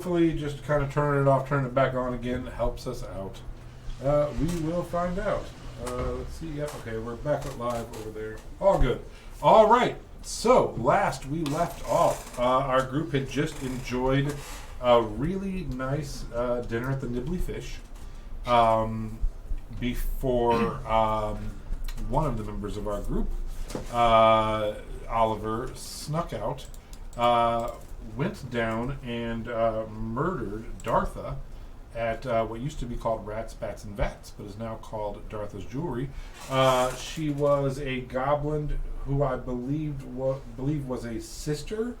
Hopefully, just kind of turning it off, turning it back on again helps us out. We will find out. Let's see. Yep. Okay, we're back at live over there. All good. All right. So last we left off, our group had just enjoyed a really nice dinner at the Nibbly Fish. Before one of the members of our group, Oliver, snuck out. Went down and murdered Dartha at what used to be called Rats, Bats, and Vats, but is now called Dartha's Jewelry. She was a goblin who I believe was a sister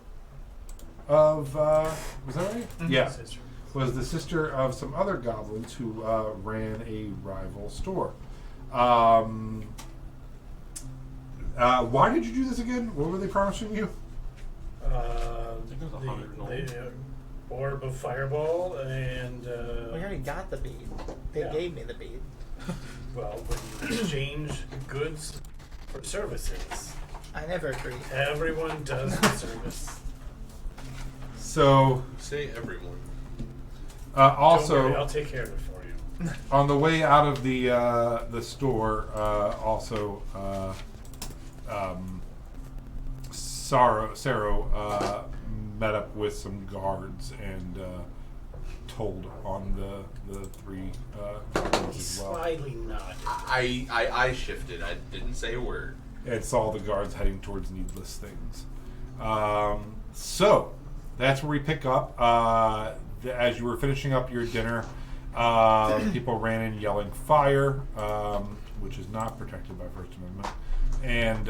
of. Was that right? Mm-hmm. Yeah, sister. Was the sister of some other goblins who ran a rival store. Why did you do this again? What were they promising you? The orb of fireball and we already got the bead. They gave me the bead. Well, when you exchange goods for services, I never agreed. Everyone does the service. So say everyone. Also, don't worry, I'll take care of it for you. On the way out of the store, also Saro met up with some guards and told on the three guards as well. Slightly nodded. I shifted. I didn't say a word. And saw the guards heading towards needless things. So that's where we pick up. As you were finishing up your dinner, people ran in yelling fire, which is not protected by First Amendment, and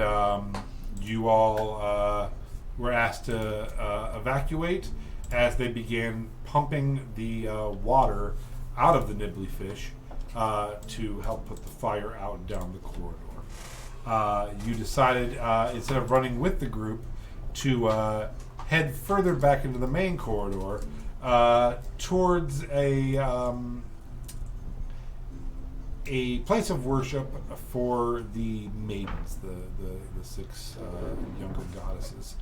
you all were asked to evacuate as they began pumping the water out of the Nibbly Fish to help put the fire out down the corridor. You decided, instead of running with the group, to head further back into the main corridor towards a place of worship for the maidens, the six younger goddesses,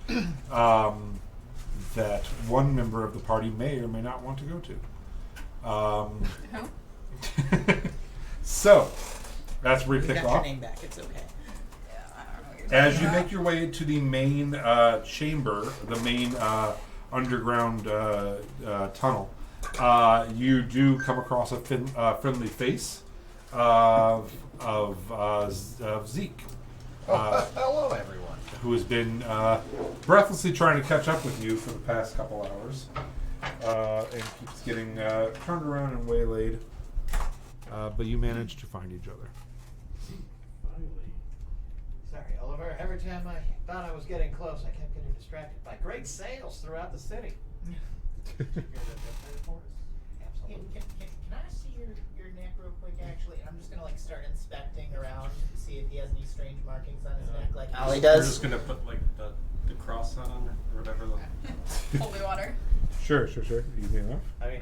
that one member of the party may or may not want to go to. So, that's where we pick got off. Your name back. It's okay. Yeah, I don't know what you're As talking you about. make your way to the main chamber, the main underground tunnel, you do come across a friendly face of Zeke. Hello, everyone. Who has been breathlessly trying to catch up with you for the past couple hours, and keeps getting turned around and waylaid. But you managed to find each other. Finally. Sorry, Oliver. Every time I thought I was getting close, I kept getting distracted by great sales throughout the city. Can I see your neck real quick, actually? I'm just going to start inspecting around to see if he has any strange markings on his neck like Ollie does. We're just going to put the cross on him or whatever. Holy water. Sure. Easy enough. I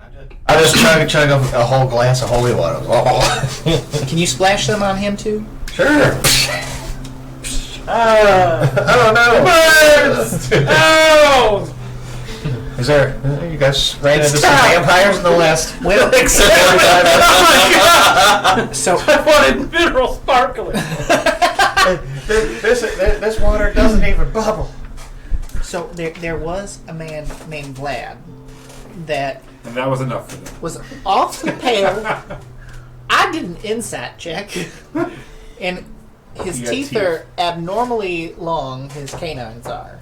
just chug a whole glass of holy water. Can you splash them on him too? Sure. I don't know. Birds! Oh! Is there? You guys ran into some vampires in the last Well, Oh my god! so I wanted mineral sparkling. this water doesn't even bubble. So there was a man named Vlad that And that was enough for them. was awfully pale. I did an insight check, and his You got teeth teeth. are abnormally long. His canines are,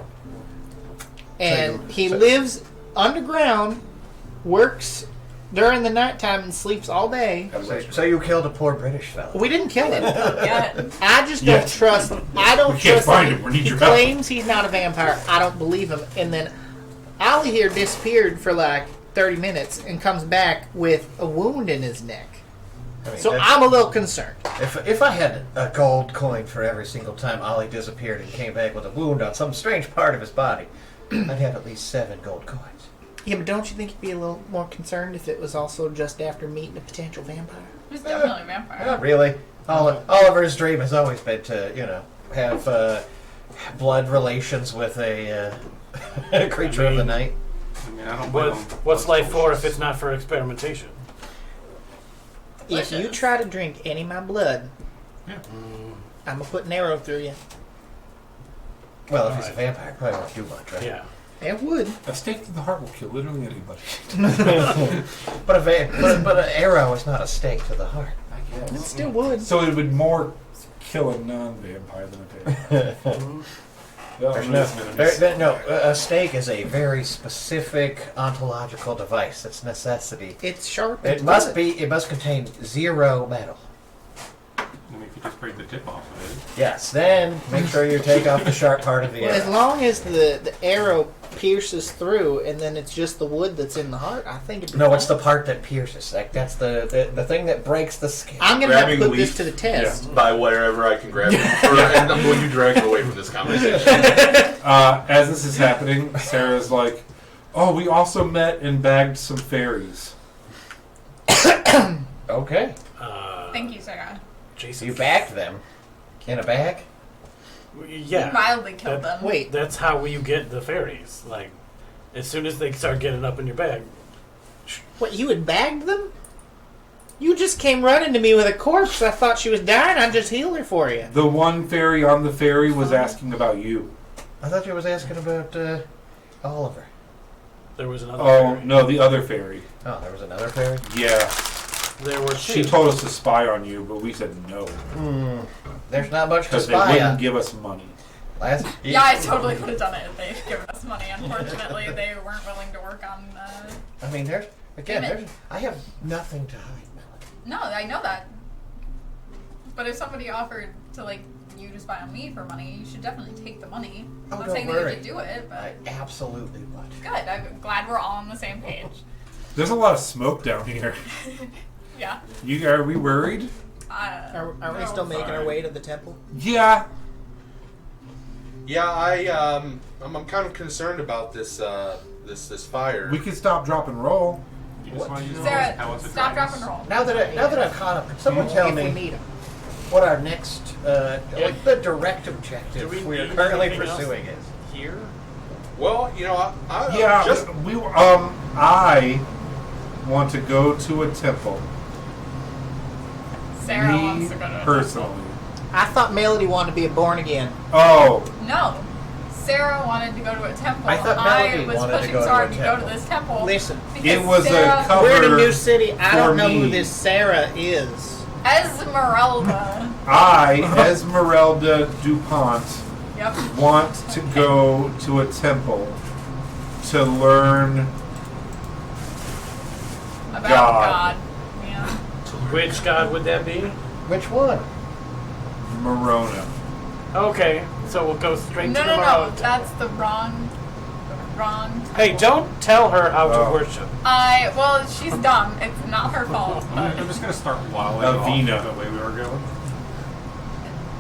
and he so- lives underground, works during the nighttime, and sleeps all day. So you killed a poor British fellow. We didn't kill him. Yeah. I just Yet. don't trust. I don't We can't trust find him. him. We need He your help. claims he's not a vampire. I don't believe him. And then Ollie here disappeared for like 30 minutes and comes back with a wound in his neck. I mean, So that's- I'm a little concerned. If I had a gold coin for every single time Ollie disappeared and came back with a wound on some strange part of his body, I'd have at least 7 gold coins. Yeah, but don't you think you'd be a little more concerned if it was also just after meeting a potential vampire? He's definitely a vampire. Not really. Oliver's dream has always been to, have blood relations with a creature of the night. I mean, mean, I don't blame What, them. what's life for if it's not for experimentation? If you Delicious. try to drink any of my blood, Yeah. I'm gonna put an arrow through you. Well, if he's a vampire, it probably won't do much, right? Yeah. It would. A stake to the heart will kill literally anybody. But but an arrow is not a stake to the heart. I It guess. still would. So it would more kill a non-vampire than a vampire. There's no, a stake is a very specific ontological device. It's necessity. It's sharp. It it's must good. be. It must contain 0 metal. I mean, if you just break the tip off of it. Yes. Then make sure you take off the sharp part of the Well, as arrow. long as the arrow pierces through, and then it's just the wood that's in the heart, I think it'd be No, fine. it's the part that pierces. Like that's the thing that breaks the skin. I'm gonna have to Grabbing put leaf. this to the test. By wherever I can grab it. And I'm going to drag it away from this conversation. As this is happening, Sarah's like, "Oh, we also met and bagged some fairies." Okay. Thank you, Sarah. Jason. You bagged them in a bag. Yeah. You mildly killed That- them. Wait, That's how you get the fairies. Like, as soon as they start getting up in your bag. what? You had bagged them? You just came running to me with a corpse. I thought she was dying. I just healed her for you. The one fairy on the ferry was asking about you. I thought you was asking about Oliver. There was another Oh fairy. no, the other fairy. Oh, there was another fairy. Yeah, There were she two. told us to spy on you, but we said no There's not much to because they spy wouldn't on. give us money. Last, Yeah, I totally could have done it if they'd given us money. Unfortunately, they weren't willing to work on. I mean, there's again. Damn it. There's. I have nothing to hide, Melody. No, I know that. But if somebody offered to like you to spy on me for money, you should definitely take the money. Oh, I'm not don't saying worry. that you should do it, but I absolutely would. good. I'm glad we're all on the same page. There's a lot of smoke down here. Yeah. Are we worried? Are we no, still making our fine. way to the temple? Yeah. Yeah, I'm kind of concerned about this this fire. We could stop, drop, and roll. You just want to use Sarah, pellets of stop, drop, dragons. and roll. Now that I've caught up, can someone tell If we me need them. what our next, like the direct objective Do we we are need currently anything else? pursuing is? Here? Well, you know, I Yeah, just I want to go to a temple. Sarah Me wants to go to a personally. I thought Melody wanted to be a born again. Oh, temple. No. Sarah wanted to go to a temple. I thought Melody was wanted to pushing go to so hard a to go temple. to this temple. Listen, because it was Sarah, a cover. we're in a new city. I for don't know me. who this Sarah is. Esmeralda. I, Esmeralda DuPont, Yep. want to go to a temple to learn About God. God. Yeah. Which god would that be? Which one? Morona. Okay, so we'll go straight No, to no, the no. Morrow. That's the wrong. Hey, don't tell her how to Oh. worship. Well, she's dumb. It's not her fault. But I'm just gonna start wilding Avena. off the way we were going.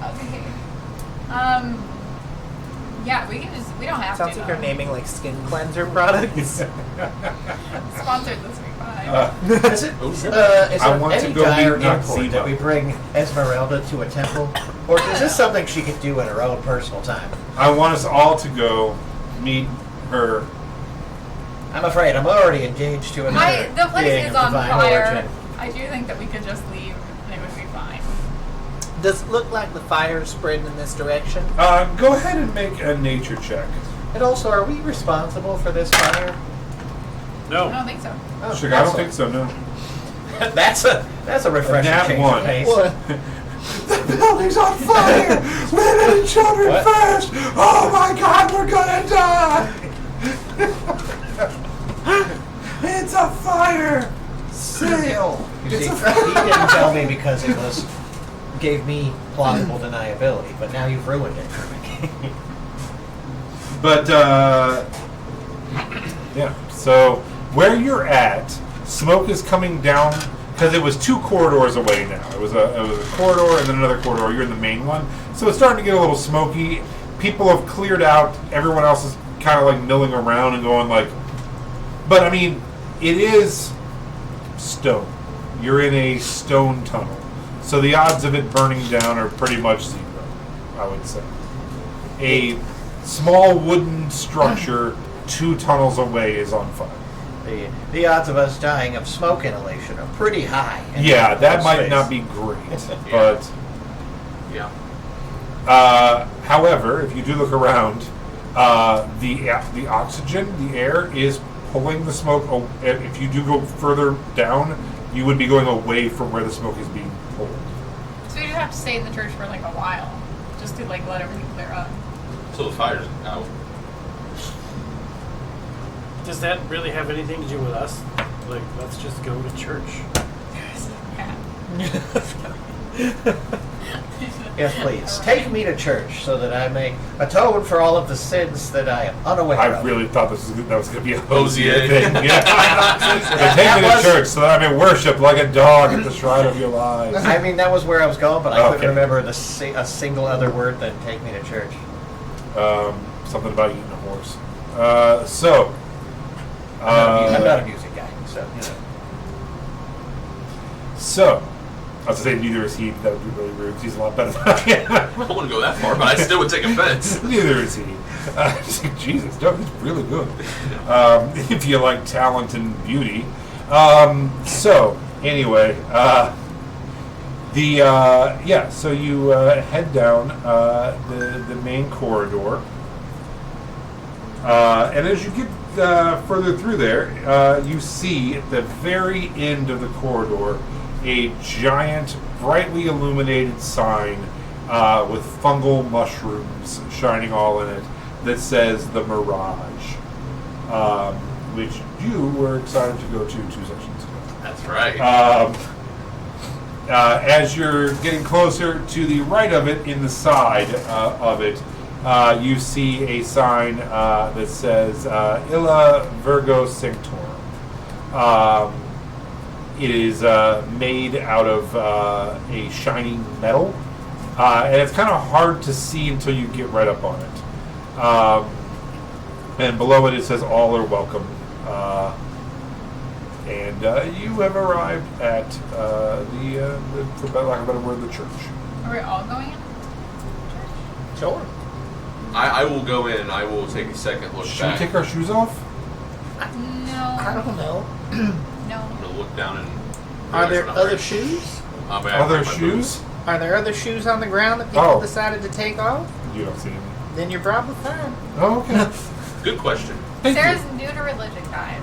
okay. Yeah, we can just. We don't have Sounds to. like though. you're naming like skin cleanser products. Sponsored this week by. Is it? Is I there want to any go dire meet import Noxema. that we bring Esmeralda to a temple, or is this something she could do in her own personal time? I want us all to go meet her. I'm afraid I'm already engaged to another The place being is of on divine fire. origin. I do think that we could just leave and it would be fine. Does it look like the fire is spreading in this direction? Go ahead and make a nature check. And also, are we responsible for this fire? I No. don't think so. Oh, Sugar, I don't think so, no. That's a refreshing Nat change one. of pace. What? The building's on fire! Women and children What? first! Oh my god, we're gonna die! It's a fire! Sail! You see, It's he a fire! didn't tell me because it gave me plausible deniability, but now you've ruined it for me. But, yeah, so where you're at, smoke is coming down, because it was 2 corridors away now. It was a corridor and then another corridor. You're in the main one. So it's starting to get a little smoky. People have cleared out. Everyone else is kind of like milling around and going like, but I mean, it is stone. You're in a stone tunnel. So the odds of it burning down are pretty much 0, I would say. A small wooden structure 2 tunnels away is on fire. The odds of us dying of smoke inhalation are pretty high. Yeah, that might space. not be great, but Yeah. however, if you do look around, the oxygen, the air is pulling the smoke. If you do go further down, you would be going away from where the smoke is being pulled. So we do have to stay in the church for like a while, just to like let everything clear up. So the fire's out. Does that really have anything to do with us? Like, let's just go to church. Yes, please. Take me to church so that I may atone for all of the sins that I am unaware I of. really thought that was going to be a Hosier. Hosier thing. Yeah. Take me to church so that I may worship like a dog at the shrine of your lives. I mean, that was where I was going, but I couldn't Okay. remember a single other word than take me to church. Something about eating a horse. I'm not a music guy, so, you know. So, I was going to say neither is he. That would be really rude 'cause he's a lot better than I am. I wouldn't go that far, but I still would take offense. Neither is he. Just like, Jesus, no, he's really good. If you like talent and beauty. So, anyway, so you head down the main corridor. And as you get further through there, you see at the very end of the corridor a giant, brightly illuminated sign with fungal mushrooms shining all in it that says The Mirage, which you were excited to go to 2 sessions ago. That's right. As you're getting closer to the right of it, in the side of it, you see a sign that says Illa Virgo Sanctorum. It is made out of a shiny metal, and it's kind of hard to see until you get right up on it. And below it says all are welcome. And you have arrived at for lack of a better word, the church. Are we all going in? Sure. I will go in and I will take a second look Should we back. take our shoes off? No. I don't know. No. I'm going to look down and... Are realize there I'm not other wearing- shoes? I mean, I Other wear my shoes? boots. Are there other shoes on the ground that people Oh. decided to take off? You don't see any. Then you're probably fine. Oh, okay. Good question. Thank Sarah's you. new to religion, guys.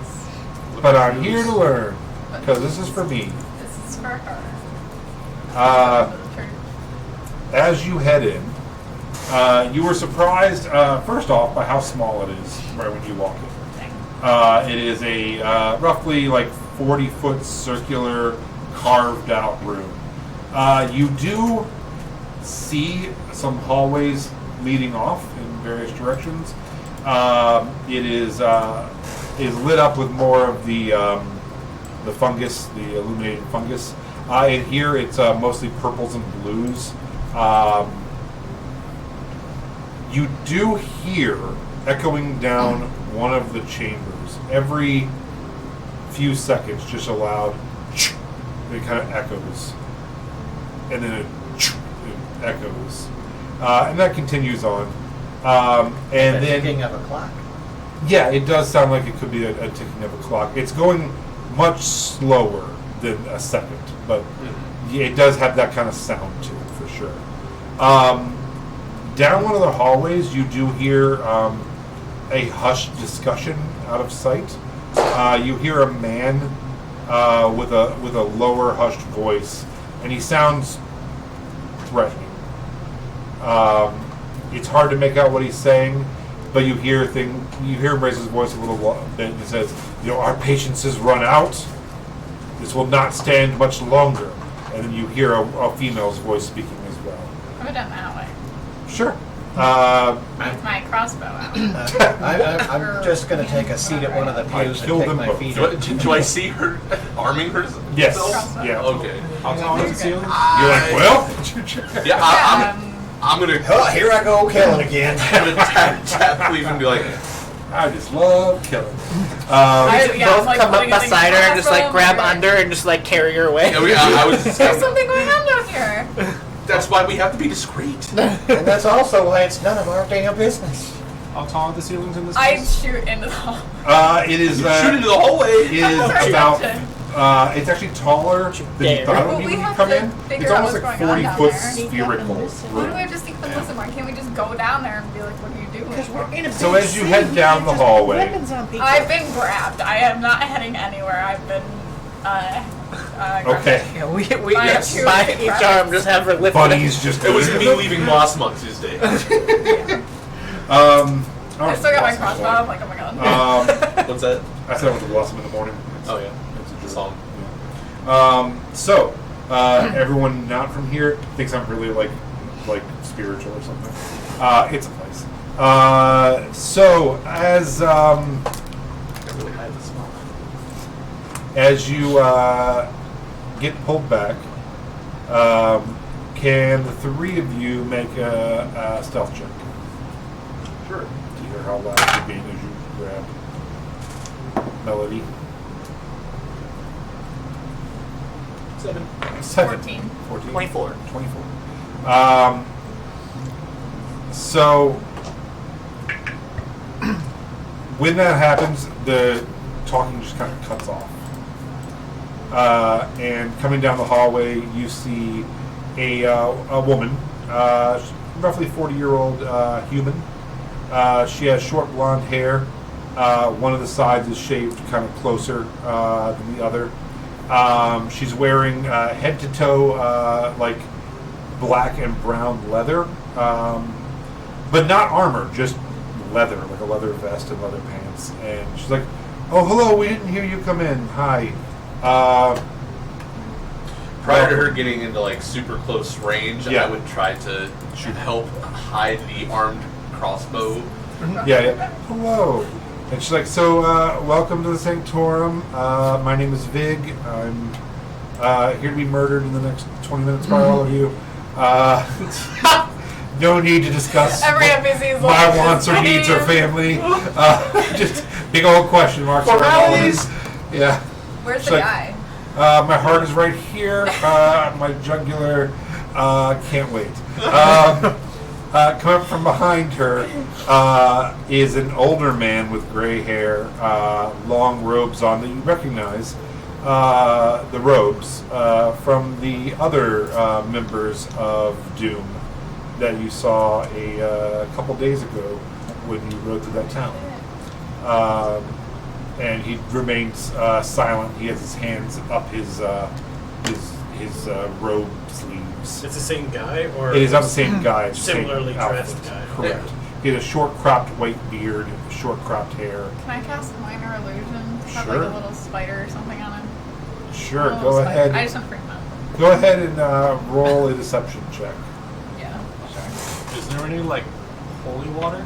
But I'm here to learn, because this is for me. This is for her. Church. As you head in, you were surprised, first off, by how small it is right when you walk in. It is a roughly like 40-foot circular carved out room. You do see some hallways leading off in various directions. It is lit up with more of the fungus, the illuminated fungus. In here, it's mostly purples and blues. You do hear, echoing down one of the chambers, every few seconds, just a loud, it kind of echoes. And then it echoes. And that continues on. And The then, ticking of a clock. yeah, it does sound like it could be a ticking of a clock. It's going much slower than a second, but yeah, it does have that kind of sound to it for sure. Down one of the hallways, you do hear a hushed discussion out of sight. You hear a man with a lower hushed voice, and he sounds threatening. It's hard to make out what he's saying, but you hear him raise his voice a little bit, and he says, our patience has run out. This will not stand much longer. And then you hear a female's voice speaking as well. I've been down that way. Sure. With my crossbow out. I'm just going to take a seat at one of the I pews and killed take them my both. feet Do I see her arming herself? Yes. Crossbow. Yeah. Okay. How tall is the ceiling? You're like, well, Yeah, I'm gonna Oh, here I go killing again. I'm gonna tap Cleve and be like, I just love killing. I yeah, both I'm, like, come up putting it in beside her and just like crossbow, grab right. under and just like carry her away. yeah, I was just, There's something going on down here. that's why we have to be discreet. And that's also why it's none of our damn business. How tall are the ceilings in this I'd place? shoot into the hall. It is. Shoot into the hallway. It is That's about. direction. It's actually taller than you Dare. thought it Well, would be we when you have come to in. figure It's out almost what's like going on 40 down foot there. spherical. Why do we have to sneak them? Listen, why can't we just go down there and be like, what are you Because doing? we're in a So big as you city, head down can't the just put hallway- weapons on people. I've been grabbed. I am not heading anywhere. I've been, Okay. Yeah, we I got have two by big each rabbits. arm, just have her lift Bunny's just. It was me leaving Moss Monk Tuesday. I still got my crossbow. I'm like, oh my god. What's that? I said I went to Blossom in the morning. Oh yeah, It's a the joke. song. So, everyone not from here thinks I'm really like spiritual or something. It's a place. So I really hide the smell. as you get pulled back, can the three of you make a stealth check? Sure. To hear how loud you're being as you grab Melody. 7. 7. 14. 24. 24. So when that happens, the talking just kind of cuts off. And coming down the hallway, you see a woman, roughly 40-year-old human. She has short blonde hair. One of the sides is shaved kind of closer than the other. She's wearing head to toe like black and brown leather, but not armor, just leather, like a leather vest and leather pants. And she's like, "Oh, hello, we didn't hear you come in. Hi." Prior to her getting into like super close range, Yeah. I would try to help hide the armed crossbow. Yeah. Hello. And she's like, "So, welcome to the Sanctorum. My name is Vig. I'm here to be murdered in the next 20 minutes by all of you. No need to discuss Every NPC is my like, wants or needs or family. Just big old question marks. around all of these. Yeah. Where's She's the like, guy? My heart is right here. My jugular can't wait. Coming up from behind her is an older man with gray hair, long robes on that you recognize the robes from the other members of Doom that you saw a couple days ago when you rode through that town. And he remains silent. He has his hands up his robe sleeves. It's the same guy, or It is not the same guy. It's the same Similarly dressed outfit. guy. Correct. He has a short cropped white beard, short cropped hair. Can I cast minor illusion? Have Sure. like a little spider or something on him? Sure, A go little spider. ahead. I just want to freak him out. Go ahead and roll a deception check. Yeah. Is there any like holy water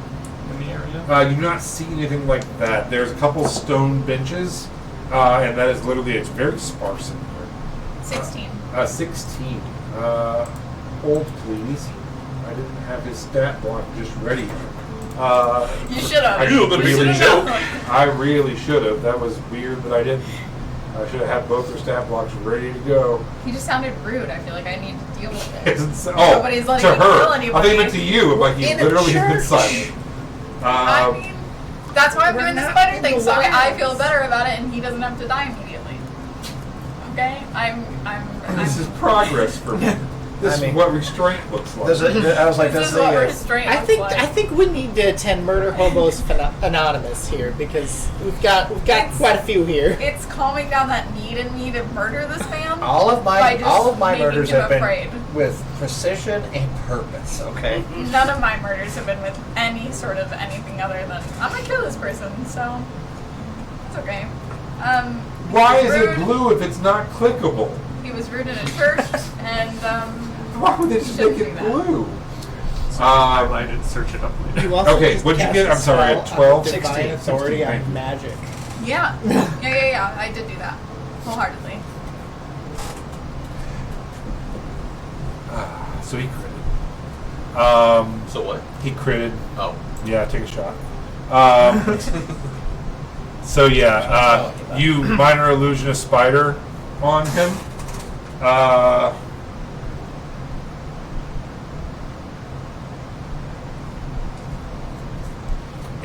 in the area? You do not see anything like that. There's a couple stone benches, and that is literally, it's very sparse in here. 16. 16. Hold, please. I didn't have his stat block just ready. You should have. I knew it was really a should. joke. I really should have. That was weird that I didn't. I should have had both their stat blocks ready to go. He just sounded rude. I feel like I need to deal with it. It's oh, Nobody's letting to me her. kill I anybody. think meant to you, like he In a literally has been church. silent. I mean, that's why I'm We're doing the not spider in thing, the so I wilds. feel better about it, and he doesn't have to die immediately. Okay, This is progress for me. This I mean- is what restraint looks like. I was like, This does is what the restraint I looks think like. I think we need to attend Murder Hobos Anonymous here because we've got It's- quite a few here. It's calming down that need in me to murder this man. all of by my just making murders him have been afraid. with precision and purpose. Okay. None of my murders have been with any sort of anything other than I'm gonna kill this person, so it's okay. Why he was is it rude. blue if it's not clickable? He was rude in a church, and Why would they just Shouldn't make it do that. blue? I did search it up later. You also Okay, just what'd you cast get? a I'm sorry, spell at 12? of Divine 16, authority 16, thank on you. magic. yeah, I did do that wholeheartedly. So he critted. So what? He critted. Oh. Yeah, take a shot. So yeah, you minor illusion a spider on him.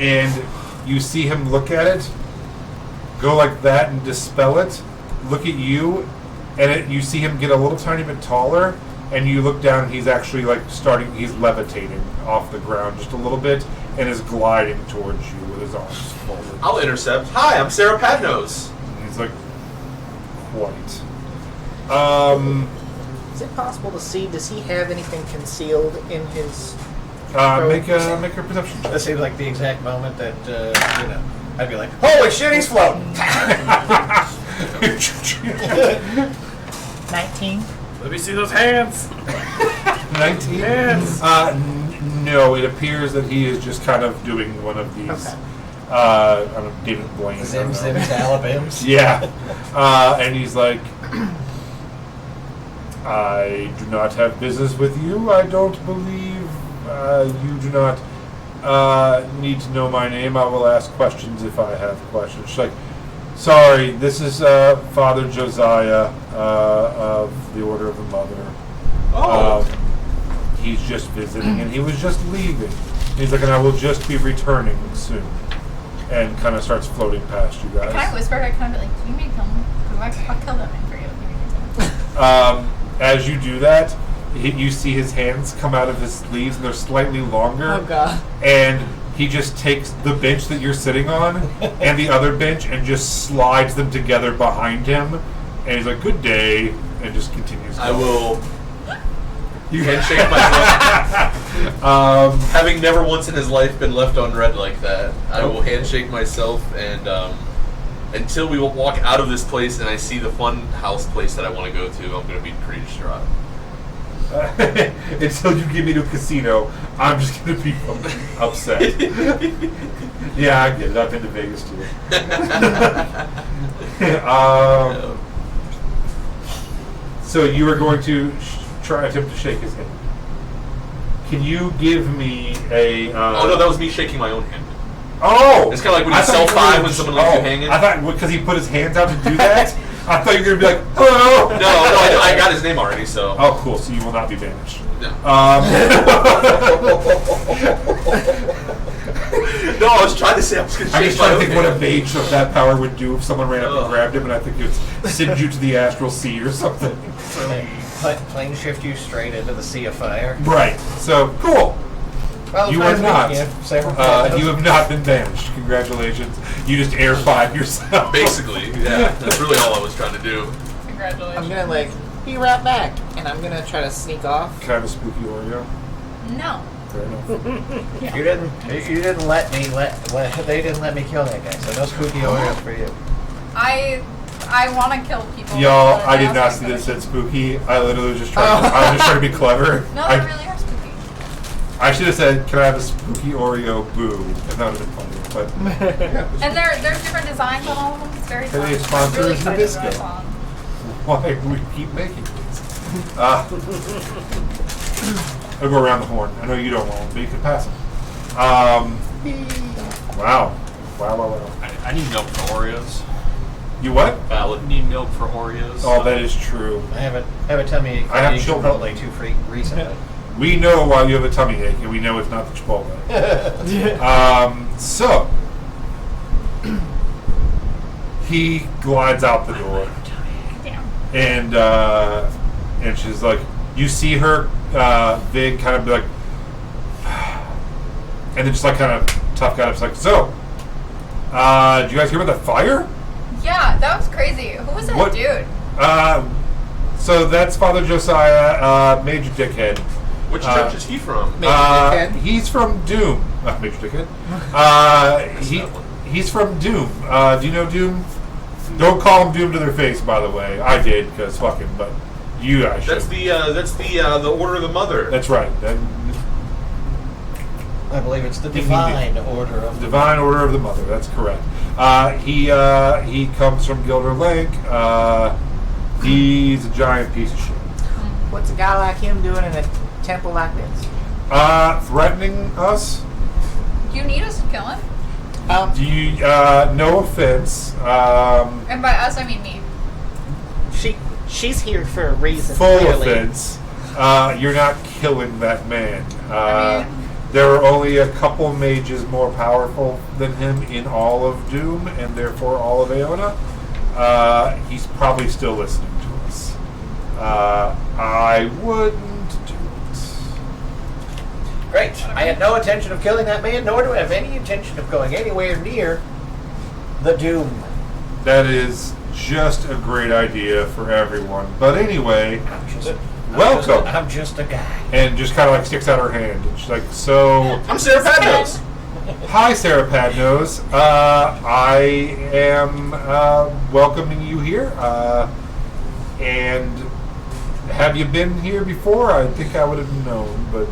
and you see him look at it, go like that and dispel it, look at you, and you see him get a little tiny bit taller, and you look down and he's actually like he's levitating off the ground just a little bit and is gliding towards you with his arms folded. I'll intercept. Hi, I'm Sarah Padnose. And he's like, quite. Is it possible to see? Does he have anything concealed in his? Make a perception check. That seems like the exact moment that I'd be like, "Holy shit, he's floating!" 19. Let me see those hands. 19? Hands. No, it appears that he is just kind of doing one of these. Okay. I don't know, David Blaine. Zim Zims Alabims. Yeah. And he's like, I do not have business with you. I don't believe you do not need to know my name. I will ask questions if I have questions. She's like, sorry, this is Father Josiah of the Order of the Mother. Oh. He's just visiting, and he was just leaving. He's like, and I will just be returning soon. And kind of starts floating past you guys. Can I whisper? I kind of be like, do you mean to kill him? Because I'll kill them in for you. If you need to. As you do that, you see his hands come out of his sleeves, and they're slightly longer. Oh god. And he just takes the bench that you're sitting on and the other bench and just slides them together behind him. And he's like, good day, and just continues I going. will handshake myself. Having never once in his life been left on red like that, I will handshake myself, and until we will walk out of this place and I see the fun house place that I want to go to, I'm going to be pretty distraught. Until you get me to a casino, I'm just going to be upset. Yeah, I get it. I've been to Vegas too. So you are going to attempt to shake his hand. Can you give me a? Oh no, that was me shaking my own hand. Oh! It's kind of like when I you thought sell were five gonna- when someone leaves you hanging. I thought because he put his hands out to do that. I thought you were gonna be like, hello. No, I got his name already, so. Oh, cool. So you will not be banished. No. No, I was trying to say I was going to I'm shake just my trying to own think what a hand. mage of that power would do if someone ran up and Ugh. grabbed him, and I think it would send you to the astral sea or something. Plane shift you straight into the sea of fire. Right. So cool. Well, You try are to not. make it, Sarah. You have not been banished. Congratulations. You just air five yourself. Basically, yeah. That's really all I was trying to do. Congratulations. I'm gonna like be right back, and I'm gonna try to sneak off. Kind of a spooky Oreo. No. Fair enough. You didn't let me they didn't let me kill that guy. So no spooky Oreos for you. I want to kill people. Y'all, but I did also not see this said spooky. I literally was just trying. I was just trying to be clever. No, they really are spooky. I should have said, "Can I have a spooky Oreo boo?" And that would have been funny. But yeah, And there's different designs on all of them. It's very Can fun. they sponsor I'm really us excited with about this that song. why do we keep making these? I'll go around the horn. I know you don't want them, but you can pass them. Wow. I need milk for Oreos. You what? Valid. Need milk for Oreos. Oh, that is true. I have a tummy I have eating children. Chipotle too recently. We know why you have a tummy ache, and we know it's not the Chipotle. So he glides out the door, Damn. and she's like, you see her, Vig kind of be like, and then just like kind of tough guy up's like, so, did you guys hear about that fire? Yeah, that was crazy. Who was that What? dude? So that's Father Josiah, Major Dickhead. Which church is he from? Major Dickhead? He's from Doom. Major Dickhead. He's from Doom. Do you know Doom? Don't call him Doom to their face, by the way. I did, because fucking, but you guys should. That's the Order of the Mother. That's right. I believe it's the Divine Order of Divine Order of the Mother. That's correct. He comes from Gilder Lake. He's a giant piece of shit. What's a guy like him doing in a temple like this? Threatening us. You need us to kill him? Do you? No offense. And by us, I mean me. She's here for a reason. Full clearly. offense. You're not killing that man. I mean, There are only a couple mages more powerful than him in all of Doom, and therefore all of Aona. He's probably still listening to us. I wouldn't do it. Great. I had no intention of killing that man, nor do I have any intention of going anywhere near the Doom. That is just a great idea for everyone. But anyway, welcome. I'm just a guy. And just kind of like sticks out her hand. And she's like, so, I'm Sarah Padnos. hi, Sarah Padnos. I am welcoming you here. And have you been here before? I think I would have known, but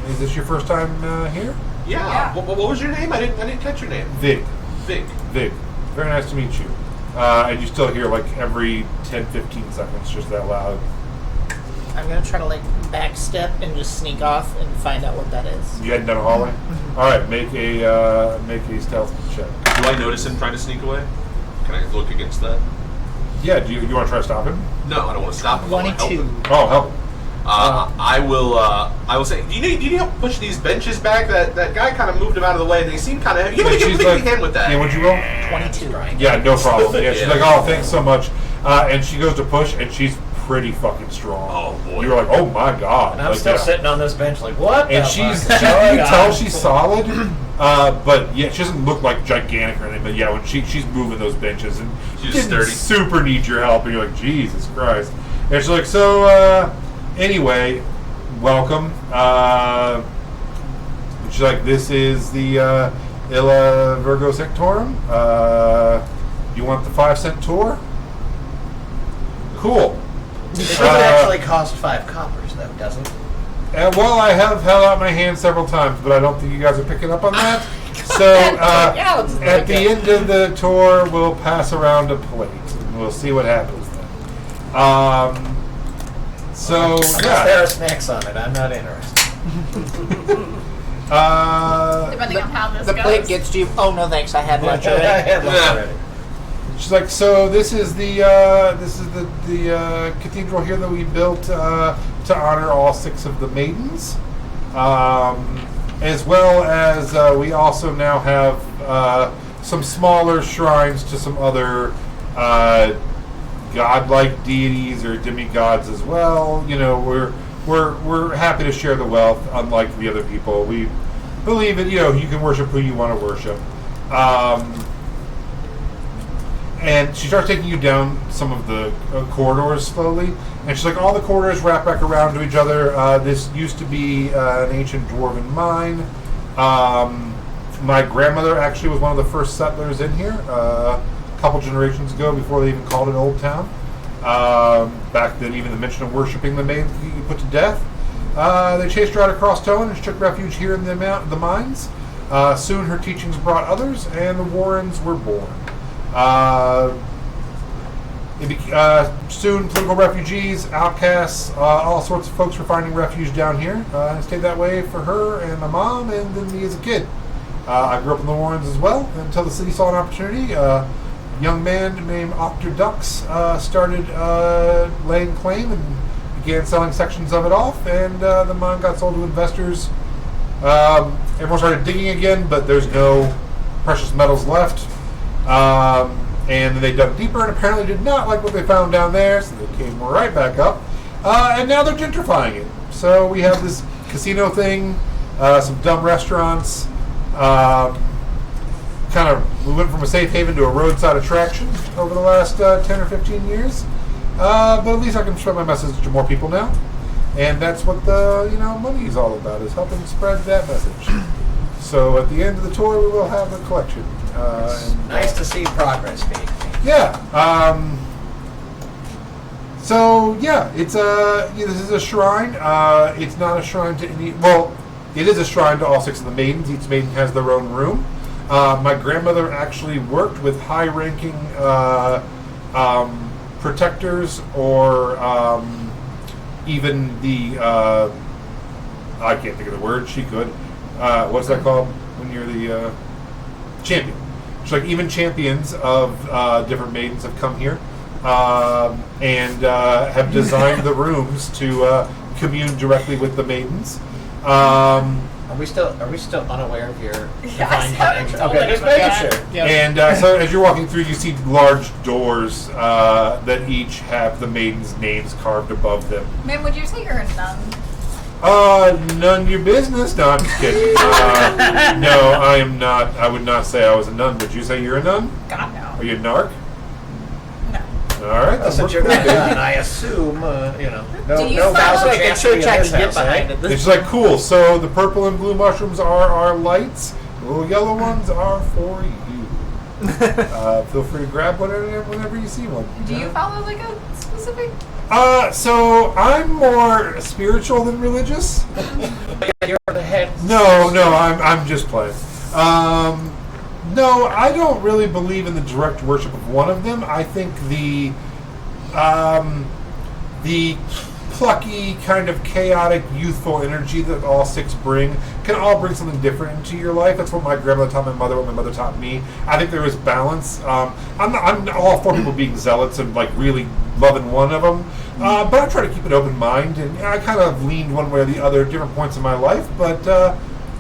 is this your first time here? Yeah. What was your name? I didn't catch your name. Vig. Vig. Vig. Very nice to meet you. And you still hear like every 10, 15 seconds just that loud. I'm gonna try to like backstep and just sneak off and find out what that is. You heading down a hallway? Alright, make a stealth check. Do I notice him trying to sneak away? Can I look against that? Yeah, do you want to try to stop him? No, I don't want to stop him. I wanna help 22. him. Oh, help. I will say, do you need help push these benches back? That guy kind of moved them out of the way, and they seem kind of heavy. You Like, give she's me like- a hand with that. Yeah, what'd you roll? 22. Yeah, no problem. Yeah, she's Yeah. like, oh, thanks so much. And she goes to push, and she's pretty fucking strong. Oh, boy. You're like, oh my god. And I'm Like, still yeah. sitting on this bench like, what? And the she's, fuck? you can tell God. she's solid, but yeah, she doesn't look like gigantic or anything. But yeah, when she's moving those benches, and She's didn't sturdy. super need your help, and you're like, Jesus Christ. And she's like, so anyway, welcome. And she's like, this is the Illa Virgo Sectorum. You want the 5-cent tour? Cool. It doesn't actually cost 5 coppers, though, does it? Well, I have held out my hand several times, but I don't think you guys are picking up on that. So, Yeah, let's at break the it. end of the tour, we'll pass around a plate, and we'll see what happens then. So, Unless there yeah. are snacks on it, I'm not interested. Depending on how this The goes. plate gets to you. Oh no, thanks. I had lunch I already. had lunch Yeah. already. She's like, so this is the cathedral here that we built to honor all 6 of the maidens, as well as we also now have some smaller shrines to some other godlike deities or demigods as well. You know, we're happy to share the wealth, unlike the other people. We believe that you can worship who you want to worship. And she starts taking you down some of the corridors slowly. And she's like, all the corridors wrap back around to each other. This used to be an ancient dwarven mine. My grandmother actually was one of the first settlers in here a couple generations ago, before they even called it Old Town. Back then, even the mention of worshipping the maiden could get you put to death. They chased her out across town and she took refuge here in the mines. Soon her teachings brought others, and the Warrens were born. Soon political refugees, outcasts, all sorts of folks were finding refuge down here. It stayed that way for her and my mom, and then me as a kid. I grew up in the Warrens as well until the city saw an opportunity. A young man named Octor Dux started laying claim and began selling sections of it off, and the mine got sold to investors. Everyone started digging again, but there's no precious metals left. And then they dug deeper and apparently did not like what they found down there, so they came right back up. And now they're gentrifying it. So we have this casino thing, some dumb restaurants. We went from a safe haven to a roadside attraction over the last 10 or 15 years. But at least I can spread my message to more people now. And that's what the money is all about, is helping spread that message. So at the end of the tour, we will have a collection. Nice to see progress being made. Yeah. So yeah, it's this is a shrine. It's not a shrine to any. Well, it is a shrine to all 6 of the maidens. Each maiden has their own room. My grandmother actually worked with high-ranking protectors, or even the I can't think of the word. She could. What's that called when you're the champion? It's like even champions of different maidens have come here and have designed the rooms to commune directly with the maidens. I'm Are we still unaware of your Yes, divine I connection? told Okay, just anybody making that. sure. Yep. And so as you're walking through, you see large doors that each have the maidens' names carved above them. Ma'am, would you say you're a nun? None of your business. No, I'm just kidding. No, I am not. I would not say I was a nun. Would you say you're a nun? God, no. Are you a narc? No. All right. Well, since you're not done, I assume, no, Do you no vows follow of like a chastity church in I this can get house, behind eh? at this It's like, cool. So the purple and blue mushrooms are our lights. The little yellow ones are for you. Feel free to grab one whenever you see one. Do you follow like a specific? So I'm more spiritual than religious. You're the head. No, I'm just playing. No, I don't really believe in the direct worship of one of them. I think the plucky, kind of chaotic, youthful energy that all six bring can all bring something different into your life. That's what my grandmother taught my mother, what my mother taught me. I think there is balance. I'm all for people being zealots and like really loving one of them, but I try to keep an open mind, and I kind of leaned one way or the other at different points in my life. But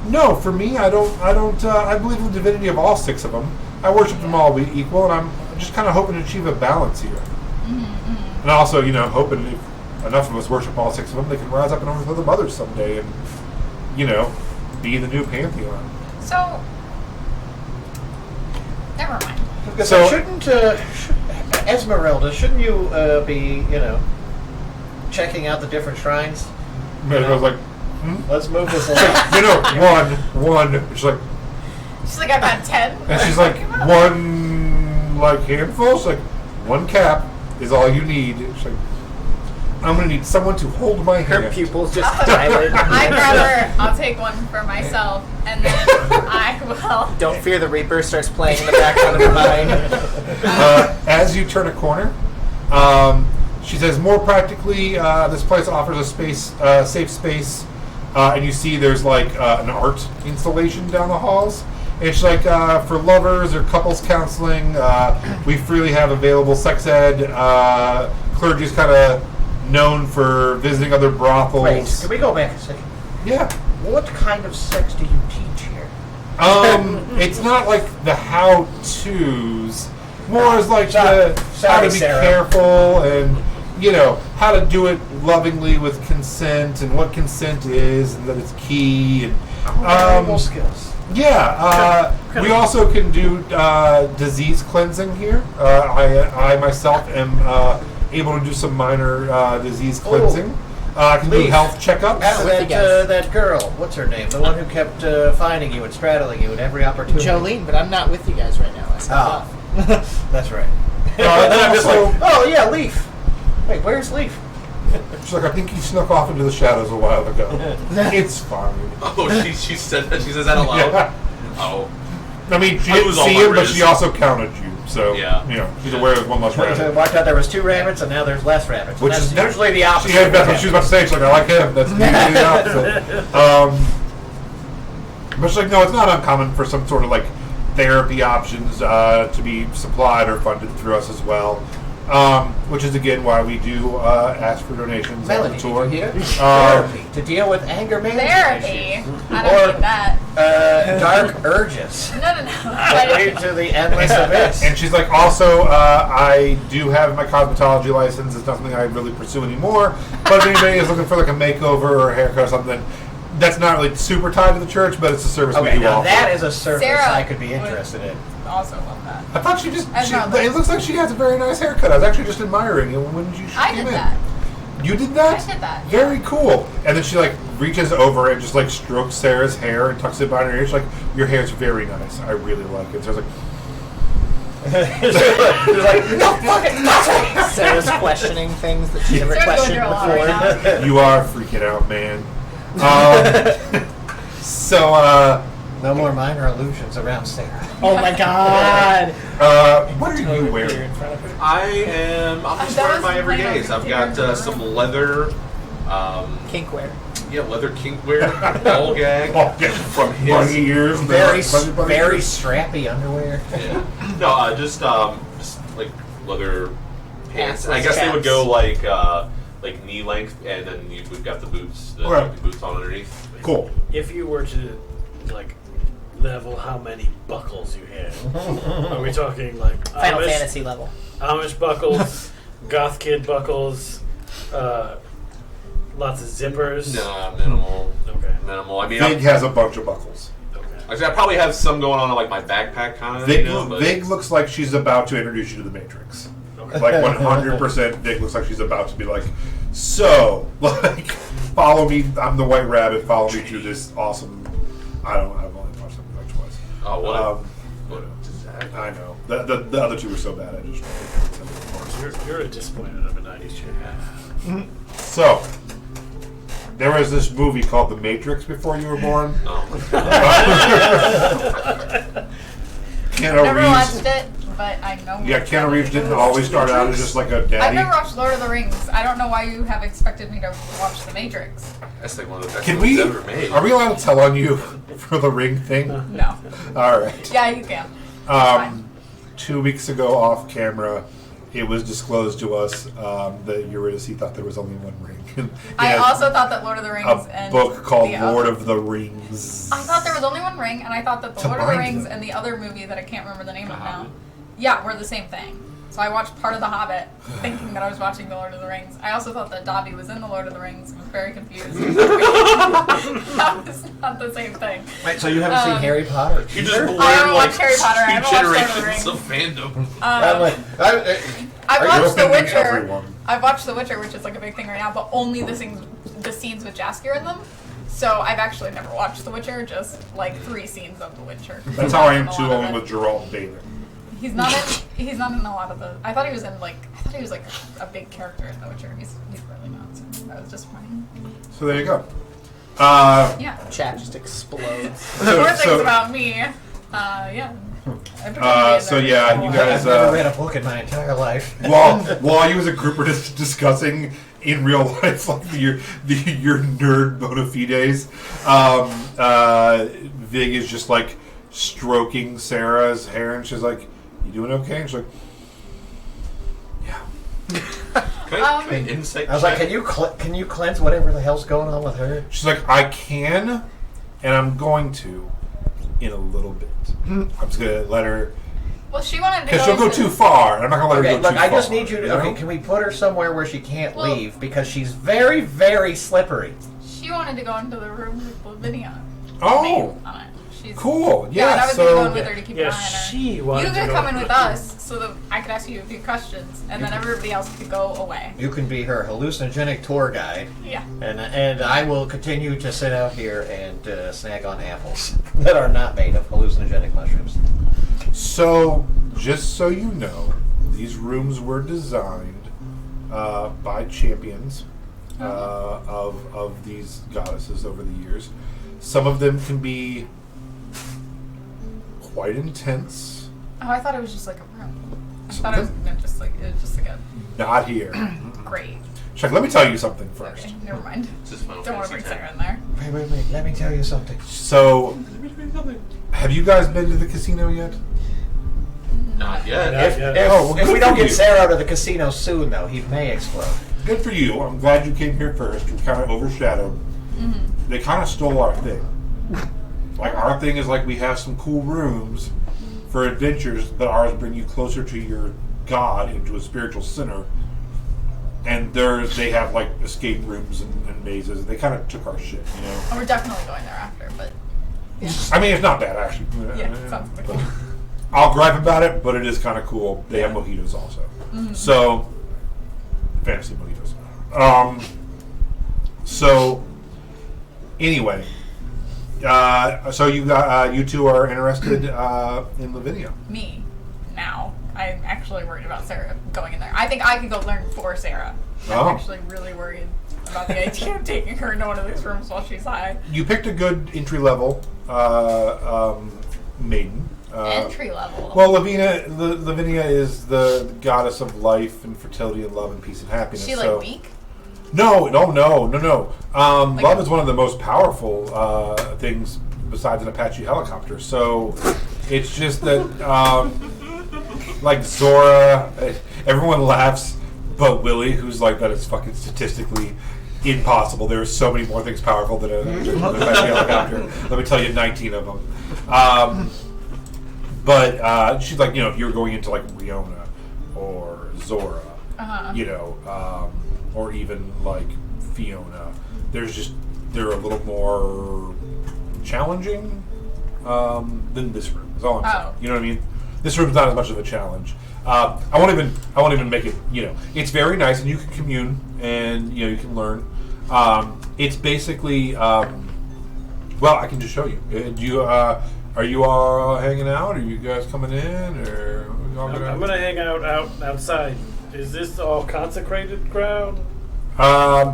no, for me, I don't. I believe in the divinity of all six of them. I worship them all equal, and I'm just kind of hoping to achieve a balance here. Mm-hmm. And also, hoping if enough of us worship all six of them, they can rise up and overthrow the mothers someday, and be the new pantheon. So, never mind. So shouldn't Esmeralda? Shouldn't you be checking out the different shrines? And I was like, Let's move this along. one. She's like, She's like, I've had 10. and she's like, one handful. She's like, one cap is all you need. She's like, I'm gonna need someone to hold my hand. Her pupils just dilate. I'd rather, I'll take one for myself, and then I will. Don't Fear the Reaper starts playing in the background of her mind. As you turn a corner, she says, more practically, this place offers a safe space, and you see there's like an art installation down the halls. And she's like, for lovers or couples counseling, we freely have available sex ed. Clergy's kind of known for visiting other brothels. Wait, can we go back a second? Yeah. What kind of sex do you teach here? It's not like the how-tos. More as like Sorry, how to be Sarah. careful and, how to do it lovingly with consent and what consent is and that it's key. And, Valuable skills. yeah, we also can do disease cleansing here. I myself am able to do some minor disease cleansing. I can do Leaf. health checkups. How With the about guys. that girl? What's her name? The one who kept finding you and straddling you at every opportunity. Jolene, but I'm not with you guys right now. I stepped off. That's right. And I'm just like, also, oh yeah, Leaf. Wait, where's Leaf? she's like, I think he snuck off into the shadows a while ago. It's fine. Oh, she said that. She says that out loud. Yeah. Oh, I mean, she I didn't was on see my him, but wrist. she also counted you. So, Yeah. she's aware there's one less rabbit. Walked out there was 2 rabbits and now there's less rabbits. Which That's is usually the opposite. That's what she was about to say. She's like, I like him. That's usually the opposite. But she's like, no, it's not uncommon for some sort of like therapy options to be supplied or funded through us as well. Which is again why we do ask for donations Melanie, on did the tour. you hear? Therapy to deal with anger management Therapy. issues. I don't Or- need that. Dark urges. No. That lead to the endless abyss. And she's like, also, I do have my cosmetology license. It's not something I really pursue anymore. But if anybody is looking for like a makeover or a haircut or something, that's not really super tied to the church, but it's a service we Okay, do now offer. that is a service Sarah I could be would- interested in. Also love that. I thought she Esmeralda. it looks like she has a very nice haircut. I was actually just admiring it when she I came did in. that. You did that? I did that, yeah. Very cool. And then she like reaches over and just like strokes Sarah's hair and tucks it behind her ear. She's like, your hair's very nice. I really like it. So I was like, It's like, no fucking nothing. Sarah's questioning things that she never Sarah's going questioned through a lot right before. now. you are freaking out, man. So, No more minor illusions around Sarah. Oh my god! what are you Here wearing? in front of her. I'm just That wearing was my everydays. my I've got favorite. some leather, Kinkwear. leather kinkwear, ball gag from his. Bunny ears. Very, bunny very ears. strappy underwear. Yeah. No, just like leather pants. Assless I guess they would chaps. go like like knee length, and then we've got the boots, the Okay. boots on underneath. Cool. If you were to like level how many buckles you have, are we talking like Final Fantasy level. Amish buckles, goth kid buckles, lots of zippers? Nah, minimal. Okay. Minimal. I mean, Vig has a bunch of buckles. Okay. I probably have some going on in like my backpack kind of. Vig looks like she's about to introduce you to the Matrix. Okay. Like 100%, Vig looks like she's about to be like, so, like, follow me. I'm the White Rabbit. Follow me through this awesome. I've only watched them like twice. Oh, what? Um, What disaster. I know. The other two were so bad. I just. You're a disappointment of a 90s chick. So, there was this movie called The Matrix before you were born. Oh. Keanu Never Reeves. watched it, but I know. Yeah, Keanu Reeves didn't always start out as just like a I've daddy. never watched Lord of the Rings. I don't know why you have expected me to watch The Matrix. That's like one of the best Can movies we? ever made. Are we allowed to tell on you for the ring thing? No. All right. Yeah, you can. Fine. 2 weeks ago, off camera, it was disclosed to us that Eurydice thought there was only one ring. I Yes, also thought that Lord of the Rings a and book called the Lord other- of the Rings. I thought there was only one ring, and I thought that the To Lord of the bind Rings them. and the other movie that I can't remember the name of now, Hobbit? yeah, were the same thing. So I watched part of The Hobbit, thinking that I was watching the Lord of the Rings. I also thought that Dobby was in the Lord of the Rings. I was very confused. That was not the same thing. Wait, so you haven't seen Um, Harry Potter? You just I blurred haven't like watched Harry Potter. I haven't watched Lord of the generations Rings. of fandom. I'm like, I've You're watched The offending Witcher. everyone. I've watched The Witcher, which is like a big thing right now, but only the scenes with Jaskier in them. So I've actually never watched The Witcher, just like 3 scenes of The Witcher. That's how I am A too, lot of only it. with Gerald David. He's not in. He's not in a lot of the. I thought he was in like. I thought he was like a big character in The Witcher. He's really not. So that was disappointing. So there you go. Yeah. Chat just explodes. More So, things about me. Yeah. I pretend to be in so there yeah, for a you while. guys. I've never read a book in my entire life. while you as a group were just discussing in real life like your nerd bona fides, Vig is just like stroking Sarah's hair, and she's like, "You doing okay?" And she's like, "Yeah." Can I insight I was like, check? can you cleanse whatever the hell's going on with her? She's like, "I can, and I'm going to in a little bit. I'm just gonna let her Well, she wanted to because she'll go into- too far, and I'm not gonna let Okay, her go look, too I far. just need you to. Okay, can we put her somewhere where she can't Well- leave because she's very, very slippery. She wanted to go into the room with Lavinia. Oh, On it. She's cool. Yeah, and I Yeah. was gonna go in So with her to keep an Yeah, eye on her. she wanted You to could go come in with with you. us so that I could ask you a few questions, and then everybody else could go away. You can be her hallucinogenic tour guide, Yeah. and I will continue to sit out here and snack on apples that are not made of hallucinogenic mushrooms. So, just so you know, these rooms were designed by champions of these goddesses over the years. Some of them can be quite intense. Oh, I thought it was just like a room. I So thought it was then- just like a Not here. great. Chuck, let me tell you something first. Okay, never mind. This is Final Don't want to Fantasy bring X. Sarah in there. Wait, let me tell you something. So, have you guys been to the casino yet? Not yet. Not If, yet. if, Oh, well, if we good don't for get you. Sarah out of the casino soon, though, he may explode. Good for you. I'm glad you came here first. You're kind of overshadowed. They kind of stole our thing. Like, our thing is like we have some cool rooms for adventures, but ours bring you closer to your god, into a spiritual center. And they have like escape rooms and mazes. They kind of took our shit, you know. Oh, we're definitely going there after, but I mean, it's not bad actually. yeah, sounds like But I'll gripe about it, but it is kind of cool. They have mojitos also, so fantasy mojitos. So anyway, so you two are interested in Lavinia. me now. I'm actually worried about Sarah going in there. I think I could go learn for Sarah. Oh. I'm actually really worried about the idea of taking her into one of these rooms while she's high. You picked a good entry level maiden. Entry level. Well, Lavinia is the goddess of life and fertility and love and peace and happiness. Is she like so. weak? No. Love a- is one of the most powerful things besides an Apache helicopter. So it's just that, like Zora, everyone laughs, but Willie, who's like that is fucking statistically impossible. There are so many more things powerful than a helicopter. Let me tell you, 19 of them. But she's like, if you're going into like Riona or Zora, or even like Fiona, they're a little more challenging than this room. Is all I'm saying. You know what I mean? This room's not as much of a challenge. I won't even make it. It's very nice, and you can commune, and you can learn. It's basically. Well, I can just show you. Do you? Are you all hanging out? Are you guys coming in, or I'm gonna hang out outside. Is this all consecrated ground?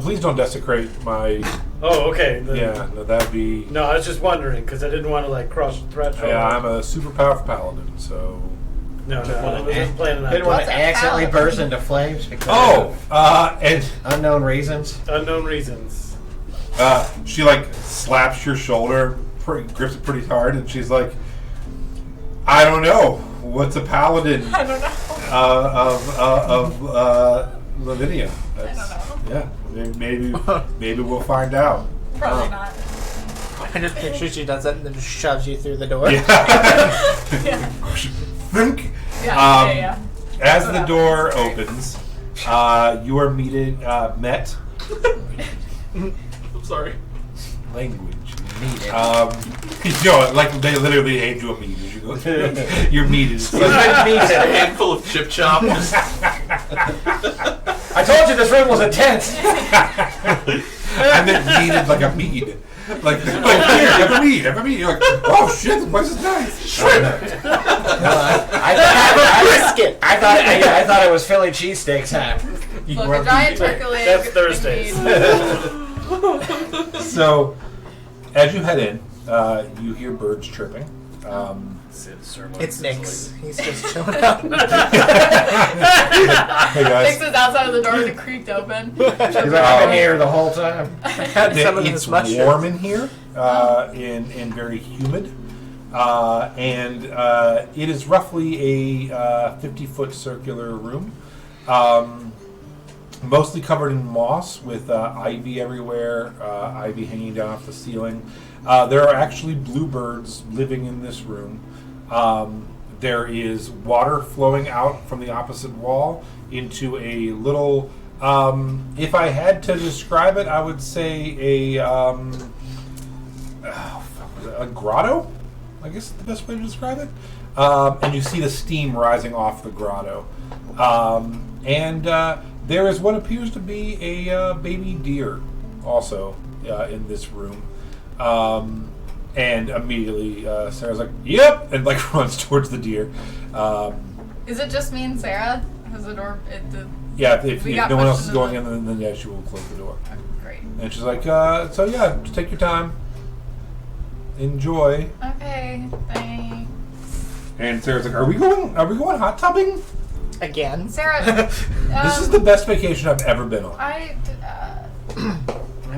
Please don't desecrate my. Oh, okay. No, that'd be. No, I was just wondering because I didn't want to like cross the threshold. Yeah, I'm a super powerful paladin, so. No, I was just planning on. Didn't want What's to a accidentally paladin? burst into flames because and unknown reasons. Unknown reasons. she like slaps your shoulder, grips it pretty hard, and she's like, "I don't know. What's a paladin I don't know. of Lavinia? I don't know. Yeah, maybe we'll find out." Probably not. I just picture she does that and then just shoves you through the door. Yeah. Yeah. Think. Yeah. As the door opens, you are met. I'm sorry. Language. Needed. Like they literally hand you a meat as you go through. You're meated. It's like, A handful of chip chop. I told you this room was intense. I meant meated like a mead. Like here, have a mead. You're like, oh shit, this place is nice. I thought it was Philly cheesesteak time. Look, a giant turkey leg. That's Thursdays. So, as you head in, you hear birds chirping. It's Nick's. He's just chilling out. Hey Fix guys, is outside of the door and it creaked open. He's like, I've been here the whole time. Had some of it's his mushrooms. warm in here, and very humid, and it is roughly a 50-foot circular room. Mostly covered in moss with ivy everywhere, ivy hanging down off the ceiling. There are actually bluebirds living in this room. There is water flowing out from the opposite wall into a little, if I had to describe it, I would say a grotto, I guess is the best way to describe it. And you see the steam rising off the grotto. There is what appears to be a baby deer also in this room. And immediately Sarah's like, yep! And like runs towards the deer. Is it just me and Sarah? Has the door... If We got no one else pushed is into going the- in, then yeah, she will close the door. Oh, great. And she's like, so yeah, just take your time. Enjoy. Okay, thanks. And Sarah's like, are we going hot tubbing? Again. Sarah, This is the best vacation I've ever been on. There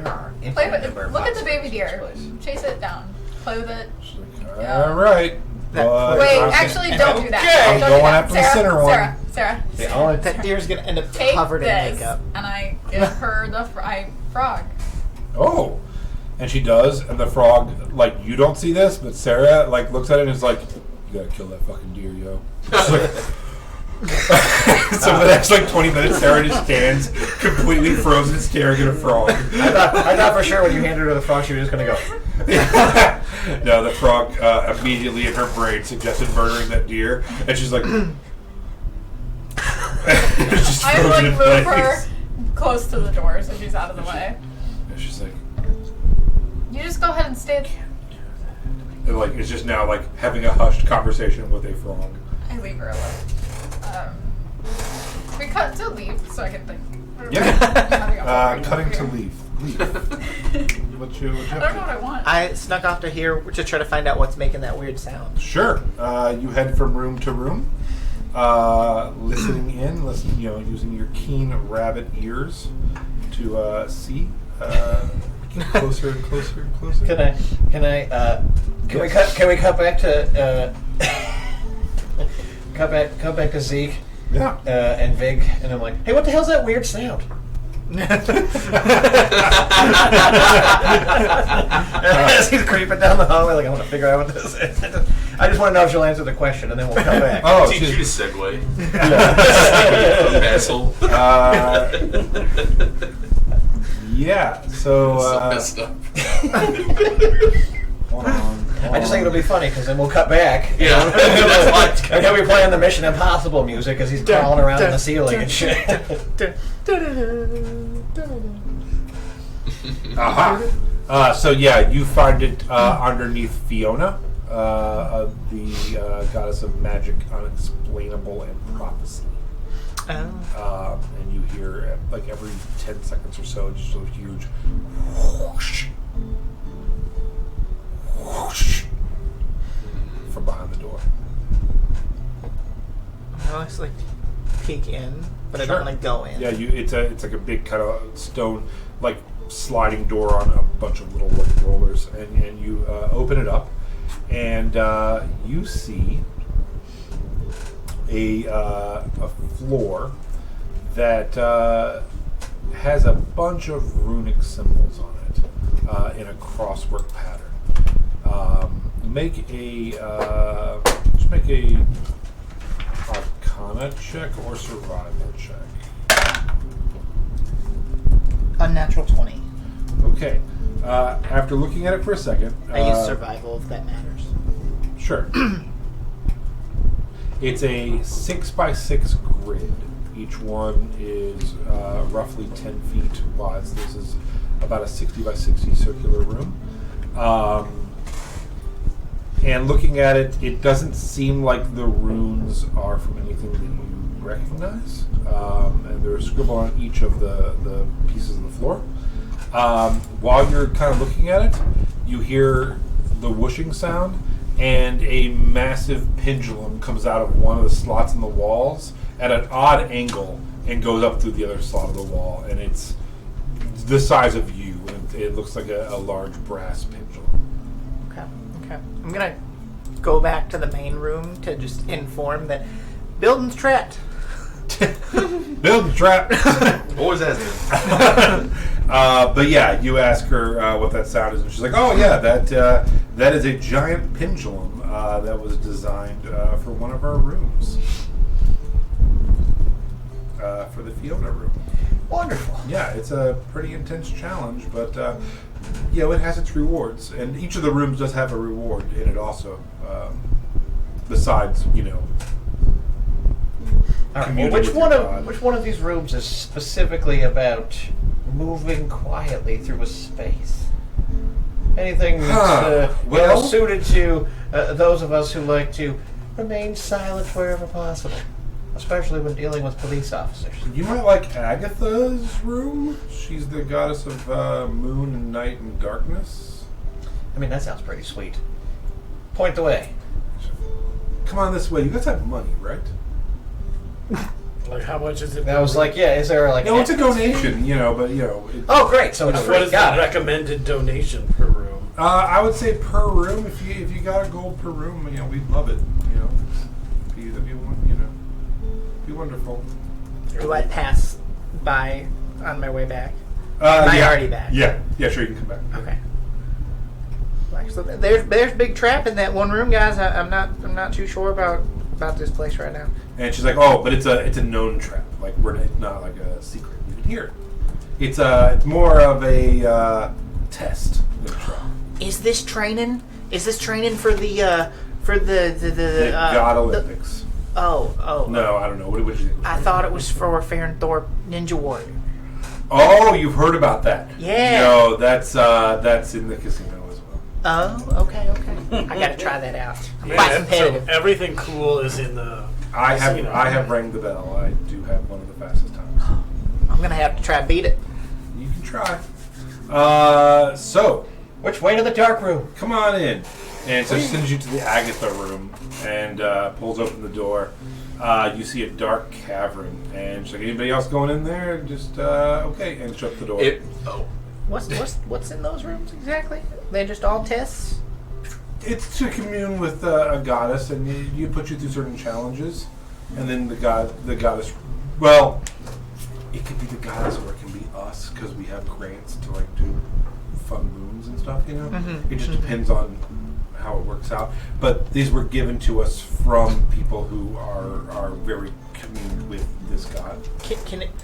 are play with, infinite look at spots the baby in deer. this place. Chase it down. Play with it. She's like, Yeah. all right. But Wait, I'm actually, gonna- don't do that. I'm Don't going do that. after the Sarah, center one. Sarah, The only That deer's gonna end up take covered in this, makeup. and I give her the frog. Oh, and she does, and the frog, like, you don't see this, but Sarah, like, looks at it and is like, you gotta kill that fucking deer, yo. She's like, so for the next, like, 20 minutes, Sarah just stands completely frozen, staring at a frog. I thought for sure when you handed her the frog, she was just gonna go. No, the frog immediately in her brain suggested murdering that deer, and she's like, just I frozen like in move place. her close to the door so she's out of the way. And she's like, You just go ahead and stay. and like, it's just now like having a hushed conversation with a frog. I leave her alone. We cut to leave so I can think. Yeah. Cutting to leave. What you I don't know what I want. I snuck off to here to try to find out what's making that weird sound. Sure. You head from room to room, listening in, using your keen rabbit ears to see. Get closer and closer and closer. Can we cut back to cut back to Zeke Yeah. And Vig, and I'm like, hey, what the hell's that weird sound? As he's creeping down the hallway, like I want to figure out what this is. I just want to know if she'll answer the question, and then we'll come back. Oh, Teach you to she's- segue. Yeah. Asshole. Yeah. So. So messed up. Hold on. I just think it'll be funny because then we'll cut back. Yeah, that's why it's And he'll be playing the Mission Impossible music as he's crawling around in the ceiling and shit. Aha. So yeah, you find it underneath Fiona, the goddess of magic, unexplainable, and prophecy. And you hear like every 10 seconds or so, just a huge whoosh, whoosh from behind the door. I always like peek in, but I Sure. don't want to go in. Yeah, it's like a big kind of stone, like sliding door on a bunch of little like rollers, and you open it up, and you see a floor that has a bunch of runic symbols on it in a crosswork pattern. Make a Arcana check or survival check. Unnatural 20. Okay. After looking at it for a second, I use survival if that matters. Sure. It's a 6x6 grid. Each one is roughly 10 feet wide. So this is about a 60 by 60 circular room. And looking at it, it doesn't seem like the runes are from anything that you recognize. And there's scribble on each of the pieces of the floor. While you're kind of looking at it, you hear the whooshing sound, and a massive pendulum comes out of one of the slots in the walls at an odd angle and goes up through the other slot of the wall, and it's the size of you, and it looks like a large brass pendulum. Okay. I'm gonna go back to the main room to just inform that building's trapped. Build the trap. Always has been. But yeah, you ask her what that sound is, and she's like, "Oh yeah, that is a giant pendulum that was designed for one of our rooms, for the Fiona room." Wonderful. Yeah, it's a pretty intense challenge, but it has its rewards, and each of the rooms does have a reward in it also. Besides, All right, well, communing which with one your of god. which one of these rooms is specifically about moving quietly through a space? Anything that's Well- suited to those of us who like to remain silent wherever possible, especially when dealing with police officers. You might like Agatha's room. She's the goddess of moon and night and darkness. I mean, that sounds pretty sweet. Point the way. Come on this way. You guys have money, right? Like, how much is it? And I was like, yeah, is there like... No, it's a donation, but it, Oh, great, so it's What free. is Got the it. recommended donation per room? I would say per room. If you got a gold per room, we'd love it. Be wonderful. Do I pass by on my way back? Am I already back? Yeah, sure. You can come back. Okay. Like, so there's big trap in that one room, guys. I'm not too sure about this place right now. And she's like, "Oh, but it's a known trap. Like it's not like a secret. You can hear it. It's more of a test than a trap. Is this training? Is this training for the The God Olympics. Oh. No, I don't know. What did you think? I thought it was for Farron Thorpe Ninja Warrior. Oh, you've heard about that? Yeah. No, that's in the casino as well. Oh, okay. I gotta try that out. I'm quite So competitive. everything cool is in the. I casino. have rang the bell. I do have one of the fastest times. I'm gonna have to try to beat it. You can try. So Which way to the dark room? come on in. And so she sends you to the Agatha room and pulls open the door. You see a dark cavern, and she's like, "Anybody else going in there?" Just okay, and shut the door. What's in those rooms exactly? They're just all tests. It's to commune with a goddess, and you put you through certain challenges. and then the goddess. Well, it could be the goddess, or it can be us because we have grants to like do fun moons and stuff. You know, it just depends on how it works out. But these were given to us from people who are very communed with this god.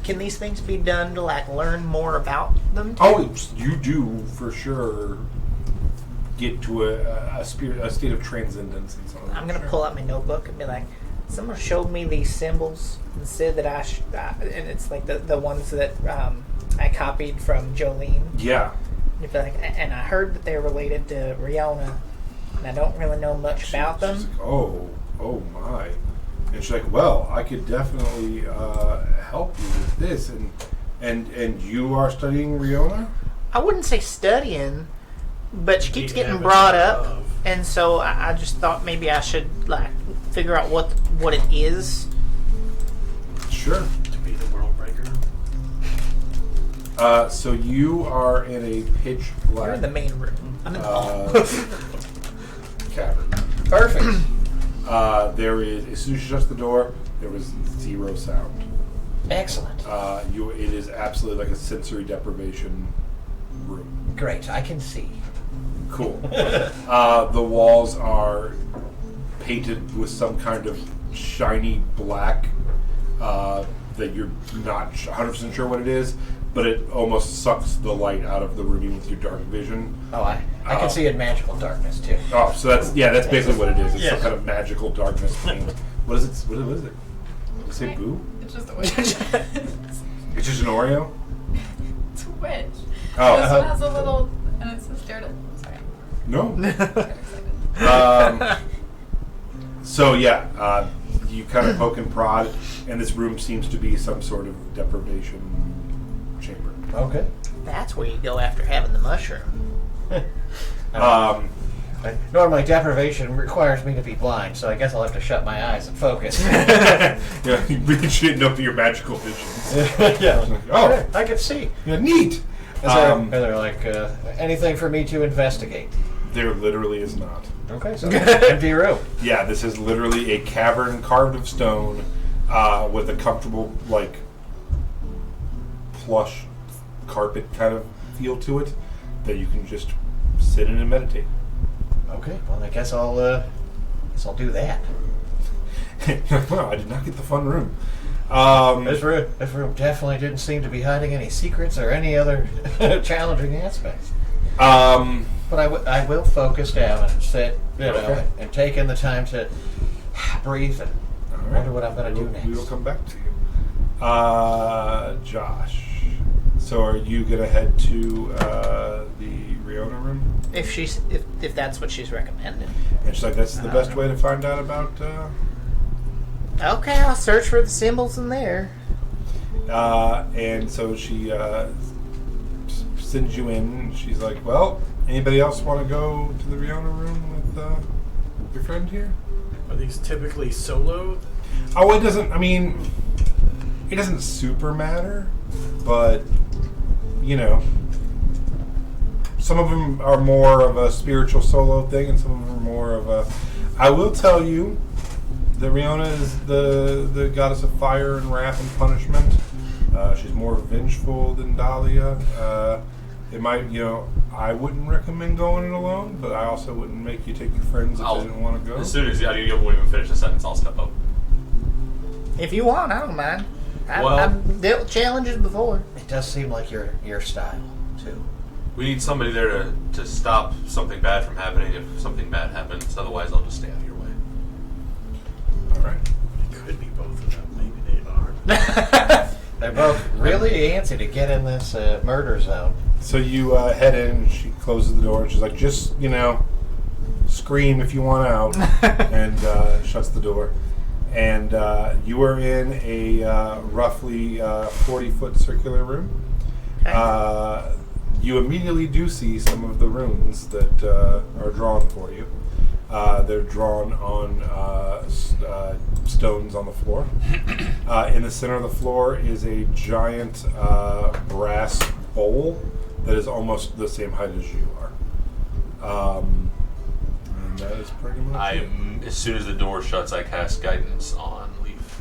Can these things be done to like learn more about them? Oh, you do for sure. Get to a state of transcendence and so on. I'm gonna pull out my notebook and be like, someone showed me these symbols and said that I should, and it's like the ones that I copied from Jolene. Yeah. And, like, and I heard that they're related to Riona, and I don't really know much about them. She's like, oh my. And she's like, well, I could definitely help you with this. And you are studying Riona? I wouldn't say studying, but she keeps The getting brought up, avatar of- and so I just thought maybe I should like figure out what it is. Sure. To be the world breaker. So you are in a pitch black You're in the main room. I'm in the hall. cavern. Perfect. There is, as soon as you shut the door, there was zero sound. Excellent. It is absolutely like a sensory deprivation room. Great. I can see. Cool. The walls are painted with some kind of shiny black that you're not 100% sure what it is, but it almost sucks the light out of the room even with your dark vision. Oh, I can see in magical darkness too. Oh, so that's basically what it is. It's Yeah. some kind of magical darkness paint. What is it? What is it? Did you say boo? It's just a witch. It's just an Oreo? It's a witch. Oh. This one has a little, and it says Jared. Sorry. No. I got excited. So yeah, you kind of poke and prod, and this room seems to be some sort of deprivation chamber. Okay. That's where you go after having the mushroom. Normally, deprivation requires me to be blind, so I guess I'll have to shut my eyes and focus. Yeah, you really shouldn't know your magical visions. Yeah. Oh. I can see. Yeah, neat. Are there like anything for me to investigate? There literally is not. Okay, so empty room. Yeah, this is literally a cavern carved of stone with a comfortable, like, plush carpet kind of feel to it that you can just sit in and meditate. Okay, well I guess I'll do that. Well, I did not get the fun room. This room definitely didn't seem to be hiding any secrets or any other challenging aspects. But I will focus down and sit, Okay. and take in the time to breathe and wonder what I'm going to do next. We will come back to you. Josh. So are you going to head to the Riona room? If that's what she's recommending. And she's like, that's the best way to find out about... Okay, I'll search for the symbols in there. and so she sends you in. And she's like, well, anybody else want to go to the Riona room with your friend here? Are these typically solo? Oh, it doesn't, I mean, it doesn't super matter, but, you know, some of them are more of a spiritual solo thing, and some of them are more of a... I will tell you, that Riona is the goddess of fire and wrath and punishment. She's more vengeful than Dahlia. It might, I wouldn't recommend going it alone, but I also wouldn't make you take your friends if they didn't want to go. As soon as you won't even finish the sentence, I'll step up. If you want, I don't mind. Well- I've dealt with challenges before. It does seem like your style too. We need somebody there to stop something bad from happening if something bad happens. Otherwise, I'll just stay out of your way. All right. It could be both of them. Maybe they are. They're both really antsy to get in this murder zone. So you head in, she closes the door, and she's like, just, scream if you want out, and shuts the door. And you are in a roughly 40-foot circular room. Okay. You immediately do see some of the runes that are drawn for you. They're drawn on stones on the floor. In the center of the floor is a giant brass bowl that is almost the same height as you are. And that is pretty much it. As soon as the door shuts, I cast guidance on Leaf.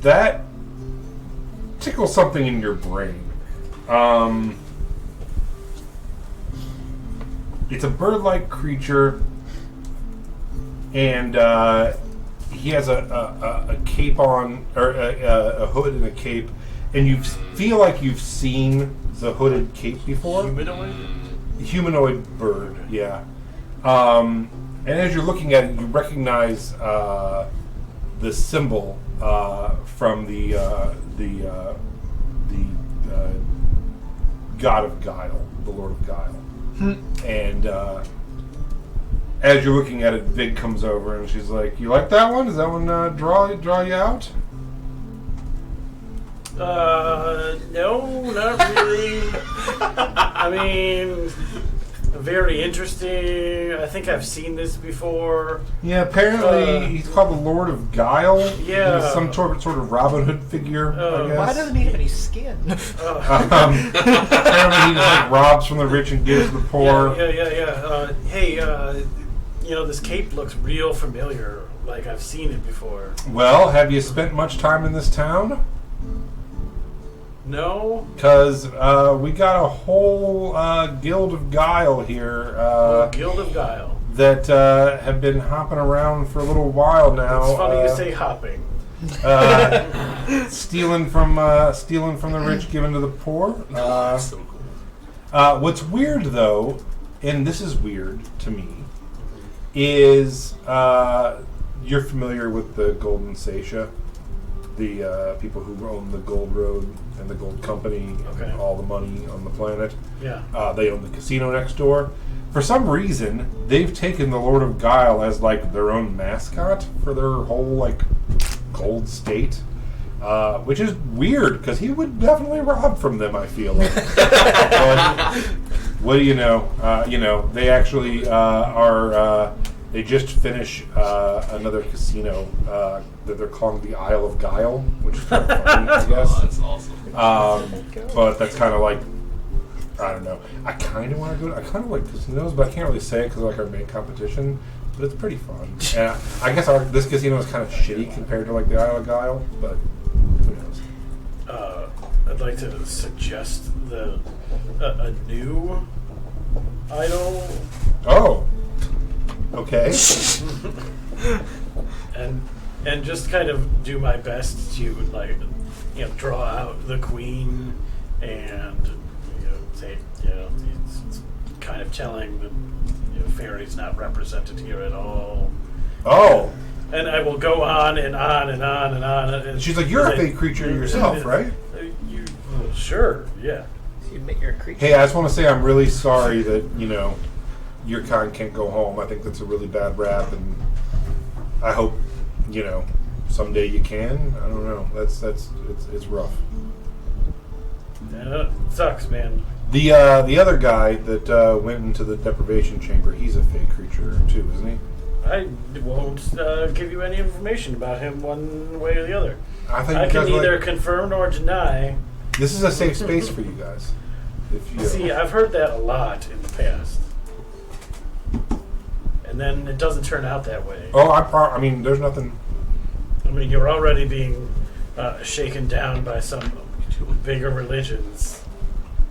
that tickles something in your brain. It's a bird-like creature, and he has a cape on, or a hood and a cape, and you feel like you've seen the hooded cape before. Humanoid bird, yeah. And as you're looking at it, you recognize the symbol from the god of guile, the Lord of Guile. And as you're looking at it, Vig comes over and she's like, "You like that one? Does that one draw you out?" No, not really. I mean, very interesting. I think I've seen this before. Yeah, apparently he's called the Lord of Guile. Yeah. He's some sort of Robin Hood figure, I guess. Why doesn't he have any skin? Apparently he just like robs from the rich and gives to the poor. Yeah. Hey, this cape looks real familiar. Like I've seen it before. Well, have you spent much time in this town? No. Because we got a whole guild of Guile here. Guild of Guile. That have been hopping around for a little while now. It's funny you say hopping. Stealing from the rich, giving to the poor. That's so cool. What's weird, though, and this is weird to me, is you're familiar with the Golden Sasha, the people who own the Gold Road and the Gold Company, and all the money on the planet. Yeah. They own the casino next door. For some reason, they've taken the Lord of Guile as like their own mascot for their whole like gold state, which is weird because he would definitely rob from them. I feel like. But what do you know? They actually are. They just finished another casino that they're calling the Isle of Guile, which is kind of funny, I guess. Oh, that's awesome. But that's kind of like, I don't know. I kind of want to go. I kind of like casinos, but I can't really say it because like our main competition. But it's pretty fun. And I guess this casino is kind of shitty compared to like the Isle of Guile, but who knows? I'd like to suggest a new idol. Oh. Okay. and just kind of do my best to draw out the queen and say it's kind of telling that fairy's not represented here at all. Oh. And I will go on and on and on and on. And she's like, "You're a fake creature yourself, right?" Sure, yeah. You admit you're a creature. Hey, I just want to say I'm really sorry that your kind can't go home. I think that's a really bad rap, and I hope someday you can. I don't know. It's rough. Yeah, it sucks, man. The other guy that went into the deprivation chamber, he's a fake creature too, isn't he? I won't give you any information about him one way or the other. I can neither confirm nor deny. This is a safe space for you guys. See, I've heard that a lot in the past. And then it doesn't turn out that way. Oh, I mean, there's nothing. I mean, you're already being shaken down by some bigger religions.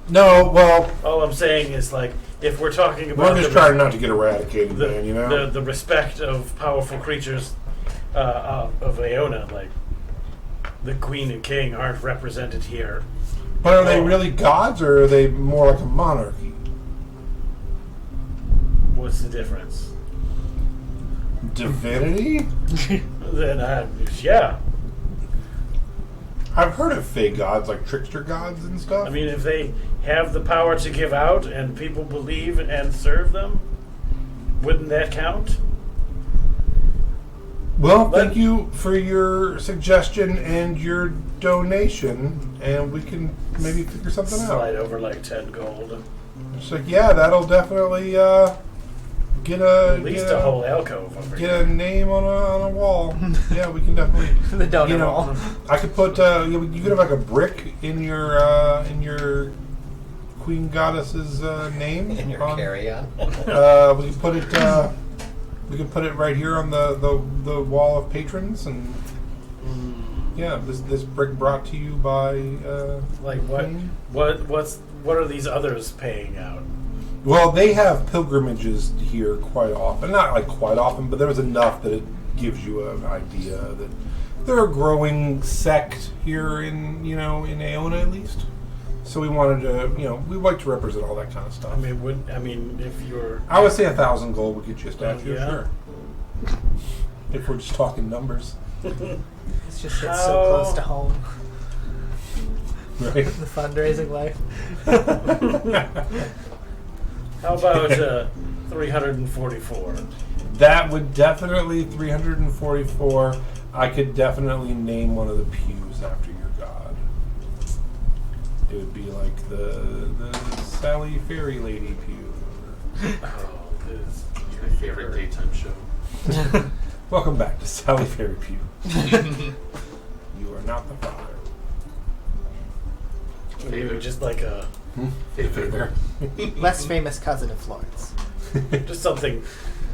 No, well... All I'm saying is, if we're talking about... We're just trying not to get eradicated, man, The respect of powerful creatures of Aona, the queen and king aren't represented here. But are they really gods, or are they more like a monarchy? What's the difference? Divinity? Then, yeah. I've heard of fey gods, like trickster gods and stuff. I mean, if they have the power to give out and people believe and serve them, wouldn't that count? Well, thank you for your suggestion and your donation, and we can maybe figure something out. Slide over 10 gold. It's like, yeah, that'll definitely get at least a whole alcove over get here. a name on a wall. Yeah, we can definitely the donor wall. I could put you could have a brick in your queen goddess's name In your carry-on. we can put it. We could put it right here on the wall of patrons, and Yeah, this brick brought to you by. Like Queen? what are these others paying out? Well, they have pilgrimages here quite often. Not like quite often, but there was enough that it gives you an idea that they're a growing sect here in in Aona at least. So we wanted to we'd like to represent all that kind of stuff. I mean, if you're, I would say 1,000 gold would get you a statue. Yeah. Sure. If we're just talking numbers, It's just it's so close to home. right? The fundraising life. how about 344? That would definitely 344. I could definitely name one of the pews after your god. It would be like the Sally Fairy Lady pew. Oh, this is My favorite daytime show. Welcome back to Sally Fairy Pew. You are not the father. maybe just like a Father. Less famous cousin of Florence. just something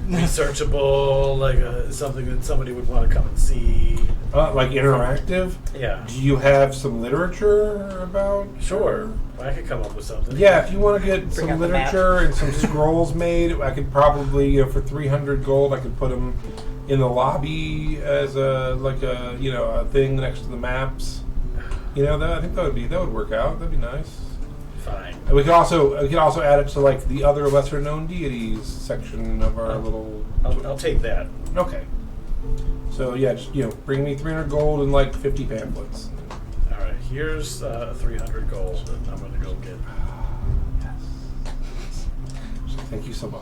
researchable, like something that somebody would want to come and see. Like interactive. Yeah, Do you have some literature about? sure. I could come up with something. Yeah, if you want to get Bring some out the map. literature and some scrolls made, I could probably, for 300 gold, I could put them in the lobby as a thing next to the maps. I think that would work out. That'd be nice. Fine. And we could also add it to like the other lesser known deities section of our little. I'll take that. Okay. So yeah, just bring me 300 gold and like 50 pamphlets. All right. Here's 300 gold, and I'm gonna go get. Yes. So thank you so much.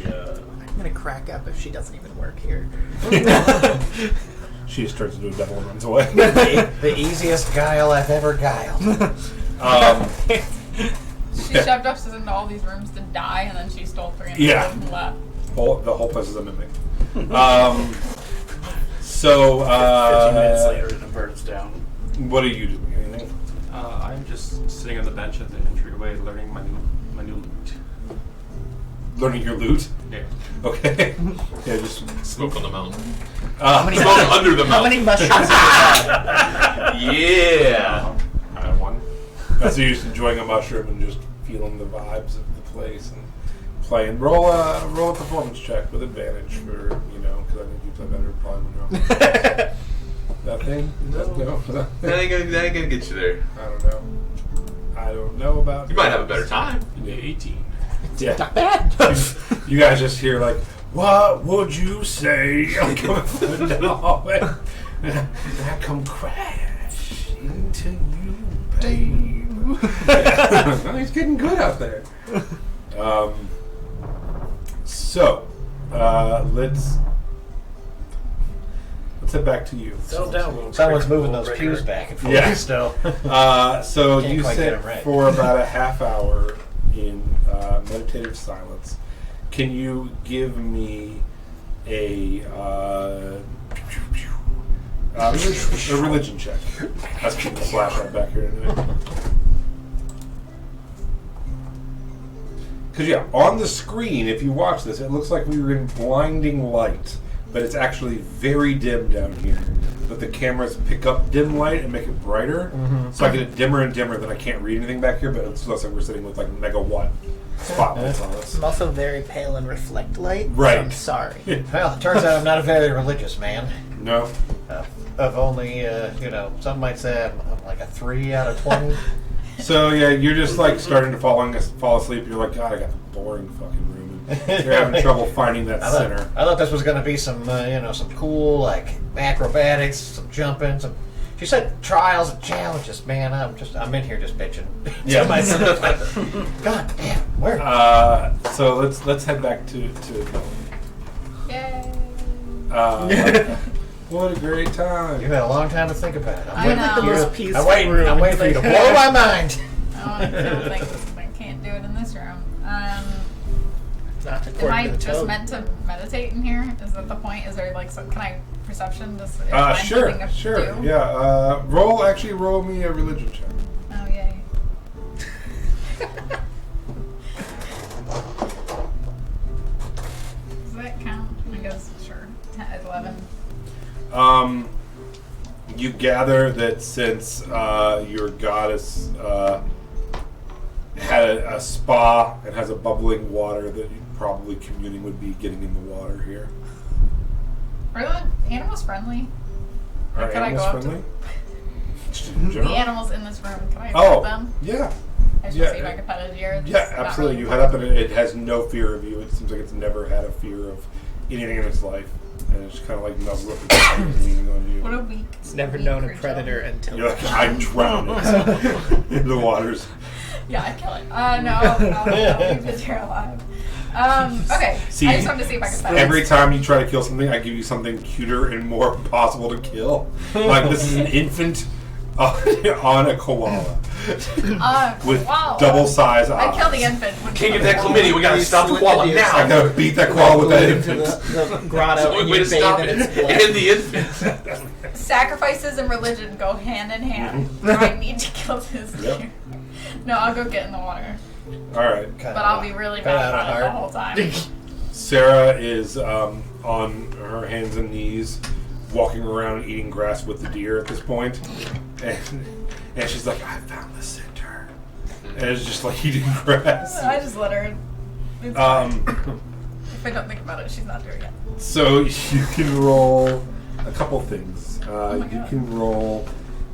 I'm gonna crack up if she doesn't even work here. She just turns into a devil and runs away. The easiest guile I've ever guiled. She shoved us into all these rooms to die, and then she stole 300 Yeah. and left. The whole place is a mimic. So 15 minutes later, and it burns down. what are you doing? Anything? I'm just sitting on the bench at the entryway, learning my new loot. Learning your loot. Yeah. Okay. Yeah, just Smoke on the mountain. smoke Under the How mountain. many mushrooms have you had? Yeah. I have one. So you're just enjoying a mushroom and just feeling the vibes of the place and playing. Roll a performance check with advantage for because I think you play better probably when you're on that thing. No. That ain't gonna get you there. I don't know about. You might have a better time. Yeah. 18. Yeah. Not bad. You guys just hear like, what would you say? I'm coming down the hallway, and I come crash into you, babe. Well, he's getting good out there. So, let's head back to you. Settle down, little Someone's crick, moving little those cricker. pews back and forth Yeah. still. So Can't you quite sit get 'em right. for about a half hour in meditative silence. Can you give me a religion check? That's keep the flashlight back here in a minute. Because on the screen, if you watch this, it looks like we were in blinding light, but it's actually very dim down here. But the cameras pick up dim light and make it brighter, so I get it dimmer and dimmer. Then I can't read anything back here, but it's looks like we're sitting with like megawatt spotlights on us. I'm also very pale and reflect light. Right. So I'm sorry. Well, it turns out I'm not a very religious man. No. Of only, some might say I'm like a 3 out of 20. So yeah, you're just like starting to fall asleep. You're like, God, I got the boring fucking room. And you're having trouble finding that center. I thought this was going to be some, some cool like acrobatics, some jumping, some. She said trials and challenges. Man, I'm in here just bitching. Yeah. To myself. God damn, where? So let's head back to Yay! What a great time. You had a long time to think about it. I know. The most I'm peaceful waiting. room. I'm waiting for you to blow my mind. Oh, I don't think I can't do it in this room. Not Am according I to the just toad. meant to meditate in here? Is that the point? Is there like some? Can I perception just find something to Sure. do? Yeah. Roll me a religion check. Oh yay! Does that count? I guess sure. 11. You gather that since your goddess had a spa and has a bubbling water, that you probably communing would be getting in the water here. Are the animals friendly? Are Can I animals go up to- friendly? In The general? animals in this room, can I Oh, pet them? yeah. I should Yeah. see if I can pet a deer. It's Yeah, not absolutely. really You head up and it has no fear of you. It seems like it's never had a fear of anything in its life. And it's kind of like nuzzled up and leaning on you. What a weak. It's never weak known a creature. predator until. You're like, I'm drowning in the waters. Yeah, I'd kill it. No, I'll leave the deer alive. Okay. See, I just wanted to see if I could pet every it. time you try to kill something, I give you something cuter and more possible to kill. Like, this is an infant on a koala with Wow. double size eyes. I killed the infant. When Can't get that chlamydia. We gotta stop the koala I now. gotta beat that koala with that into infant. the grotto Way and to you stop bathe it. in its blood. And the infant. Sacrifices and religion go hand in hand. I need to kill this Yep. deer. No, I'll go get in the water. All right. But I'll be really Cut mad out a about it the heart. whole time. Sarah is on her hands and knees, walking around eating grass with the deer at this point, and she's like, "I found the center," and it's just like eating grass. I just let her. It's fine. If I don't think about it, she's not doing it. So you can roll a couple things. my You God. can roll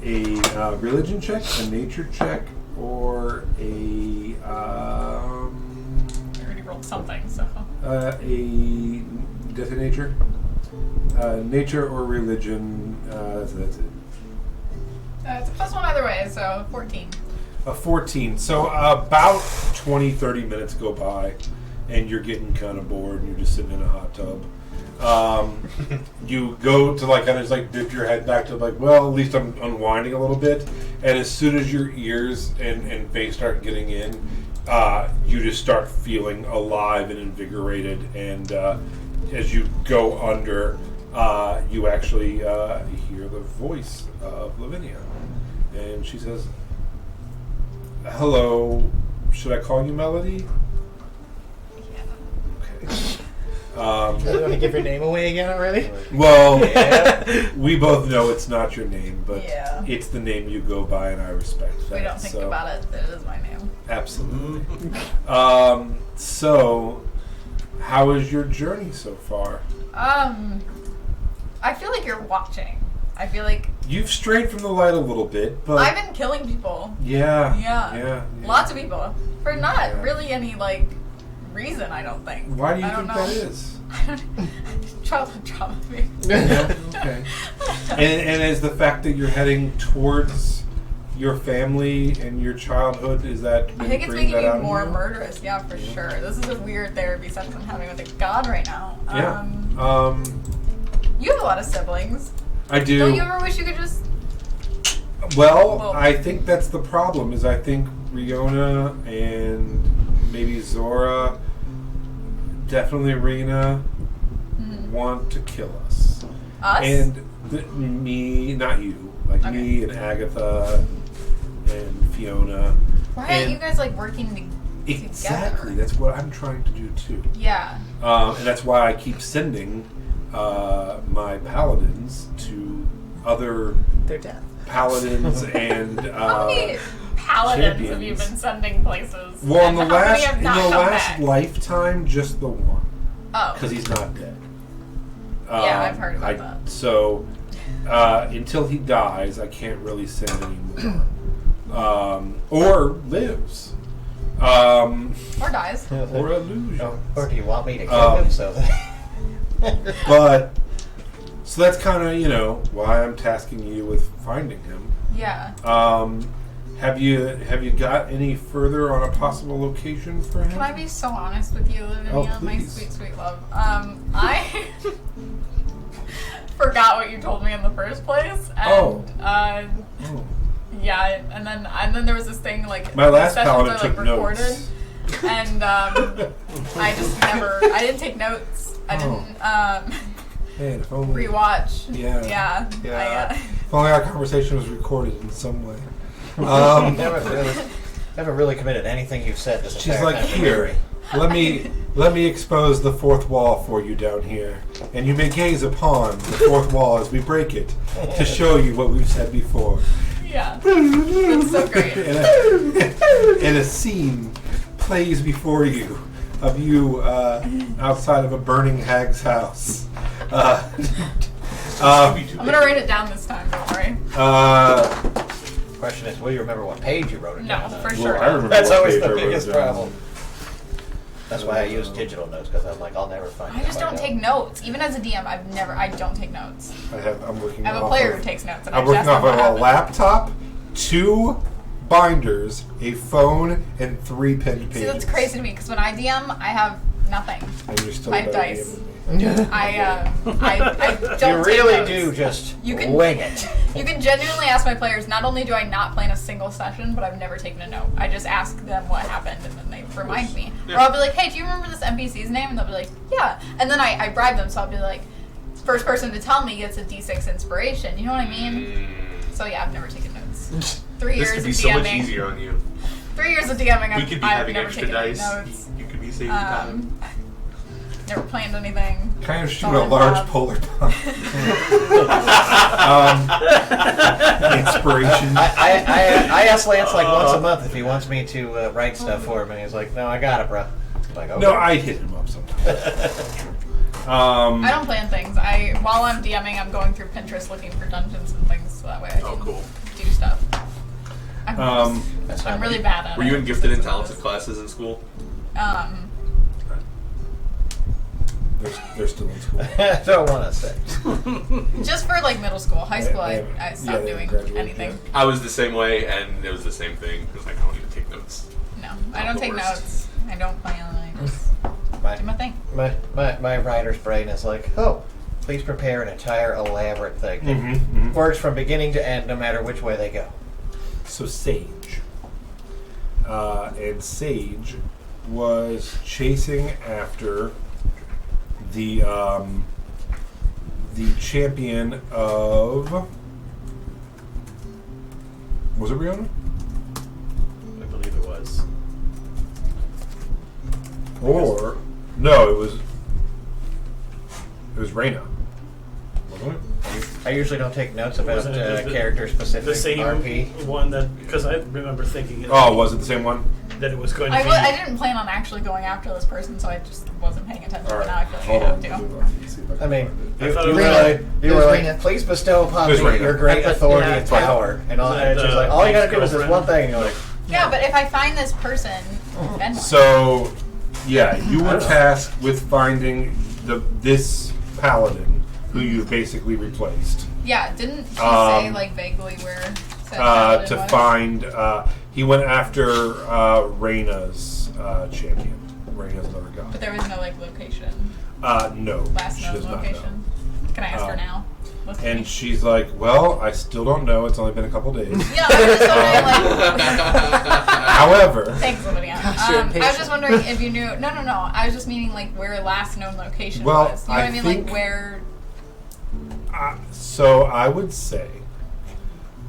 a religion check, a nature check, or a I already rolled something, so. death of nature. Nature or religion. So that's it. It's a +1 either way, so 14. A 14. So about 20, 30 minutes go by, and you're getting kind of bored, and you're just sitting in a hot tub. You go to like kind of just like dip your head back to like, well, at least I'm unwinding a little bit. And as soon as your ears and face start getting in, you just start feeling alive and invigorated. And as you go under, you actually hear the voice of Lavinia. And she says, "Hello, should I call you Melody?" Yeah. Okay. You want to give your name away again already? Well, we both know it's not your name, but Yeah. it's the name you go by, and I respect that. We don't think so, about it. It is my name. Absolutely. So, how is your journey so far? I feel like you're watching. I feel like You've strayed from the light a little bit, but I've been killing people. yeah, Yeah. Lots of people. For not Yeah. really any, like, reason, I don't think. Why do you I don't think know. that is? I don't Childhood trauma, maybe. Yeah, okay. And is the fact that you're heading towards your family and your childhood, is that I think it's bringing making that out me in more you? murderous, yeah, for sure. This is a weird therapy session I'm having with a god right now. Yeah. You have a lot of siblings. I do. Don't you ever wish you could just... Well, I think that's the problem. Is I think Riona and maybe Zora, definitely Rena, want to kill us. Us? And me, not you, like Okay. me and Agatha and Fiona. Why aren't and you guys, like, working together? Exactly. That's what I'm trying to do too. Yeah. And that's why I keep sending my paladins to other They're dead. paladins and How many paladins have you champions. been sending places? Well, in And the how many last have not come back? lifetime, just the one, Oh. because he's not dead. Yeah, I've heard about that. So until he dies, I can't really send any more, or lives, Or dies. or illusions. Or do you want me to kill him so that... But so that's kind of why I'm tasking you with finding him. Yeah. Have you got any further on a possible location for him? Can I be so honest with you, Lavinia, Oh, my please. sweet, sweet love? I forgot what you told me in the first place, and Oh. yeah, and then there was this thing like My last sessions paladin are, took like, recorded, notes. and I just never, I didn't take notes. I didn't Man, if only, rewatch. Yeah. Yeah. Yeah. If only our conversation was recorded in some way. never really committed anything you've said this She's entire like, time to "Here." memory. let me expose the fourth wall for you down here, and you may gaze upon the fourth wall as we break it to show you what we've said before. Yeah. That's so great. And a scene plays before you of you outside of a burning hag's house. I'm gonna write it down this time, don't worry. Question is, will you remember what page you wrote it No, down on? for sure. I remember That's what always page I the wrote biggest down. problem. That's why I use digital notes, because I'm like, I'll never find it. I just if don't take notes. Even as a DM, I don't take notes. I'm working I have a off player of- who takes notes, and I'm I just working ask off them of what a happened. laptop, 2 binders, a phone, and 3 pinned pages. See, that's crazy to me because when I DM, I have nothing. And you're still I have better dice. DM than me. I don't You take really notes. do just You can- wing it. You can genuinely ask my players. Not only do I not play in a single session, but I've never taken a note. I just ask them what happened, and then they remind me. Or I'll be like, "Hey, do you remember this NPC's name?" And they'll be like, "Yeah." And then I bribe them, so I'll be like, first person to tell me gets a D6 inspiration. You know what I mean? So yeah, I've never taken notes. 3 years This could be of so much DMing. easier on you. 3 years of DMing. We could be I've having never extra taken any dice. notes. You could be saving time. Never planned anything. Kind of shoot Don't a large have- polar pop. Inspiration. I ask Lance like once a month if he wants me to write stuff for him, and he's like, "No, I got it, bro." I'm like, okay. No, I hit him up sometimes. I don't plan things. While I'm DMing, I'm going through Pinterest looking for dungeons and things, so that way I Oh, can cool. do stuff. I'm, That's I'm not really me. bad at it. Were you in gifted and That's what it talented is. classes in school? They're still in school. I don't want to say. Just for like middle school, high school, They I haven't- stopped they doing haven't graduated anything. yet. I was the same way, and it was the same thing. It was like, I don't need to take notes. No, I don't the take worst. notes. I don't plan. I just do my thing. My writer's brain is like, oh, please prepare an entire elaborate thing. that Mhm, mhm. Works from beginning to end, no matter which way they go. So Sage. And Sage was chasing after the champion of, was it Rihanna? I believe it was. Or no, it was Reyna. Wasn't it? I usually don't take notes about Wasn't it the- character-specific The same RP. one that, because I remember thinking Oh, was it the same one? that it was going to be. I didn't plan on actually going after this person, so I just wasn't paying attention. All But now I feel right, like hold I on. have to. Let's see if can I mean, find it. you, I thought you it were was like, you it were was like, Rena. please bestow upon It was me Rena. your great But- authority yeah, and it's fine. power. And all Was that. it, She's like, all you gotta do is this girlfriend? one thing. And you're like, Yeah, but if I find this person, then what? So, yeah, you were tasked with finding this paladin who you've basically replaced. Yeah, didn't she say Um, like vaguely where said Paladin To was? find, he went after Reyna's champion. Reyna's another But god. there was no like location, No, last she known does not know. location. Can I ask her Um, now? Look at And me. she's like, well, I still don't know. It's only been a couple days. Yeah, I was just wondering like. However, Thanks, Lydia. Gosh, you're I was impatient. just wondering if you knew. No. I was just meaning like where her last known location Well, was. You know what I I mean? think- Like where. so I would say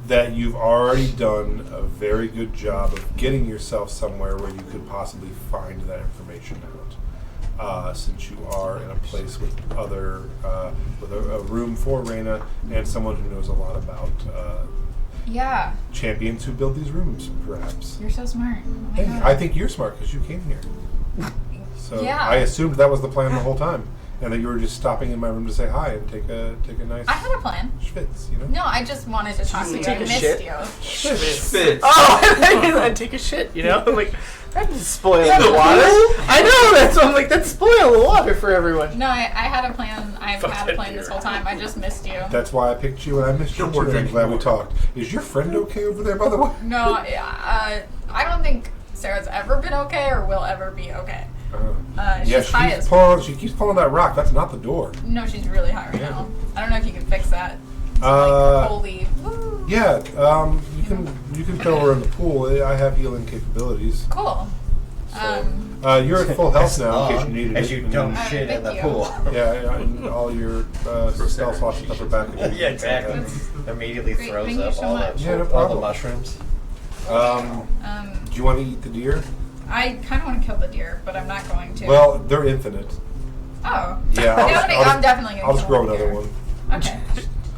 that you've already done a very good job of getting yourself somewhere where you could possibly find that information out. Since you are in a place with other, with a room for Reyna and someone who knows a lot about Yeah, champions who build these rooms, perhaps. you're so smart. Oh my Hey, God. I think you're smart because you came here. So Yeah. I assumed that was the plan the whole time, and that you were just stopping in my room to say hi and take a nice I had a plan. schwitz, you know. No, I just wanted to talk to you. take I a missed shit? you. Fits. Oh, I take a shit, you know? I'm like, that didn't spoil the water. I know, that's what I'm like, that spoiled the water for everyone. No, I had a plan. I've Fuck had a that plan this beer. whole time. I just missed you. That's why I picked you, and I missed you No too. more and I'm drinking glad we water. talked. Is your friend okay over there, by the way? No, I don't think Sarah's ever been okay or will ever be okay. She's Yeah, high as she keeps pulling that rock. That's not the door. No, she's really high right Yeah. now. I don't know if you can fix that. It's Uh, like holy. Woo. Yeah, you can throw her in the pool. I have healing capabilities. Cool. You're at full health now, in case you needed as it. you don't Uh, shit in the thank you. pool. Yeah, and all your spell slots and stuff are back. Again. Yeah, exactly. Immediately Great, throws thank you up so all, much. Yeah, no all the problem. mushrooms. Do you want to eat the deer? I kind of want to kill the deer, but I'm not going to. Well, they're infinite. Oh. Yeah, I'm definitely going to I'll just grow kill the another deer. one. Okay.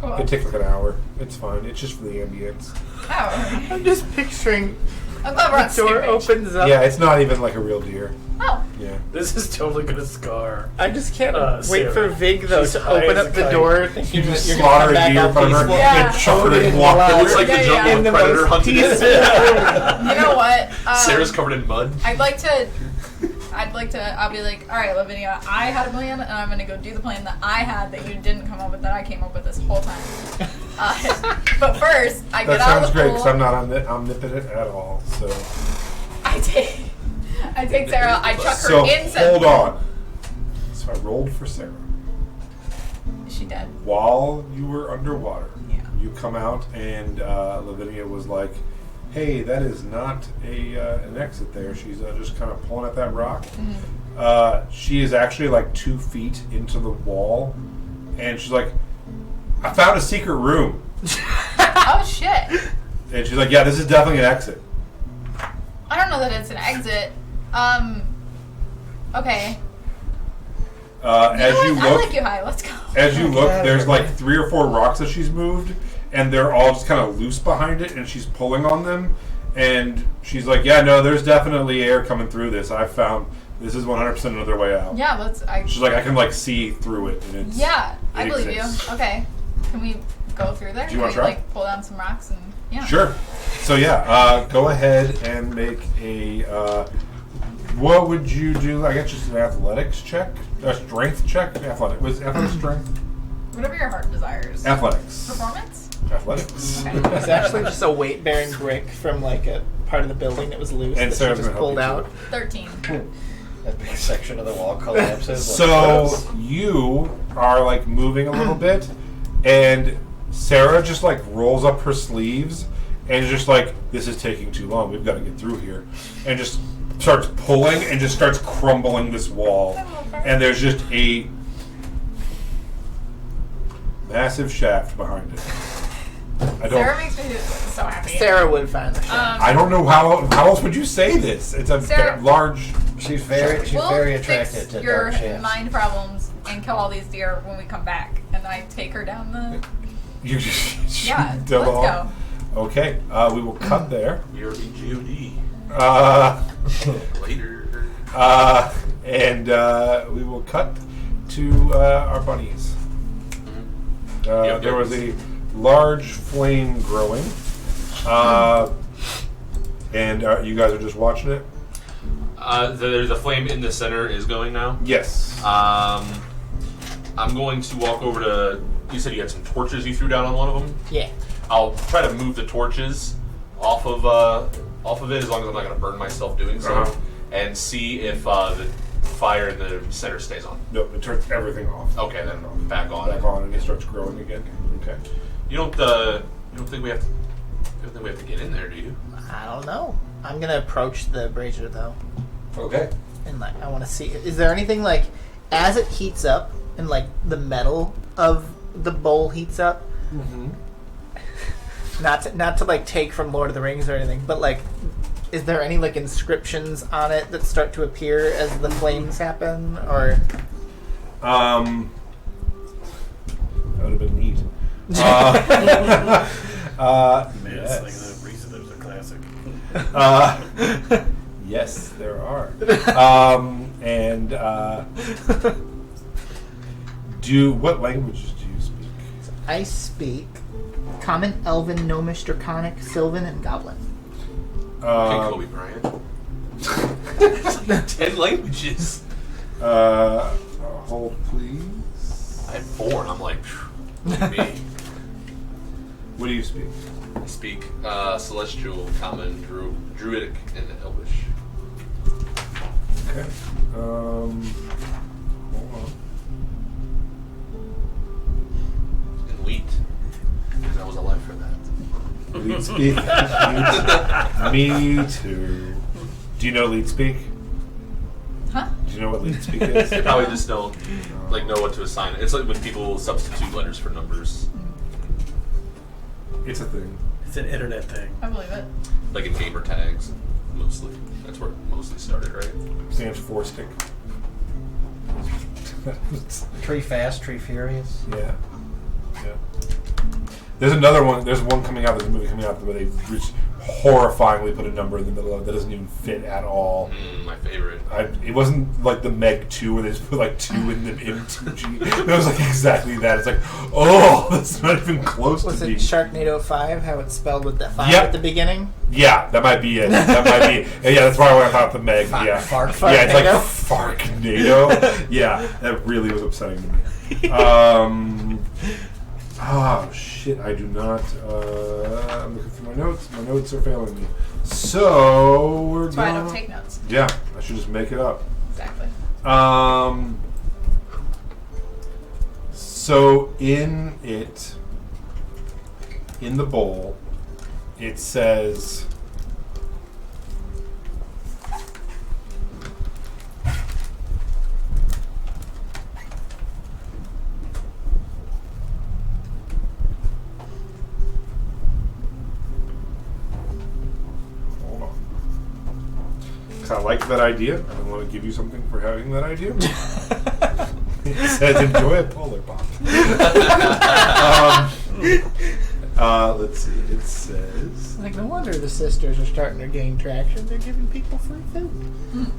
Cool. It takes like an hour. It's fine. It's just for the ambience. Oh. I'm just picturing I'm glad we're on the door the same page. opens up. Yeah, it's not even like a real deer. Oh. Yeah. This is totally gonna scar. I just can't wait Sarah. for Vig though She's to high open as up a the kite. door, thinking You that just you're slaughter gonna a come deer back in front of all her peaceful. Yeah. and chuck her Totally and walk. alive. It looks like the Yeah, jungle yeah. In the predator most hunted. peaceful. You know what? Sarah's covered in mud. I'd like to, I'll be like, all right, Lavinia, I had a plan, and I'm going to go do the plan that I had that you didn't come up with, that I came up with this whole time. But first, I That get out sounds of the great pool. because I'm not omnipotent at all. So I take Sarah, I chuck her so in. hold on. So I rolled for Sarah. Is she dead? While you were underwater, Yeah. you come out and Lavinia was like, hey, that is not an exit there. She's just kind of pulling at that rock. Mm-hmm. She is actually like 2 feet into the wall, and she's like, I found a secret room. Oh, shit. And she's like, yeah, this is definitely an exit. I don't know that it's an exit. Okay. As you I look, like you high. Let's go. as you look, Yeah, there's okay. like 3 or 4 rocks that she's moved, and they're all just kind of loose behind it, and she's pulling on them. And she's like, yeah, no, there's definitely air coming through this. I found this is 100% another way out. Yeah, let's. She's like, I can like see through it, and it's Yeah, it I believe exists. you. Okay. Can we go through there? Do you Can wanna we try? like pull down some rocks and yeah. Sure. So yeah, go ahead and make a. What would you do? I guess just an athletics check, a strength check. Was athletics strength? Whatever your heart desires. Athletics. Performance? Athletics. Okay. It's actually just a weight-bearing brick from like a part of the building that was loose And that she Sarah's just gonna help pulled you out. too. 13. That big section of the wall collapses. So you are like moving a little bit, and Sarah just like rolls up her sleeves and is just like, this is taking too long. We've got to get through here, and just starts pulling and just starts crumbling this wall. And there's just a massive shaft behind it. I don't. Sarah makes me so happy. Sarah would find the shot. I don't know how else would you say this. It's a Sarah- large. she's very We'll attracted fix to your dark shafts. mind problems and kill all these deer when we come back. And I take her down the. You just Yeah, shoot them let's all. go. Okay, we will cut there. You're a G.O.D. Later. Later. And we will cut to our bunnies. Yep, There yep. was a large flame growing, and you guys are just watching it. There's a flame in the center is going now. Yes. I'm going to walk over to. You said you had some torches you threw down on one of them. Yeah. I'll try to move the torches off of it as long as I'm not going to burn myself doing so, Uh-huh. and see if the fire in the center stays on. Nope. It turns everything off. Okay, then back on. Back on, and it starts growing again. Okay. You don't think we have to get in there, do you? I don't know. I'm gonna approach the brazier though, Okay. and like I want to see. Is there anything like as it heats up and like the metal of the bowl heats up? Mm-hmm. Not to like take from Lord of the Rings or anything, but like, is there any like inscriptions on it that start to appear as the flames happen, or? That would have been neat. Man, Yes. it's like the reason there's a classic. Yes, there are. What languages do you speak? I speak Common, Elven, Gnomish, Draconic, Sylvan, and Goblin. Okay, Kobe Bryant. 10 languages. Hold, please. I had 4, and I'm like, look at me. What do you speak? I speak Celestial, Common, Druidic, and Elvish. Okay. Hold on. And wheat. Because I was alive for that. Lead speak. Me too. Do you know lead speak? Huh? Do you know what lead speak is? They probably just don't know what to assign it. It's like when people substitute letters for numbers. It's a thing. It's an internet thing. I believe it. Like in gamer tags. mostly. That's where it mostly started, right? Stands for stick. Tree Fast, Tree Furious. Yeah. There's another one. There's one coming out. There's a movie coming out where they just horrifyingly put a number in the middle of it that doesn't even fit at all. My favorite. It wasn't like the Meg 2 where they just put like 2 in the M2G. It was like exactly that. It's like, oh, that's not even close Was to it being. Sharknado 5? How it's spelled with that 5 Yep. at the beginning? Yeah, that might be it. That might be it. Yeah, that's why I thought the Meg. Yeah. Yeah, it's like Farknado. Yeah, that really was upsetting to me. Oh, shit, I do not. I'm looking for my notes. My notes are failing me. So, we're That's why I gonna... don't take notes. Yeah, I should just make it up. Exactly. So, in the bowl, it says... I like that idea. I don't want to give you something for having that idea. It says enjoy a polar pop. Let's see. It says Like, no wonder the sisters are starting to gain traction. They're giving people free food.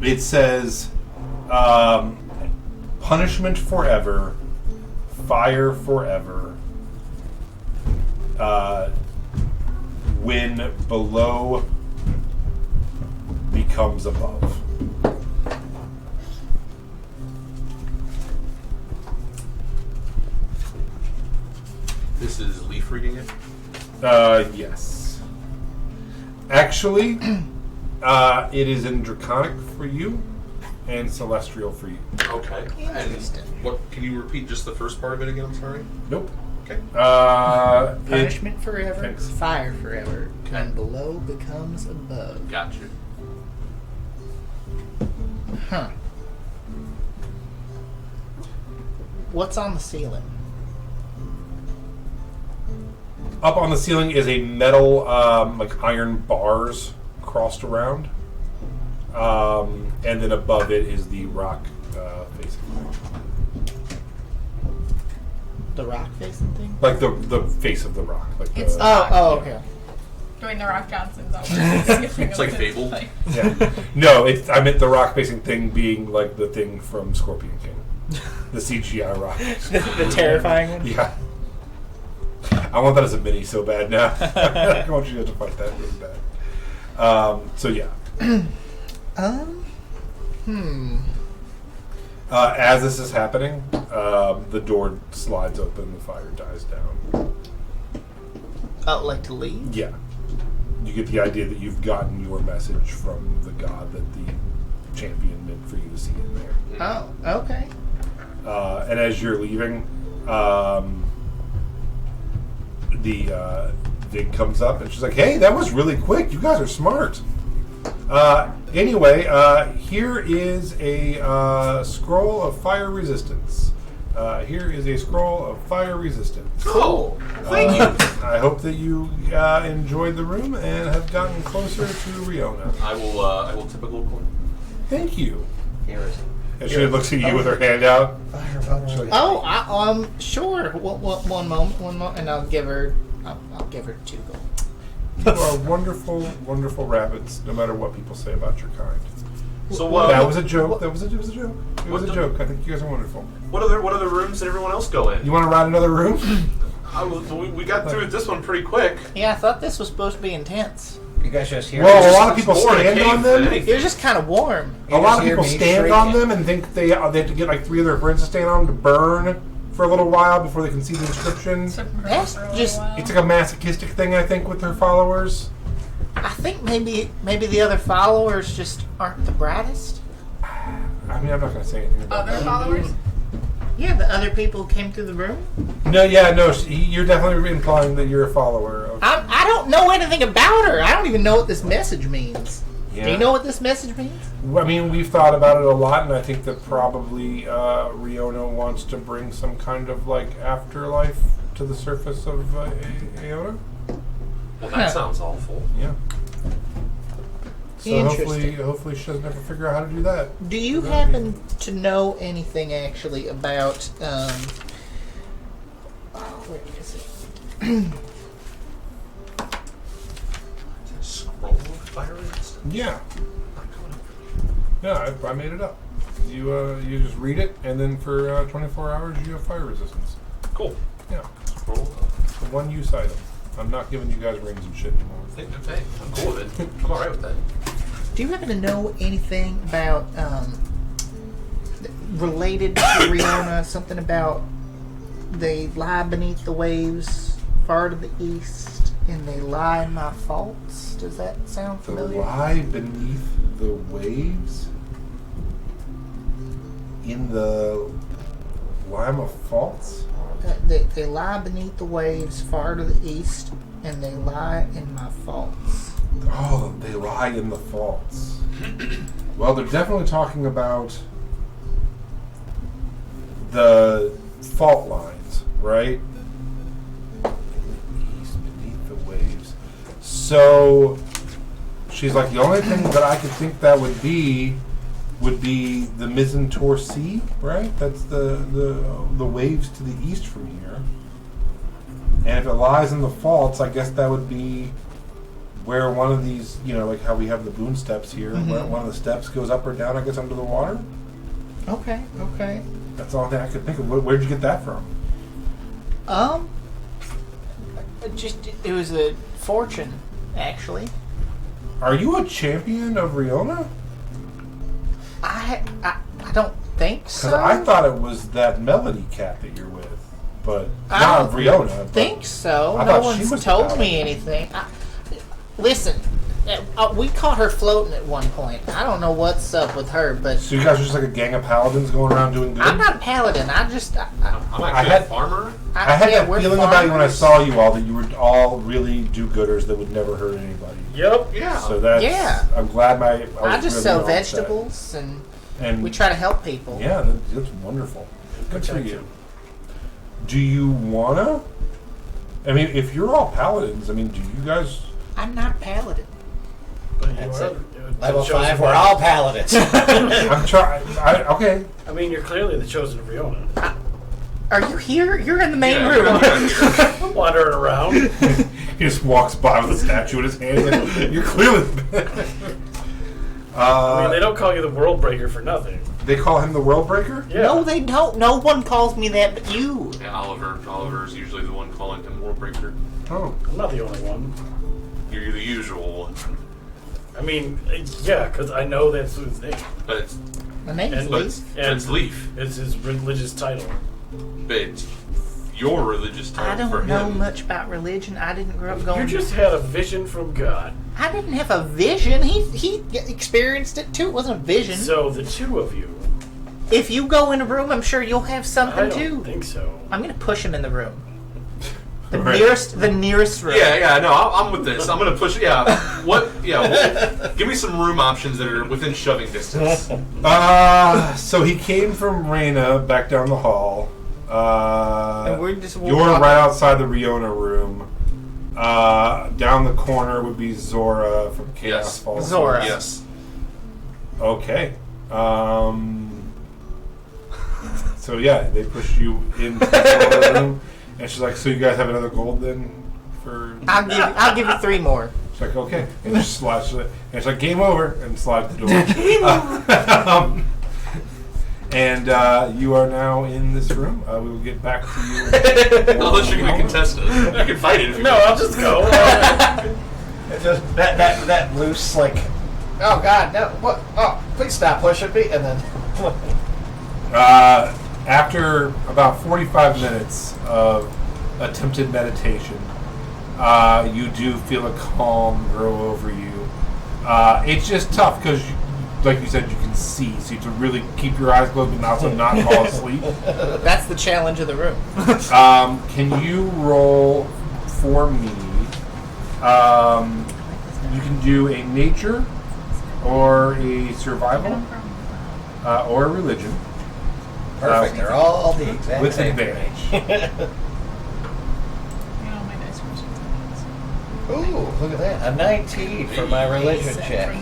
it says punishment forever, fire forever. When below becomes above. This is Leaf reading it. Yes. Actually, it is in Draconic for you and Celestial for you. Okay. And what? Can you repeat just the first part of it again? I'm sorry. Nope. Okay. Punishment forever, Thanks. fire forever, Okay. and below becomes above. Gotcha. Huh. What's on the ceiling? Up on the ceiling is a metal, like iron bars crossed around. And then above it is the rock facing thing. The rock facing thing? Like the face of the rock. Like It's the, Okay. Doing the Rock Johnson's always It's like Fable. yeah. No, I meant the rock facing thing being like the thing from Scorpion King. The CGI rock. the terrifying one? Yeah. I want that as a mini so bad now. I want you to fight that really bad. So yeah. As this is happening, the door slides open, the fire dies down. Oh, like to leave? Yeah. You get the idea that you've gotten your message from the god that the champion meant for you to see in there. Oh, okay. And as you're leaving, the Vig comes up and she's like, "Hey, that was really quick. You guys are smart." Anyway, here is a scroll of fire resistance. Here is a scroll of fire resistance. Oh, thank you. I hope that you enjoyed the room and have gotten closer to Riona. I will tip a little coin. Thank you. Here is And she looks at you with her hand out. fire. Oh, sure. One moment, and I'll give her 2 gold. You are wonderful, wonderful rabbits, no matter what people say about your kind. So That was a joke. It was a joke. It was a What joke. I think you guys are wonderful. what other rooms did everyone else go in? You want to ride another room? We got through this one pretty quick. Yeah, I thought this was supposed to be intense. You guys just hear Well, a me? lot of people More in a stand cave on than them. anything. It was just kind of warm. A lot of hear people me stand on shrieking. them and think they have to get like 3 of their friends to stand on them to burn for a little while before they can see the inscription. That's just- It's like a masochistic thing, I think, with their followers. I think maybe the other followers just aren't the brightest. I mean, I'm not going to say anything about Other that. followers? Yeah, the other people who came through the room. No, you're definitely implying that you're a follower. Of, I don't know anything about her. I don't even know what this message means. Yeah. Do you know what this message means? I mean, we've thought about it a lot, and I think that probably Riona wants to bring some kind of like afterlife to to the surface of Aona. Well, that sounds awful. Yeah. So Interesting. hopefully she doesn't ever figure out how to do that. Do you happen to know anything actually about where is it? Scroll of fire resistance? Yeah. Not coming up. Yeah, I made it up. You just read it, and then for 24 hours you have fire resistance. Cool. Yeah. Scroll. It's a one use item. I'm not giving you guys rings and shit anymore. Hey, I'm cool with it. I'm alright with that. Do you happen to know anything about related to Riona? Something about they lie beneath the waves far to the east, and they lie in my faults. Does that sound The familiar? lie beneath the waves in the Lima Faults? They lie beneath the waves far to the east, and they lie in my faults. Oh, they lie in the faults. Well, they're definitely talking about the fault lines, right? East beneath the waves. So she's like, the only thing that I could think that would be the Mizzen Torsi, right? That's the waves to the east from here. And if it lies in the faults, I guess that would be where one of these, like how we have the boon steps here, where one of the steps goes up or down, I guess, under the water. Okay. That's the only thing I could think of. Where'd you get that from? It was a fortune, actually. Are you a champion of Riona? I don't think Because so. I thought it was that Melody cat that you're with, but I not don't of Riona. But think so. I No thought she one's was told the me paladin. anything. Listen, we caught her floating at one point. I don't know what's up with her, but So you guys are just like a gang of paladins going around doing good? I'm not a paladin. I'm actually I had- a farmer. I had that we're feeling about you when I farmers. saw you all that you were all really do-gooders that would never hurt anybody. Yep. Yeah. So that's Yeah. I'm glad I I was just really sell all set. vegetables, and And we try to help people. yeah, that's wonderful. Good for Protect you. him. Do you wanna? I mean, if you're all paladins, I mean, do you guys? I'm not a paladin. But you That's are it. the Level chosen 5, we're one. all paladins. I'm trying. Okay. I mean, you're clearly the chosen of Riona. Are you here? You're in the main Yeah, room. I'm wandering around. He just walks by with a statue in his hand. Like, you're clearly. I mean, they don't call you the World Breaker for nothing. They call him the World Breaker. Yeah. No, they don't. No one calls me that but you. Yeah, Oliver's usually the one calling him World Breaker. Oh. I'm not the only one. You're the usual one. I mean, yeah, because I know that's his name. But it's, My name's And- Lee. it's Leaf. It's his religious title. But it's your religious I title for don't know him. much about religion. I didn't grow up going. You just had a vision from God. I didn't have a vision. He experienced it too. It wasn't a vision. So the two of you, If you go in a room, I'm sure you'll have I something don't too. think so. I'm gonna push him in the room. The Right. nearest room. Yeah, no, I'm with this. I'm gonna push. Yeah, what? Yeah, give me some room options that are within shoving distance. So he came from Reyna back down the hall. And we're just You're right outside the Riona room. Down the corner would be Zora from Chaos Yes. Falls. Zora. Yes. Okay. So yeah, they pushed you into the Zora room, and she's like, "So you guys have another gold then?" For I'll give you 3 more. she's like, "Okay," and she slides it, and it's like, "Game over," and slides the door. And you are now in this room. We will get back to you. Unless you're gonna contest it, you can fight it. If you No, want. I'll just go. It's just that loose, like, oh God, no, what? Oh, please stop pushing me, and then. After about 45 minutes of attempted meditation, you do feel a calm grow over you. It's just tough because, like you said, you can see, so you have to really keep your eyes closed but also not fall asleep. That's the challenge of the room. Can you roll for me? You can do a nature or a survival or a religion. Perfect. They're all the exact With same. advantage. Ooh, look at that. A 19 for my religion check.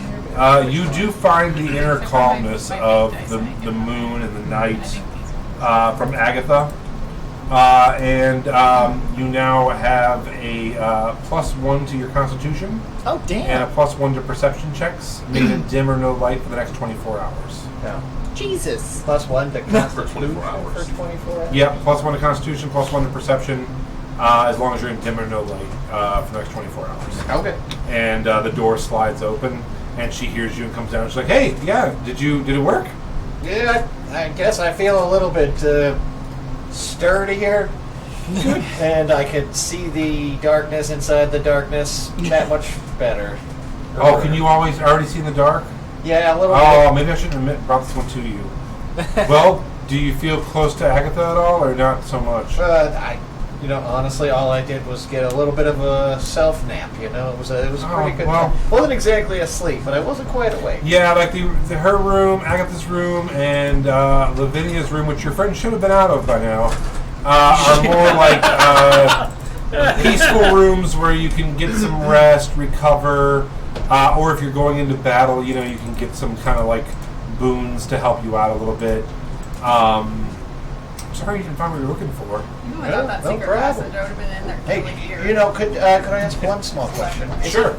You do find the inner calmness of the moon and the night from Agatha. And you now have a +1 to your constitution Oh, and damn. a +1 to perception checks made in dim or no light for the next 24 hours. No. Jesus. +1 to For 24 hours. For 24 hours. Yep, +1 to constitution, +1 to perception, as long as you're in dim or no light for the next 24 hours. Okay. And the door slides open, and she hears you and comes down. She's like, "Hey, yeah, did it work?" Yeah, I guess I feel a little bit sturdier. And I could see the darkness inside the darkness that much better. Oh, can you already see in the dark? Yeah, a little Oh, maybe I shouldn't have brought this one to you. Well, do you feel close to Agatha at all, or not so much? Honestly, all I did was get a little bit of a self nap. It was a pretty good. well. Wasn't exactly asleep, but I wasn't quite awake. Yeah, like her room, Agatha's room, and Lavinia's room, which your friend should have been out of by now, are more like peaceful rooms where you can get some rest, recover, or if you're going into battle, you can get some kind of like boons to help you out a little bit. Sorry you didn't find what you were looking for. Ooh, I thought that No secret problem. passage. I would have been in there. Hey, killing you. could I ask one small question? Sure.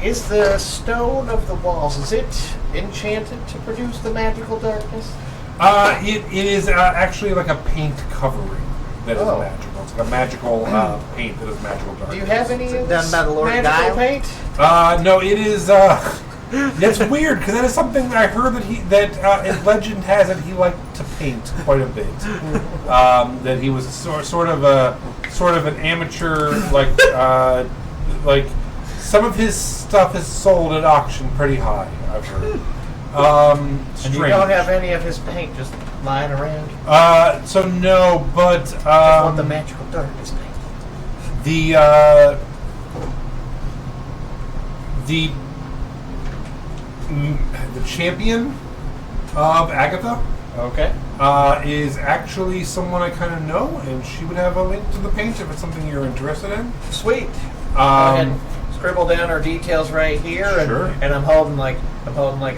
Is the stone of the walls, is it enchanted to produce the magical darkness? It is actually like a paint covering that is Oh. magical. It's like a magical paint that is magical darkness. Do you have any of Done this by the Lord magical Guile? paint? No, it is. That's weird because that is something that I heard that legend has that he liked to paint quite a bit. That he was sort of an amateur, like some of his stuff is sold at auction pretty high. I've heard. And Strange. you don't have any of his paint just lying around? So no, but Just want the magical darkness paint. the champion of Agatha Okay. is actually someone I kind of know, and she would have a link to the paint if it's something you're interested in. Sweet. Go ahead. Um, Scribble down our details right here, Sure. and I'm holding like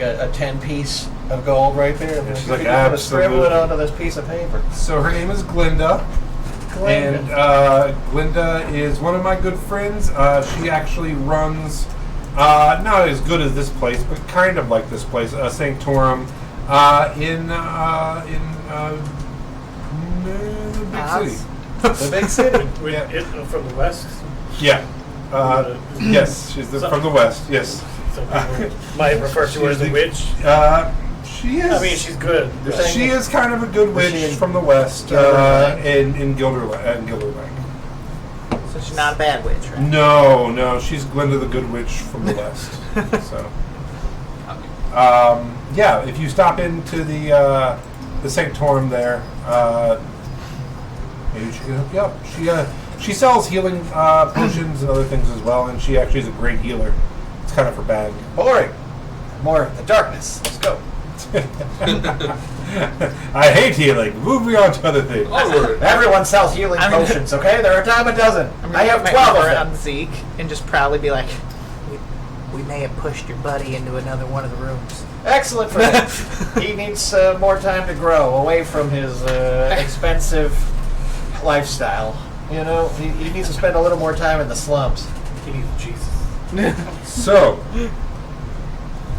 a 10-piece of gold right there. And she's If like, you wanna scribble it absolutely. onto this piece of paper. so her name is Glinda. And Glinda is one of my good friends. She actually runs, not as good as this place, but kind of like this place, Sanctorum, in the big city. The big city. Yeah. From the west. Yeah. Yes, she's from the west. Yes. Some people might refer to her as the witch. She is. I mean, she's good. She is kind of a good Was she witch in from the west Gilderlang? in Gilderlang. So she's not a bad witch, right? No, she's Glinda the Good Witch from the west. So, yeah, if you stop into the Sanctorum there, maybe she can hook you up. She sells healing potions and other things as well, and she actually is a great healer. It's kind of her bag. Boring. More of the darkness. Let's go. I hate healing. Moving on to other things. Onward. Everyone sells healing I'm gonna- potions, okay? They're a dime a dozen. I'm gonna I have put my 12 of arm them. on Zeke and just proudly be like, we may have pushed your buddy into another one of the rooms. Excellent for him. He needs more time to grow away from his expensive lifestyle. He needs to spend a little more time in the slums. He needs Jesus. So,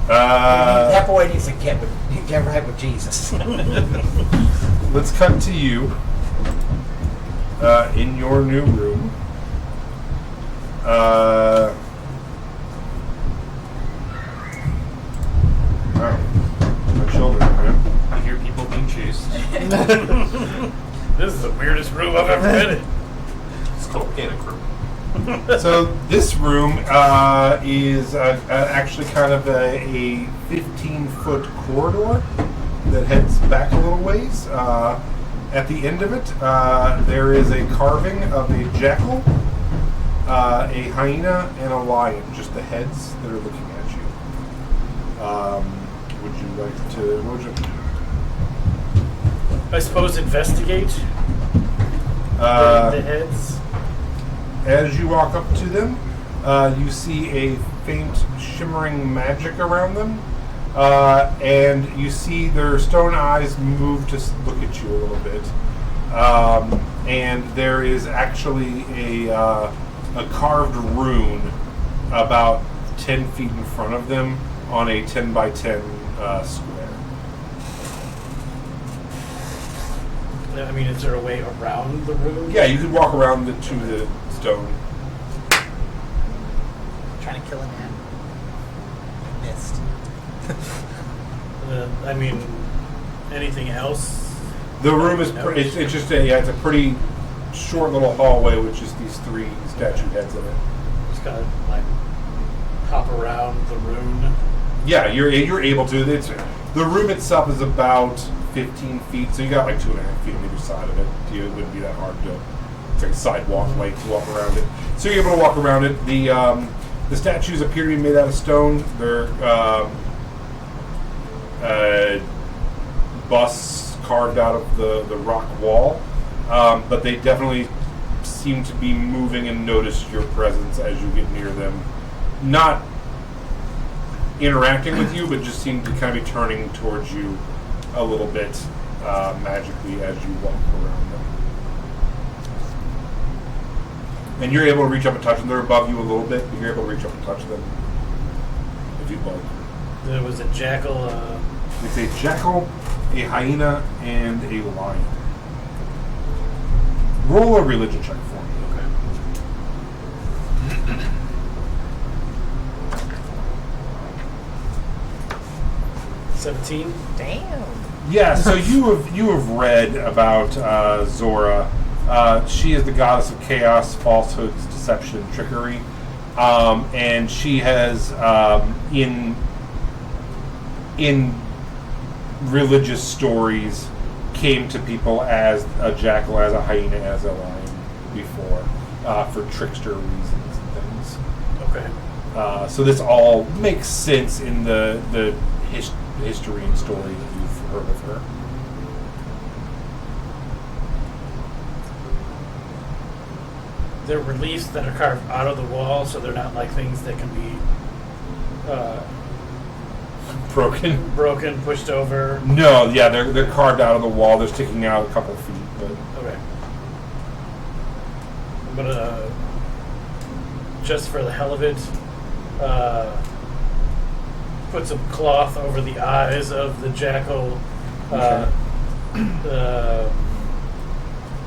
That boy needs to get right with Jesus. let's cut to you in your new room. Wow, my children, man. You hear people being chased. This is the weirdest room I've ever been in. It's called Panic Room. So this room is actually kind of a 15-foot corridor that heads back a little ways. At the end of it, there is a carving of a jackal, a hyena, and a lion, just the heads that are looking at you. Would you like to... What would you... I suppose investigate the heads. As you walk up to them, you see a faint shimmering magic around them, and you see their stone eyes move to look at you a little bit. And there is actually a carved rune about 10 feet in front of them on a 10 by 10 square. I mean, is there a way around the room? Yeah, you could walk around to the stone. Trying to kill an ant. Missed. I mean, anything else? The room is it's just it's a pretty short little hallway with just these 3 statue heads in it. Just kind of like hop around the room. Yeah, you're able to. The room itself is about 15 feet, so you got like 2.5 feet on either side of it. It wouldn't be that hard to. It's like a sidewalk, like to walk around it. So you're able to walk around it. The statues appear to be made out of stone. They're busts carved out of the rock wall, but they definitely seem to be moving and notice your presence as you get near them. Not interacting with you, but just seem to kind of be turning towards you a little bit magically as you walk around them. And you're able to reach up and touch them. They're above you a little bit, but you're able to reach up and touch them if you'd like. There was a jackal. It's a jackal, a hyena, and a lion. Roll a religion check for me. Okay. 17. Damn. Yeah, so you have read about Zora. She is the goddess of chaos, falsehoods, deception, trickery, and she has in religious stories came to people as a jackal, as a hyena, as a lion before for trickster reasons and things. Okay. So this all makes sense in the history and story that you've heard of her. They're reliefs that are carved out of the wall, so they're not like things that can be broken, pushed over. No, yeah, they're carved out of the wall. They're sticking out a couple feet, but Okay. I'm gonna, just for the hell of it, put some cloth over the eyes of the jackal.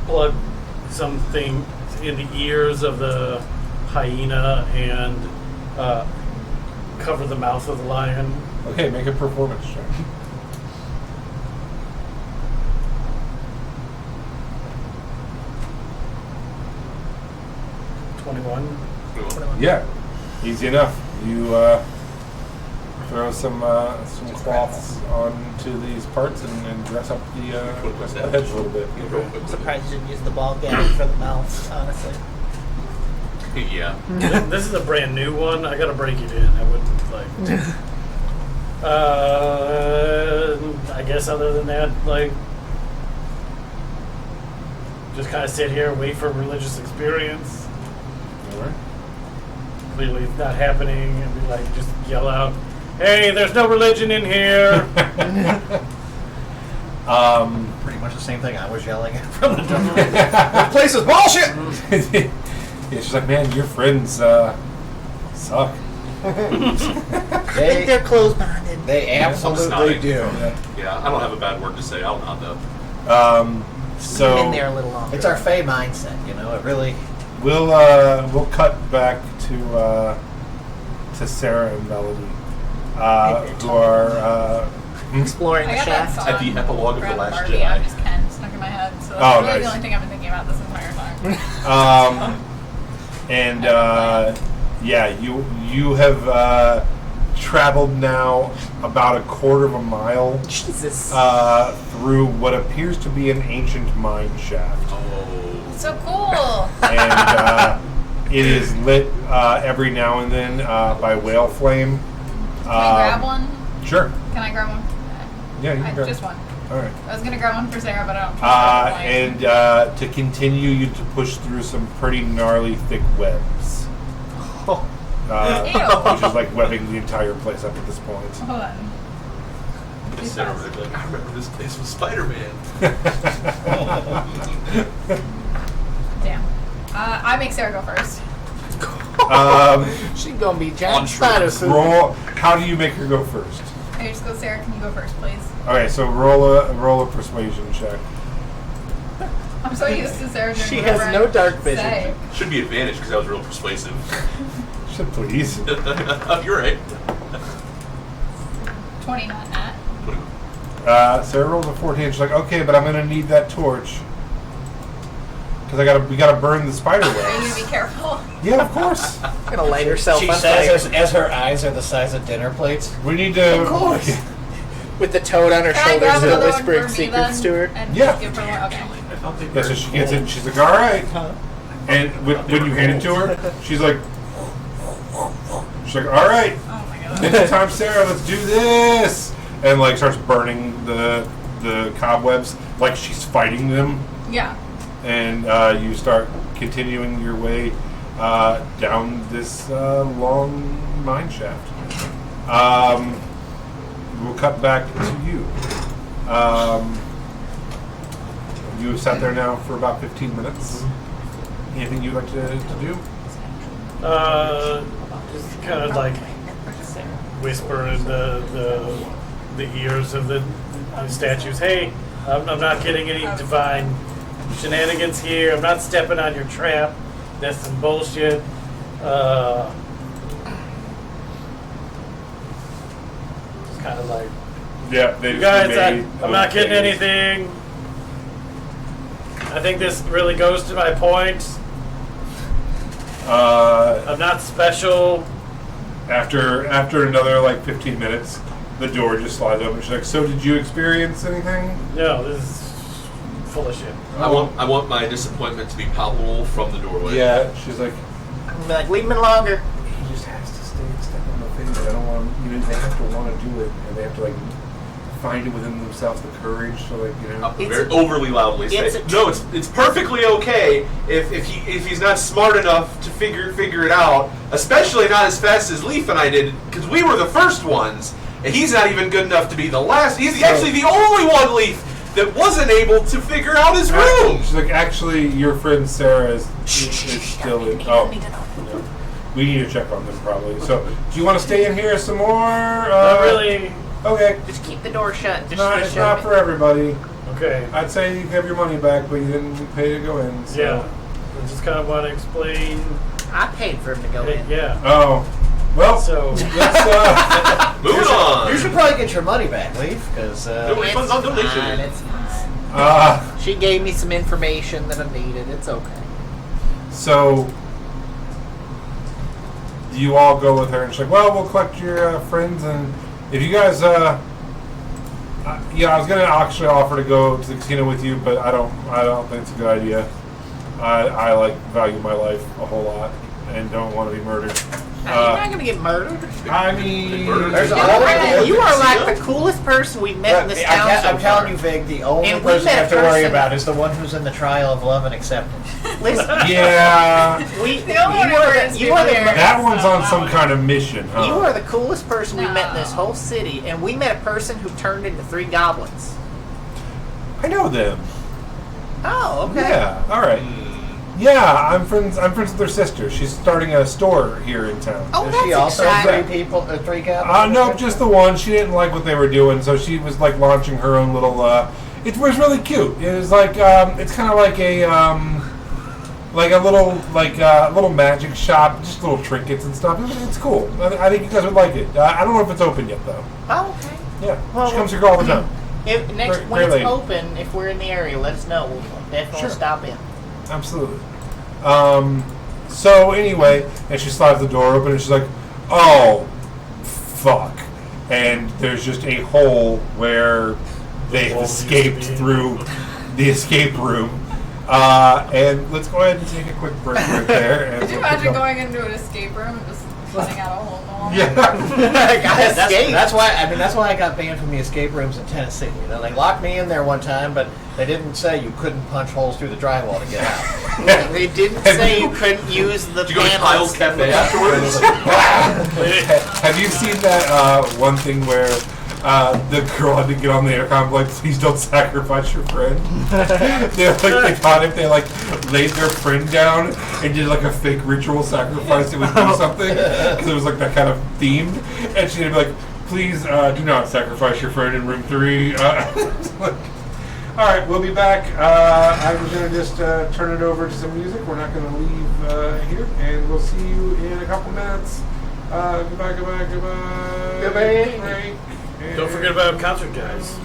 Plug something in the ears of the hyena and cover the mouth of the lion. okay, make a performance check. Yeah, easy enough. You throw some cloths onto these parts and dress up the heads a little bit. I'm surprised you didn't use the ball gag for the mouth, honestly. Yeah. This is a brand new one. I gotta break it in. I wouldn't like. I guess other than that, like, just kind of sit here, wait for religious experience. All right. Clearly, it's not happening, and be like, just yell out, "Hey, there's no religion in here!" Pretty much the same thing I was yelling at from the door. This place is bullshit! Yeah, she's like, man, your friends suck. I think they're closed-minded. They absolutely nodding. do. Yeah, I don't have a bad word to say. I'll nod though. So Been there a little longer. It's our Fey mindset, you know. It really. we'll cut back to Sarah and Melody, who are exploring I the got that shaft. song. At the epilogue of The Grab Last Barbie, Jedi. I'm just Ken stuck in my head. So that's Oh, really nice. the only thing I've been thinking about this entire time. and yeah, you have traveled now about a quarter of a mile Jesus. through what appears to be an ancient mine shaft. Oh. So cool. And it is lit every now and then by whale flame. Can I grab one? Sure. Can I grab one? Yeah, you can grab Just one. All right. I was gonna grab one for Sarah, but I don't. And to continue, you to push through some pretty gnarly, thick webs. which is like webbing the entire place up at this point. Hold on. Just sit over there like, I remember this place with Spider-Man. Damn. I make Sarah go first. She's gonna be On giant trip. spider suit. Roll. How do you make her go first? Okay, just go, Sarah. Can you go first, please? Okay, so roll a persuasion check. I'm so used to Sarah doing She whatever has no I dark vision. say. Should be advantage because that was real persuasive. Should please. You're right. 20, not Nat. Sarah rolls a 14. She's like, okay, but I'm gonna need that torch because we gotta burn the spider Are you gonna webs. be careful? Yeah, of course. Gonna light herself She on says fire as her eyes are the size of dinner plates. We need to. Of course. with the toad on her Can I shoulders grab and another one whispering for me secrets then? to her. And Yeah. just give her one? Okay. I felt they Yeah, so were she gets cool. it. She's like, all right. Huh? And when you hand it to her, she's like, she's like, all right. Oh my god. It's time, Sarah. Let's do this. And like starts burning the cobwebs like she's fighting them. Yeah. And you start continuing your way down this long mine shaft. We'll cut back to you. You have sat there now for about 15 minutes. Anything you'd like to do? Just kind of like whisper in the ears of the statues. Hey, I'm not getting any divine shenanigans here. I'm not stepping on your trap. That's some bullshit. Just kind of like, Yeah, they you just guys, remain I'm not getting okay. anything. I think this really goes to my point. I'm not special. After another like 15 minutes, the door just slides open. She's like, "So did you experience anything?" No, this is full of shit. I want my disappointment to be palpable from the doorway. Yeah, she's like, I'm like, leave me longer. he just has to stay and step on the thing. I don't want him, they have to want to do it, and they have to like find it within themselves the courage to like Very overly loudly say, no, it's perfectly okay if he's not smart enough to figure it out, especially not as fast as Leaf and I did, because we were the first ones, and he's not even good enough to be the last. He's actually the only one, Leaf, that wasn't able to figure out his room. She's like, actually, your friend Sarah is still in. Oh, we need to check on them probably. So, do you want to stay in here some more? Not really. Okay. Just keep the door shut. It's not for everybody. Okay. I'd say you can have your money back, but you didn't pay to go in. So. Yeah. I just kind of want to explain. I paid for him to go in. Yeah. Oh. Well, So. let's, Moving on. You should probably get your money back, Leaf, because No refunds on donation. Fine, it's fine. uh, She gave me some information that I needed. It's okay. so you all go with her, and she's like, "Well, we'll collect your friends, and if you guys, yeah, I was gonna actually offer to go to the casino with you, but I don't think it's a good idea. I like value my life a whole lot and don't want to be murdered. Now, you're not gonna get murdered. I mean, There's You always are like the coolest person we've met in this town so I'm telling far. you, Vig, the only And we person you met have to worry person- about is the one who's in the trial of love and acceptance. Listen, yeah, The only one who wears you are the big hair. that one's on some kind of mission, huh? You are the coolest person we met in this No. whole city, and we met a person who turned into 3 goblins. I know them. Oh, okay. Yeah, all right. Yeah, I'm friends with their sister. She's starting a store here in town. Oh, Is that's she also exciting. 3 people, 3 goblins? No, just the one. She didn't like what they were doing, so she was like launching her own little. It was really cute. It was like it's kind of like a little magic shop, just little trinkets and stuff. It's cool. I think you guys would like it. I don't know if it's open yet though. Oh, okay. Yeah, Well, she comes here all the time. If next Great- when great it's lady. open, if we're in the area, let us know. We'll definitely Sure. stop in. Absolutely. So anyway, and she slides the door open, and she's like, "Oh, fuck!" And there's just a hole where they hole escaped used to be. through the escape room. And let's go ahead and take a quick break right there. And Could you we'll pick imagine up- going into an escape room and just Putting out a hole in the wall. Yeah. That's why. I mean, that's why I got banned from the escape rooms in Tennessee. You know, they locked me in there one time, but they didn't say you couldn't punch holes through the drywall to get out. They didn't say you couldn't use the Did you go to panels. Kyle's Cafe afterwards? Have you seen that one thing where the girl had to get on the aircon like, please don't sacrifice your friend? they thought if they laid their friend down and did like a fake ritual sacrifice, it would do something because it was like that kind of themed. And she'd be like, please do not sacrifice your friend in room 3. All right, we'll be back. I'm going to just turn it over to some music. We're not going to leave here, and we'll see you in a couple minutes. Goodbye. Goodbye. Break. Don't forget about concert guys.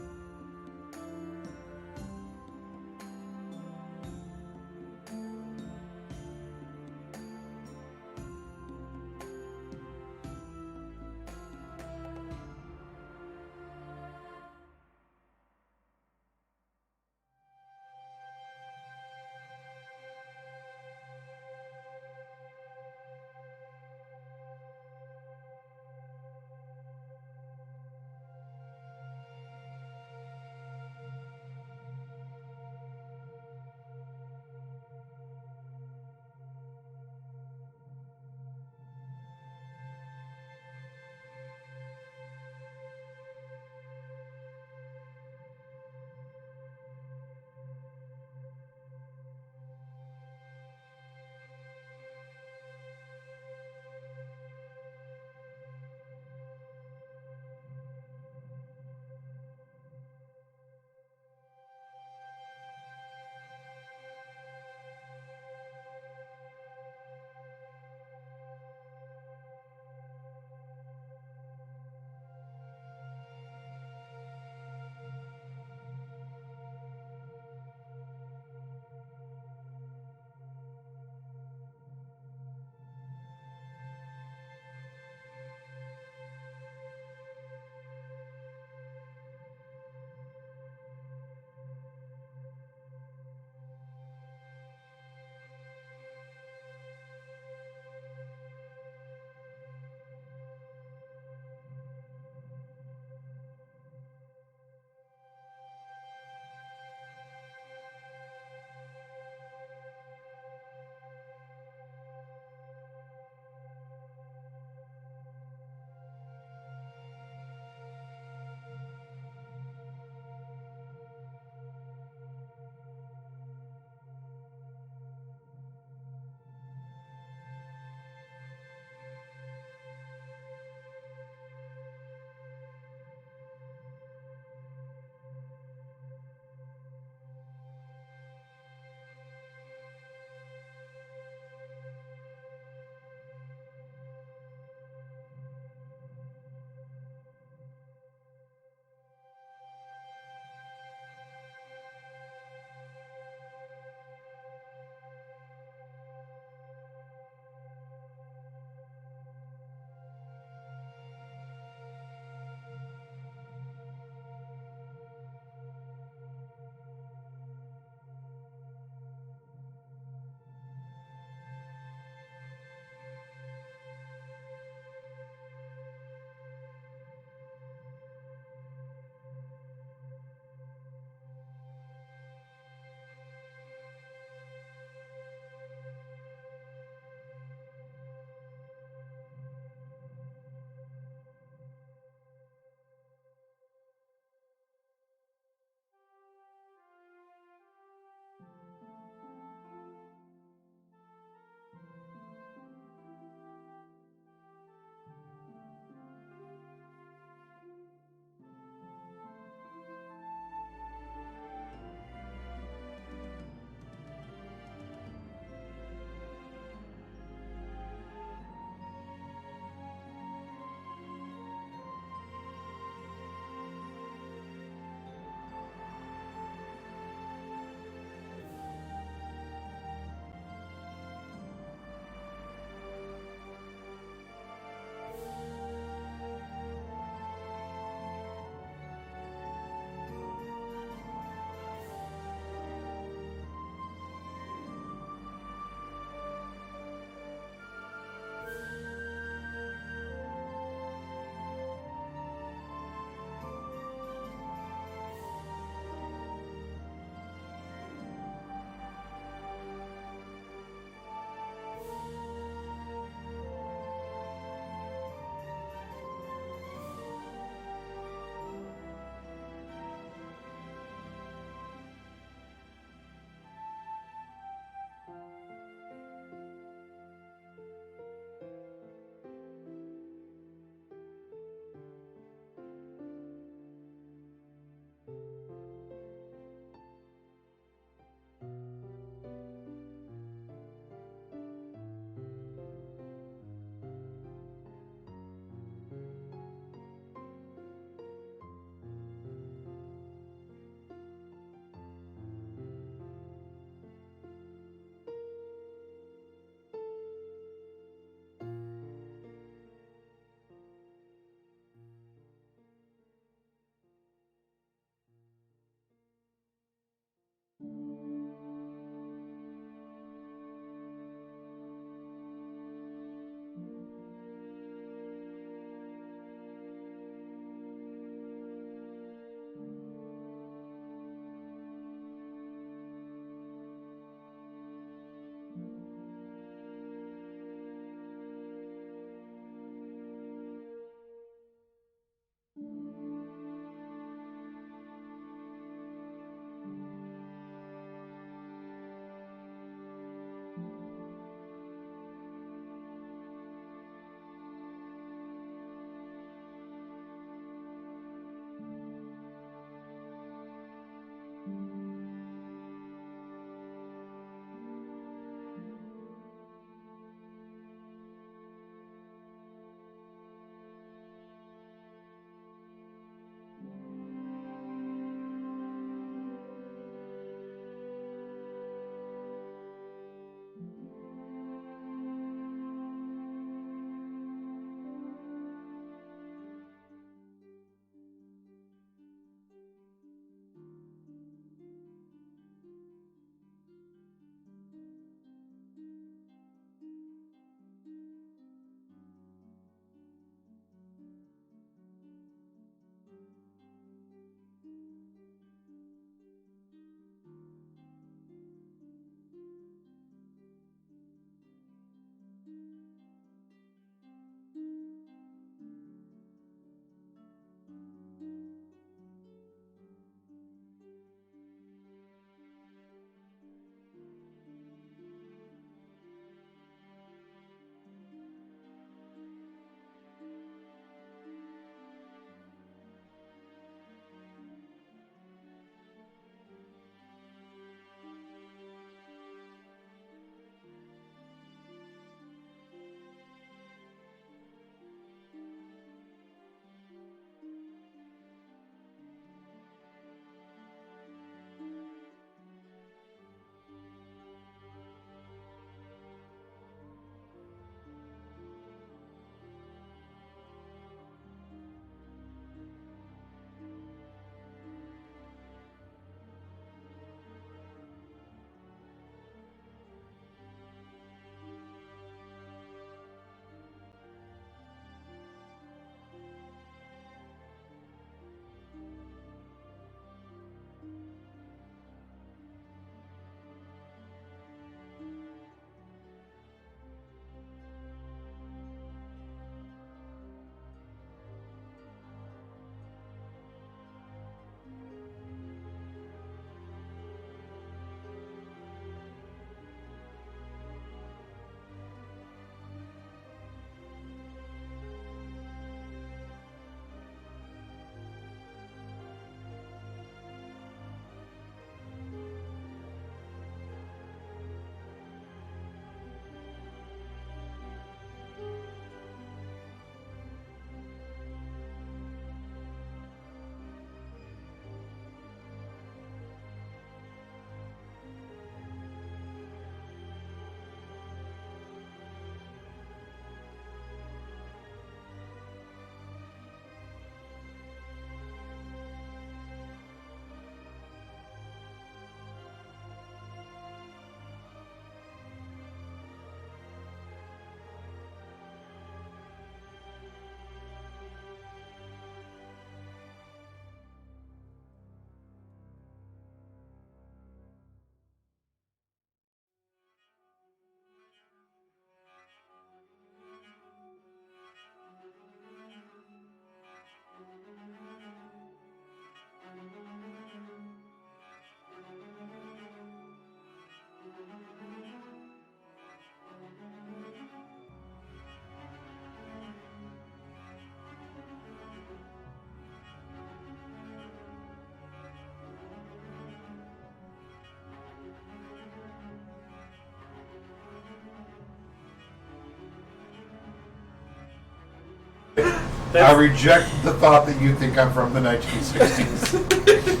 I reject the thought that you think I'm from the 1960s.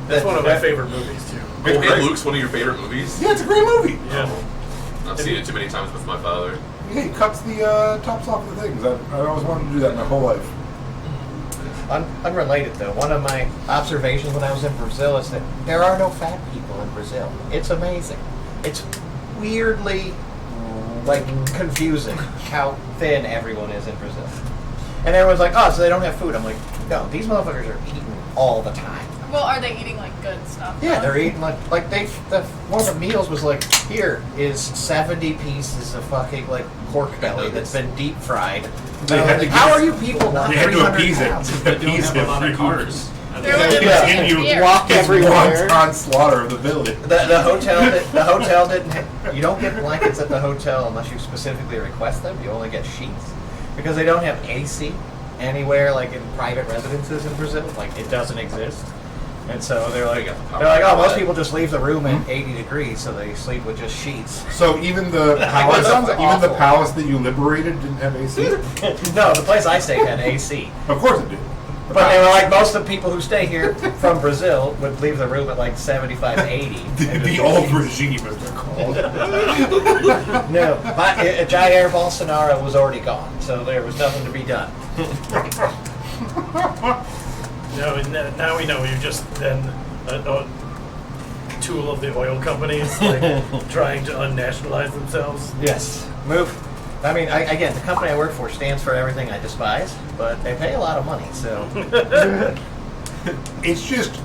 That's one of my favorite movies too. Hey, great. Luke's one of your favorite movies? Yeah, it's a great movie. Yeah. I've seen it too many times with my father. Yeah, he cuts the tops off of the things. I always wanted to do that my whole life. Unrelated though, one of my observations when I was in Brazil is that there are no fat people in Brazil. It's amazing. It's weirdly confusing how thin everyone is in Brazil. And everyone's like, oh, so they don't have food. I'm like, no, these motherfuckers are eating all the time. Well, are they eating like good stuff? Yeah, though? they're eating one of the meals was like, here is 70 pieces of fucking pork belly that's been deep fried. They had to How get- are you people not They had to 300 appease it. pounds? They don't Appease have it. a lot of cars. They're like Yeah. Continue Here. Walk his everywhere. wanton slaughter of the village. The hotel didn't. You don't get blankets at the hotel unless you specifically request them. You only get sheets because they don't have AC anywhere, like in private residences in Brazil. Like it doesn't exist. And so they're like, oh, most people just leave the room at 80 degrees, so they sleep with just sheets. So even the palace, sounds even the awful. palace that you liberated didn't have AC. No, the place I stayed had AC. Of course it did. But they were like, most of the people who stay here from Brazil would leave the room at like 75, 80. The old regime, as they're called. No, Jair Bolsonaro was already gone, so there was nothing to be done. No, now we know you're just then a tool of the oil companies, trying to unnationalize themselves. Yes. Move. I mean, again, the company I work for stands for everything I despise, but they pay a lot of money, so. It's just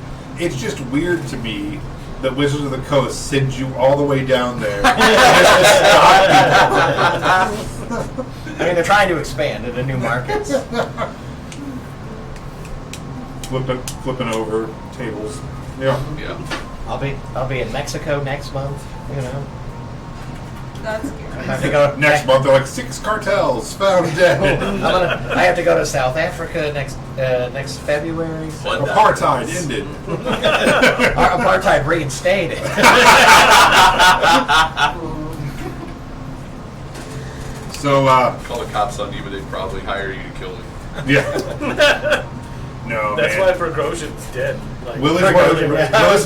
weird to me that Wizards of the Coast sends you all the way down there. I mean, they're trying to expand into new markets. Flipping over tables. Yeah. Yeah. I'll be in Mexico next month, you know. That's I scary. have to go Next month, they're like 6 cartels found dead. I have to go to South Africa next February. So. What? Apartheid ended. Apartheid reinstated. So, Call the cops on you, but they'd probably hire you to kill me. yeah. No, That's man. why Prigozhin's dead. Will's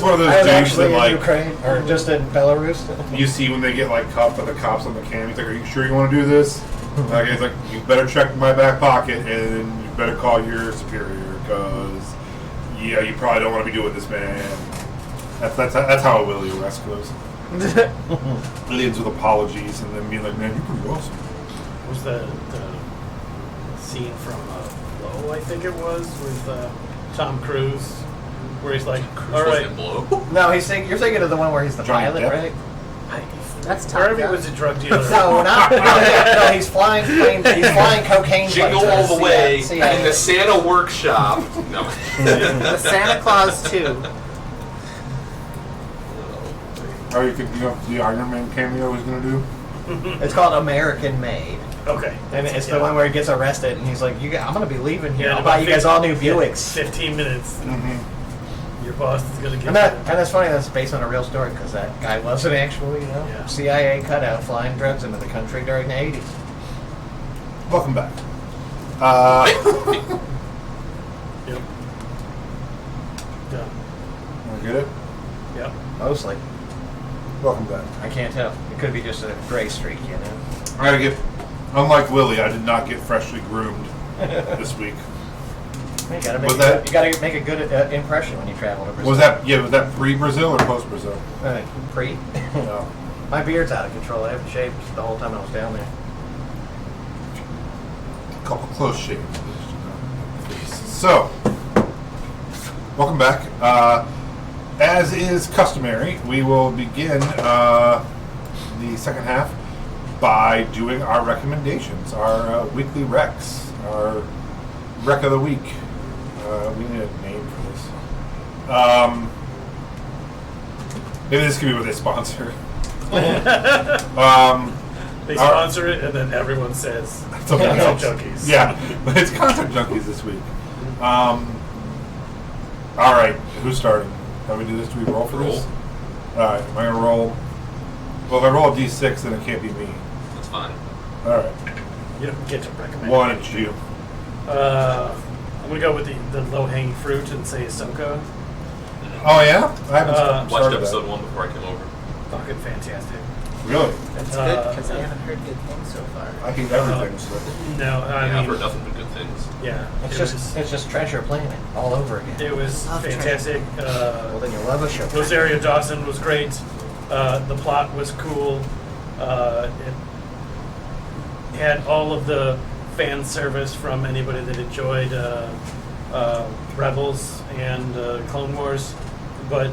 one of those I was dudes actually that in like Ukraine or just in Belarus. you see when they get like cuffed by the cops on the cam. He's like, "Are you sure you want to do this?" He's like, "You better check my back pocket and you better call your superior because yeah, you probably don't want to be doing this, man." That's how a Willie arrest goes. It ends with apologies and then being like, "Man, you're pretty awesome." Was the scene from Blow, I think it was, with Tom Cruise, where he's like, all right, Wasn't Blow. No, you're thinking of the one where he's the Johnny pilot, Depp? right? That's Top wherever he Gun. was a drug dealer. No, not. No, he's flying cocaine. Jingle planes all for the way CIA. in the Santa workshop. No. The Santa Claus 2. Oh, you think the Iron Man cameo he's gonna do? It's called American Made. Okay. And it's the one where he gets arrested and he's like, I'm going to be leaving here. Yeah, I'll buy you guys all new yeah, Buicks. 15 minutes. Mm-hmm. Your boss is going to get And that's funny, that's based on a real story because that guy was an actual, Yeah. CIA cutout flying drugs into the country during the 80s. Welcome back. Yep. Done. Want to get it? Yep. Mostly. Welcome back. I can't tell. It could be just a gray streak, you know? I gotta get. Unlike Willie, I did not get freshly groomed this week. You gotta Was make, that- you gotta make a good impression when you travel to Brazil. Was that pre-Brazil or post-Brazil? Pre? No. My beard's out of control. I haven't shaved the whole time I was down there. A couple close shaves. So, welcome back. As is customary, we will begin the second half by doing our recommendations, our weekly recs, our rec of the week. We need a name for this. Maybe this could be what they sponsor. They sponsor it, and then everyone says, Something "Content else. junkies." Yeah, but it's content junkies this week. All right, who's starting? How do we do this? Do we roll for this? All right, am I gonna roll? Well, if I roll a d6, then it can't be me. That's fine. All right, You don't get to recommend. 1 and 2. I'm gonna go with the low-hanging fruit and say Ahsoka. Oh yeah, I haven't Uh, Watched started episode 1 before I came over. Fucking fantastic. that. Really, That's Uh, good because I haven't heard good things so far. I hate everything. So. No, I I've mean, heard nothing but good things. yeah, It's just Treasure Planet all over again. it was Love fantastic. Well, then you love a show. Rosario Dawson was great. The plot was cool. It had all of the fan service from anybody that enjoyed Rebels and Clone Wars, but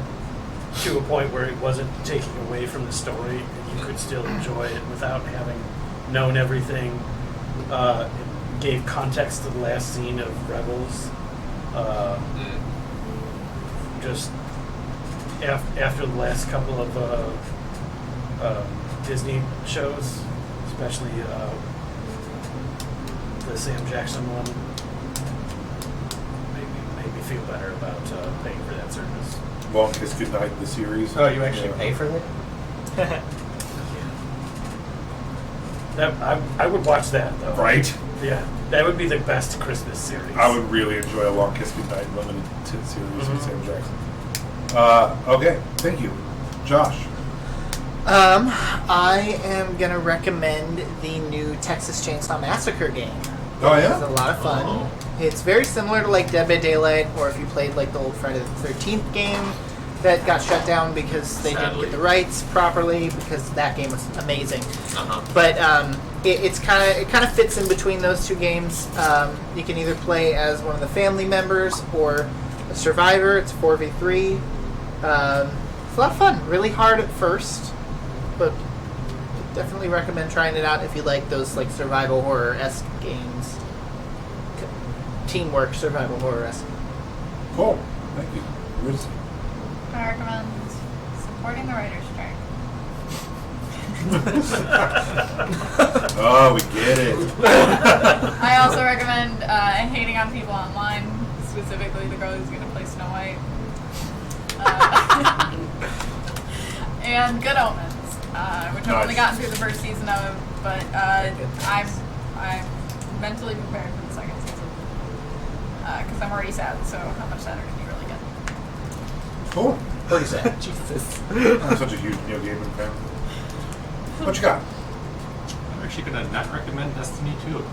to a point where it wasn't taking away from the story, and you could still enjoy it without having known everything. It gave context to the last scene of Rebels. Just after the last couple of Disney shows, especially the Sam Jackson one, made me feel better about paying for that service. Long Kiss Goodnight, the series. Oh, you actually Yeah. pay for that? I would watch that though. Right. Yeah, that would be the best Christmas series. I would really enjoy a Long Kiss Goodnight limited series with Sam Jackson. Okay, thank you, Josh. I am gonna recommend the new Texas Chainsaw Massacre game. Oh It's yeah. a lot of fun. Oh. It's very similar to like Dead by Daylight, or if you played like the old Friday the 13th game that got shut down because they didn't Sadly. get the rights properly, because that game was amazing. Uh-huh. But it kind of fits in between those two games. You can either play as one of the family members or a survivor. It's 4v3. It's a lot of fun. Really hard at first, but definitely recommend trying it out if you like those like survival horror-esque games. Teamwork survival horror-esque. Cool. Thank you. Where's- I recommend supporting the writer's strike. Oh, we get it. I also recommend hating on people online, specifically the girl who's going to play Snow White. And Good Omens, which I've only Nice. gotten through the first season of, but I'm mentally prepared for the second season. Because I'm already sad, so how much sadder can you really get? Cool. Pretty sad. Jesus. I'm such a huge Neil Gaiman fan. What you got? I'm actually gonna not recommend Destiny 2.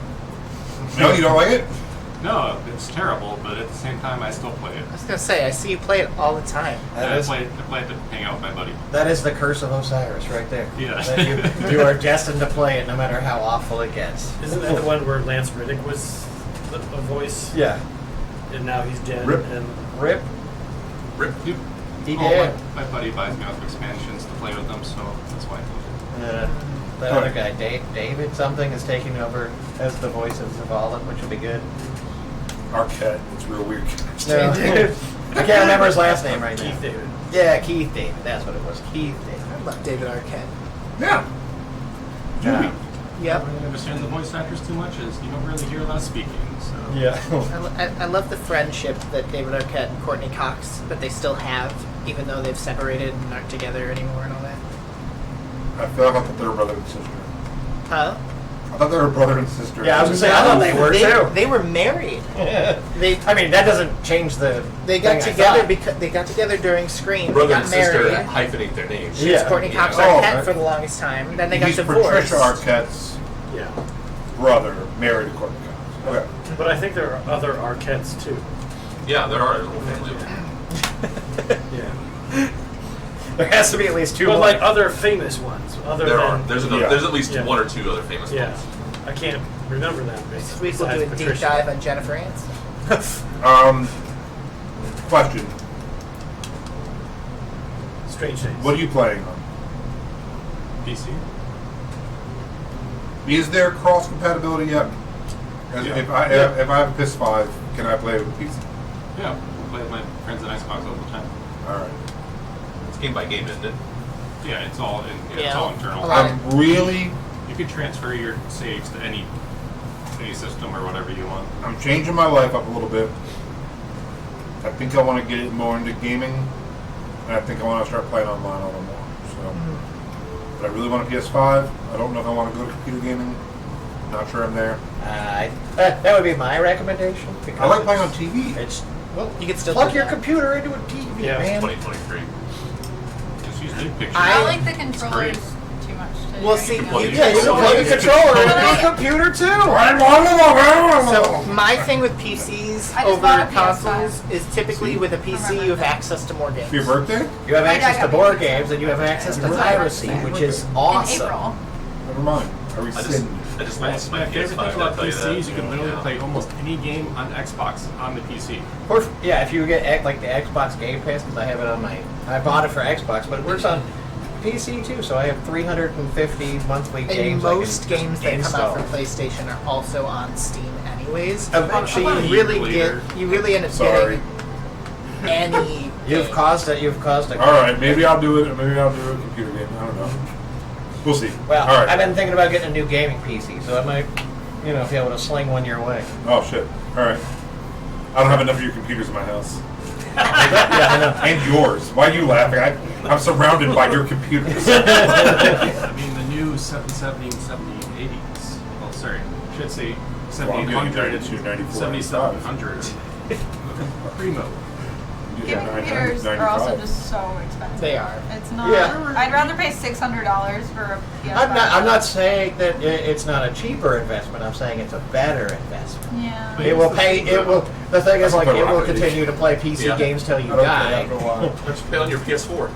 No, you don't like it? No, it's terrible, but at the same time, I still play it. I was gonna say, I see you play it all the time. I play it to hang out with my buddy. That is the curse of Osiris right there. Yeah. That you are destined to play it no matter how awful it gets. Isn't that the one where Lance Reddick was a voice, Yeah. and now he's dead? Rip. And Rip. Rip. Yep. He Oh, did. my buddy buys me off expansions to play with them, so that's why I play it. That other guy, David something, is taking over as the voice of Zavala, which will be good. Arquette. It's real weird. No. I can't remember his last name right now. Keith David. Yeah, Keith David. That's what it was. Keith David. I love David Arquette. Yeah. Yeah. I Yep. don't really understand the voice actors too much, as you don't really hear a lot of speaking, so. Yeah. I love the friendship that David Arquette and Courtney Cox, but they still have, even though they've separated and aren't together anymore and all that. I feel like I thought they were brother and sister. Huh? I thought they were brother and sister. Yeah, I was gonna say, I thought they were too. They were married. They I mean, that doesn't change the. they got thing I together thought. because they got together during Scream. Brother they got and sister married. hyphenate their names. She was Yeah. Courtney Cox Yeah. Arquette Oh, for the longest time. Then they got He's divorced. Patricia Arquette's Yeah. brother, married to Courtney Cox. Okay. But I think there are other Arquettes too. Yeah, there are a whole family of them. Yeah. There has to be at least two Well, more. like other famous ones, other There than are. There's Yeah. there's at least Yeah. one or two other famous yeah. ones. I can't remember them. This week we'll do a besides deep Patricia. dive on Jennifer Aniston. Question. Strange Days. What are you playing on? PC? Is there cross compatibility yet? Yeah. If I have a PS5, can I play it with PC? Yeah, I play with my friends at Xbox all the time. All right. It's game by game, isn't it? Yeah, it's all in, Yeah. it's all internal. A lot. I'm really. You can transfer your saves to any system or whatever you want. I'm changing my life up a little bit. I think I want to get it more into gaming, and I think I want to start playing online a little more. So, but I really want a PS5. I don't know if I want to go to computer gaming. not sure I'm there. That would be my recommendation. Because I like playing on TV. It's well, You can still plug do your that. computer into a TV, Yeah. man. 2023. Just use big picture. I I- like the controllers too much. To Well, do see, anything you- else. Yeah, you can plug a controller into a computer too. So my thing with PCs I just over bought a PS5. consoles is typically with a PC you have access to more games. For your birthday? You have My access dad to got me board a games and you have access to That's piracy, what I which is in awesome. April. Never mind. I I just rescind. lost my My favorite PS5. thing about I'll tell you PC that. is you can literally play almost any game on Xbox on the PC. Yeah, if you get like the Xbox Game Pass, because I have it on I bought it for Xbox, but it works on PC too. So I have 350 monthly games. And most I can games that come install. out for PlayStation are also on Steam anyways. Eventually, So you really end up Sorry. getting any You've game. caused a. All right, maybe I'll do it. Maybe I'll do a computer game. I don't know. We'll see. Well, all right. I've been thinking about getting a new gaming PC, so I might, be able to sling one your way. Oh shit. All right. I don't have enough of your computers in my house. Yeah, I know. And yours. Why are you laughing? I'm surrounded by your computers. I mean, the new 770 and 7080s. Well, sorry, I should say Well, I'm getting 7800 to 94 7700. Primo. Gaming computers are also just so expensive. They are. It's not. Yeah. I'd rather pay $600 for a PS5. I'm not saying that it's not a cheaper investment. I'm saying it's a better investment. Yeah. It will pay. It will. The thing is, like, That's it will what I continue to play PC Yeah. games till I you don't care. die. I'll go on. Just play on your PS4.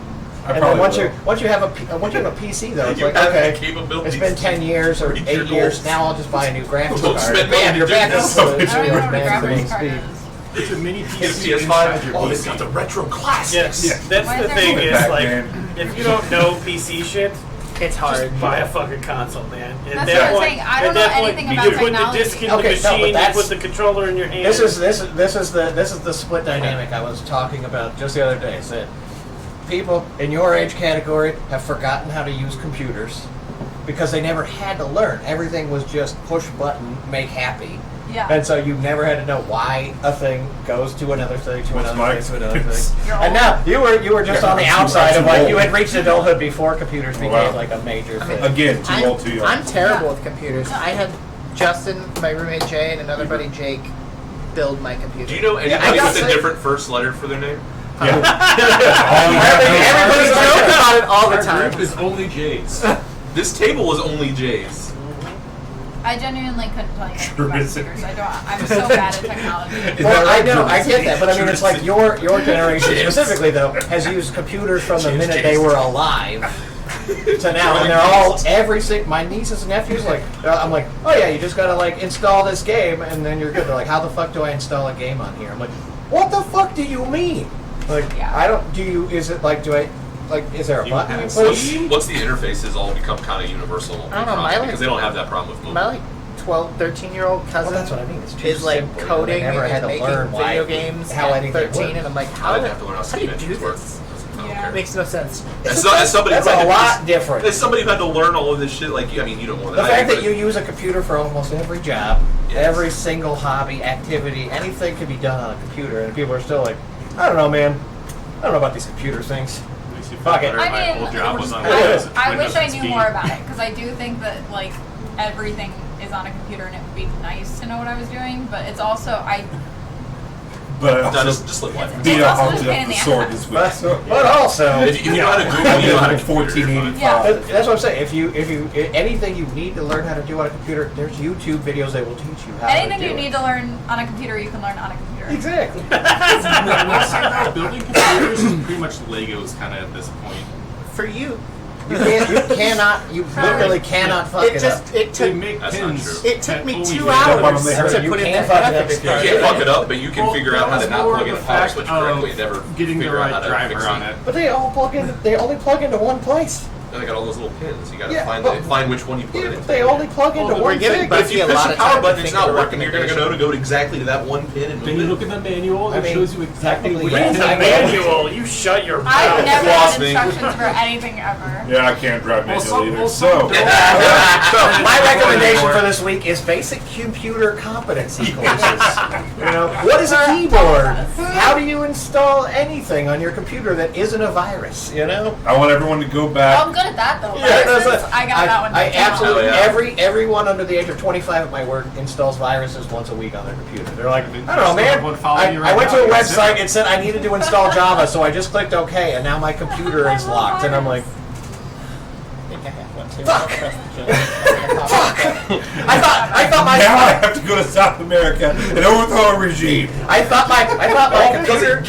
I And then probably once will. you have a PC though, it's You like, have the okay, capabilities it's been 10 years or to reach 8 your years. goals. Now I'll just buy a new graphics Don't card. spend Bam, money you're to back do up this. to I don't even know what a man graphics speed. card is. It's a mini You PC get a inside PS5. your Oh, it's PC. got the retro classics. Yes, Yeah. that's Why the is there thing no is back, like, man? if you don't know PC shit, It's hard. just buy a fucking console, man. At That's that what I'm point- saying. I at don't know that point, anything you about put the technology. disc in the Okay, no, but machine, you that's- put the controller in your hand. This is the split dynamic I was talking about just the other day. Is that people in your age category have forgotten how to use computers because they never had to learn. Everything was just push button, make happy. Yeah. And so you never had to know why a thing goes to another thing, to What's another my thing, to another experience? thing. You're And now you were just Yeah, on the I'm too- outside I'm of too like old. you had reached adulthood before computers became Wow. like a major thing. Again, too old, too young. I'm terrible Yeah. with computers. I had Justin, my roommate Jay, and another buddy Jake build my computer. Do you know Yeah, I anybody gotta with a say- different first letter for their name? Yeah. Everybody jokes about it all the Our time. group is only J's. This table is only J's. I genuinely couldn't tell you anything about Truism. computers. I'm so bad at technology. Is Well, that I right, know, Drew? I get that, but I mean, it's like your generation James. specifically, though, has used computers from the James, minute James. they were alive to now, and they're all my nieces and nephews, like, I'm like, oh yeah, you just gotta like install this game, and then you're good. They're like, how the fuck do I install a game on here? I'm like, what the fuck do you mean? Like, Yeah. I don't. Do you? Is it like? Do I? Like, is there a You button? have you Switch? push? Once the interfaces all become kind of universal, I don't know, my, like- because they don't have that problem with mobile. My like 12, 13-year-old cousin Well, that's what I mean. It's too is like simple, you know, coding they never had and to making learn why- video games how at anything 13, works. and I'm like, I how, didn't have to learn how how do you steam do engines work. this? I don't Yeah. care. Makes no sense. As somebody That's who had a to- lot different. As somebody who had to learn all of this shit, like, I mean, you know more than The I fact do, that but- you use a computer for almost every job, Yes. every single hobby, activity, anything can be done on a computer, and people are still like, I don't know, man. I don't know about these computer things. Makes you feel Fuck it. better. I My mean, old job was on I Windows. I Windows wish I knew XP. more about it because I do think that like everything is on a computer and it would be nice to know what I was doing. But it's also But I No, also just live life. beat It's up also on just a pain in the the sword ass. this week. So, But also, If you know how to Google, I you know how to did in computer, you're fine. 1485. that's what I'm saying. If you anything you need to learn how to do on a computer, there's YouTube videos that will teach you how anything to do you it. need to learn on a computer, you can learn on a computer. Exactly. Building computers is pretty much Legos kind of at this point. For you, You literally cannot fuck it, up. it They took make That's not pins. true. it took me that 2 only- hours they to hurt. You put in can't that fuck it up graphics if You card. can't fuck it up, but you can Well, figure that out how was to not more plug in of a the power fact switch of correctly and never getting the figure out how right to driver fix on it. it. But they all plug in. They only plug into one place. And they got all those little pins. You gotta Yeah, find but- find which one you put it into. They only plug into Well, one we're giving thing. But if you a push lot the of power time button, to it's think of not a working. You're gonna know to go exactly to that one pin and Then move you it. look at the manual, I it mean, shows you exactly technically, which yeah. Read the manual. You shut your I've mouth. never Lost had me. instructions for anything ever. Yeah, I can't drive manual either. well, So, So my recommendation for this this week is basic computer competency courses. What is a keyboard? How do you install anything on your computer that isn't a virus? I want everyone to go Oh, back. I'm good at that though. Yeah, Viruses, I got that one. I down. absolutely Oh, yeah. everyone under the age of 25 at my work installs viruses once a week on their computer. They're like, I don't know, man. One following you right I went now, to a you can website. zip it. It said I needed to install Java, so I just clicked OK, and now my computer is locked. And I'm like, I think I have one too. Fuck. I'll press the joke. I thought my Now I have to go to South America and overthrow a regime. I thought my computer.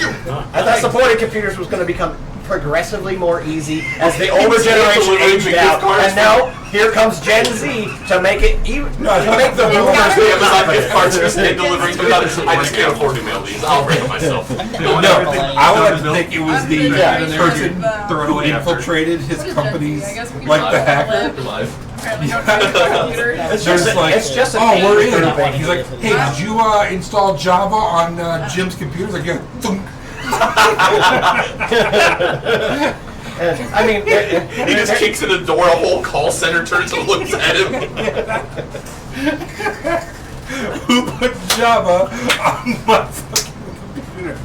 I thought supporting computers was going to become progressively more easy as the older generation delivering aged the out, gift cards and now here comes Gen Z to make it even No, to make the boomers The Amazon the gift cards just stay delivering to others. I just can't afford to mail these. I'll bring them myself. No, I wanted to think it was the Yeah. person Throw it who away after. infiltrated his What is companies, Gen Z? I guess people like the don't hacker. live. Live. Apparently don't know computers. It's There's just like, it's just an oh, we're age in. grouping. He's like, hey, did you install Java on Jim's computer? Like, yeah. Thunk. I mean, He just kicks in the door, a whole call center turns and looks at him. Who put Java on my fucking computer?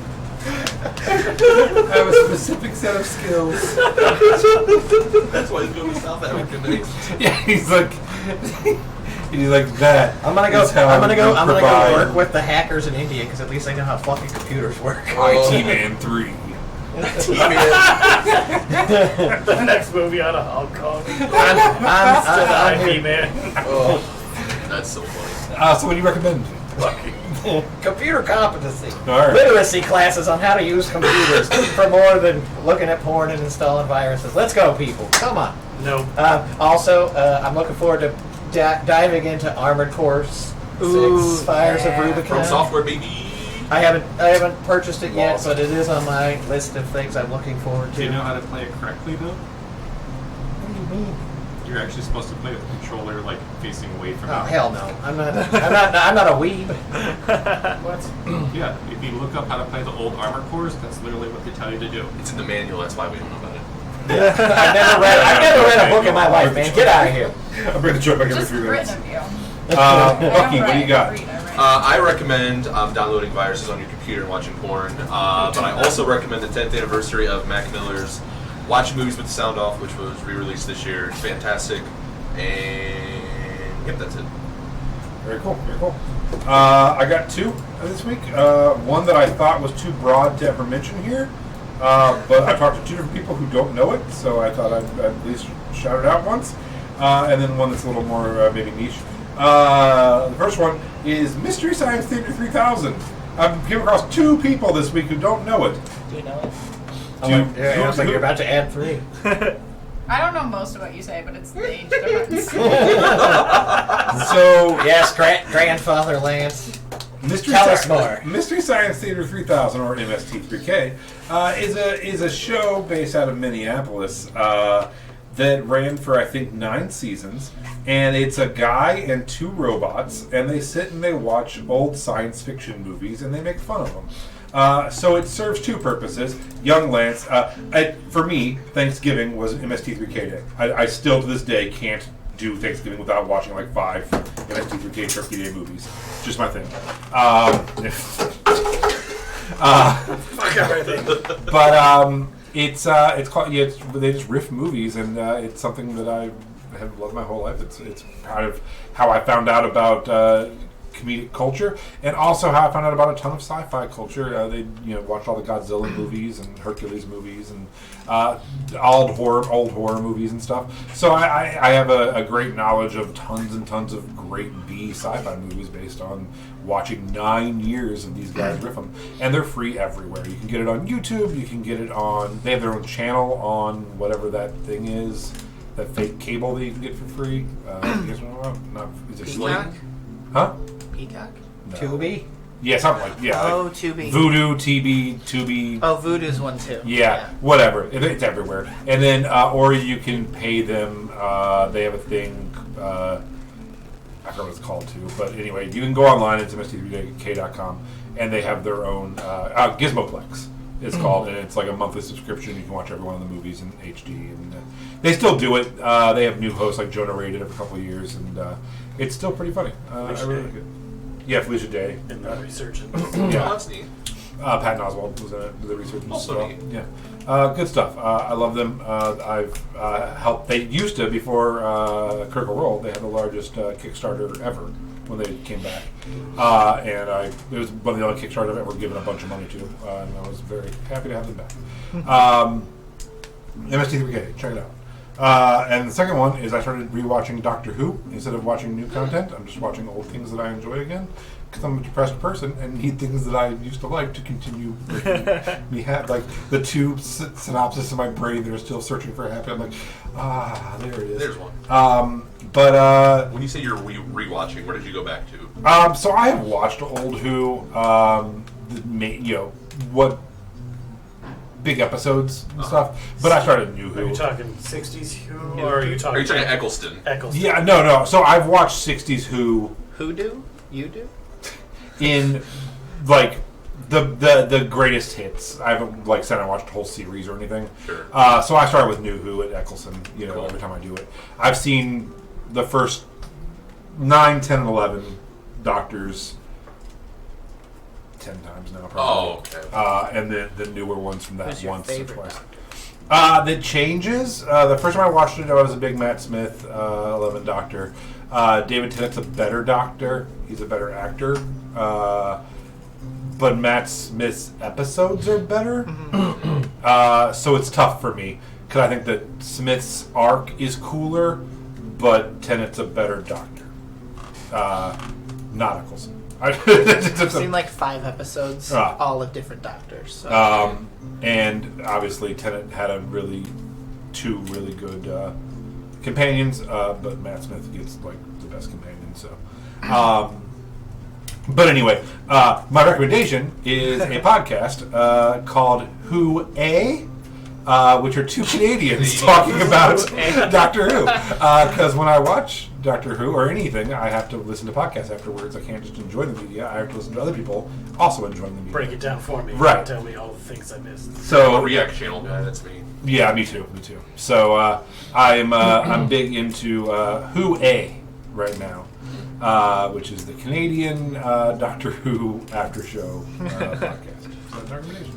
I have a specific set of skills. That's why he's going to South Africa next. Yeah, he's like that. I'm gonna go. is how I'm gonna go. you I'm gonna provide go work with the hackers in India because at least I know how fucking computers work. IT Man 3. The next movie out of Hong Kong. I'm IP here. man. Oh, that's so funny. So what do you recommend? Computer competency, All right. literacy classes on how to use computers for more than looking at porn and installing viruses. Let's go, people. Come on. No. Also, I'm looking forward to diving into Armored Core 6: Fires of Rubicon. From software, baby. I haven't purchased it yet, Lost. but it is on my list of things I'm looking forward to. Do you know how to play it correctly though? What do you mean? You're actually supposed to play with the controller like facing away from Oh you. hell no! I'm not a weeb. What? Yeah, if you look up how to play the old Armor Cores, that's literally what they tell you to do. It's in the manual, that's why we don't know about it. I've never read a book in my life, man. Get out of here. I'll bring the joke back every Just 3 minutes. written of you. Bucky, what do you got? I recommend downloading viruses on your computer and watching porn, but I also recommend the 10th anniversary of Mac Miller's Watch Movies with the Sound Off, which was re-released this year. It's fantastic, and yep, that's it. Very cool, very cool. I got 2 this week. One that I thought was too broad to ever mention here, but I talked to 2 different people who don't know it, so I thought I'd at least shout it out once. And then one that's a little more maybe niche. The first one is Mystery Science Theater 3000. I've came across 2 people this week who don't know it. Do you know it? I was like, you're about to add 3. I don't know most of what you say, but it's the age difference. So Yes, grandfather Lance. Mystery Tell us more. Mystery Science Theater 3000, or MST3K, is a show based out of Minneapolis that ran for I think 9 seasons, and it's a guy and 2 robots, and they sit and they watch old science fiction movies and they make fun of them. So it serves 2 purposes. Young Lance, for me, Thanksgiving was MST3K Day. I still to this day can't do Thanksgiving without watching like 5 MST3K Turkey Day movies. Just my thing. Fuck everything. But it's called they just riff movies, and it's something that I have loved my whole life. It's part of how I found out about comedic culture, and also how I found out about a ton of sci-fi culture. They watched all the Godzilla movies and Hercules movies and old horror movies and stuff. So I have a great knowledge of tons and tons of great B sci-fi movies based on watching 9 years of these guys riff them, and they're free everywhere. You can get it on YouTube. You can get it on. They have their own channel on whatever that thing is, that fake cable that you can get for free. You guys know what I'm about? Is it Peacock? Huh? Peacock? No. Tubi. Yeah, something like Oh, like Tubi. Voodoo, Tubi. Oh, Voodoo's one too. Yeah, whatever. It's everywhere. And then, or you can pay them. They have a thing. I forgot what it's called too. But anyway, you can go online. It's mst3k.com, and they have their own Gizmoplex It's called, and it's like a monthly subscription. You can watch every one of the movies in HD, and they still do it. They have new hosts like Jonah Ray did it for a couple of years, and it's still pretty funny. I really like it. Yeah, Felicia Day. In the resurgence. Oh, Yeah. that's neat. Patton Oswalt was in it, the research Also well. neat. Yeah, good stuff. I love them. I've helped. They used to before Critical Role. They had the largest Kickstarter ever when they came back, and it was one of the only Kickstarters I've ever given a bunch of money to, and I was very happy to have them back. MST3K, check it out. And the second one is I started rewatching Doctor Who instead of watching new content. I'm just watching old things that I enjoy again. Because I'm a depressed person and need things that I used to like to continue making me happy. Like the two synopsis in my brain that are still searching for happy. I'm like, there it is. There's one. But When you say you're rewatching, where did you go back to? so I have watched old Who. What big episodes and stuff. But I started new Are Who. you talking 60s Who, or are you talking? Are you talking Eccleston? Eccleston? Yeah, no. So I've watched 60s Who. Who do? You do? In like the greatest hits. I haven't like said I watched a whole series or anything. Sure. So I started with New Who at Eccleston. Cool. Every time I do it, I've seen the first 9, 10, and 11 Doctors 10 times now. Probably. Oh, okay. And then the newer ones from that Who's your once or favorite twice. Doctor? That changes. The first time I watched it, I was a big Matt Smith 11 Doctor. David Tennant's a better Doctor. He's a better actor. But Matt Smith's episodes are better. So it's tough for me. Because I think that Smith's arc is cooler, but Tennant's a better Doctor. Not Eccleston. I've seen like 5 episodes, all of different Doctors. So. And obviously Tennant had two really good companions, but Matt Smith gets like the best companion. So, but anyway, my recommendation is a podcast called Who A. Which are two Canadians talking about Doctor Who. Because when I watch Doctor Who or anything, I have to listen to podcasts afterwards. I can't just enjoy the media. I have to listen to other people also enjoying the media. Break it down for me. Right. Tell me all the things I missed. So I'm a React channel guy. That's me. yeah, me too. So I'm big into Who A right now, which is the Canadian Doctor Who after show podcast. So that's our recommendation.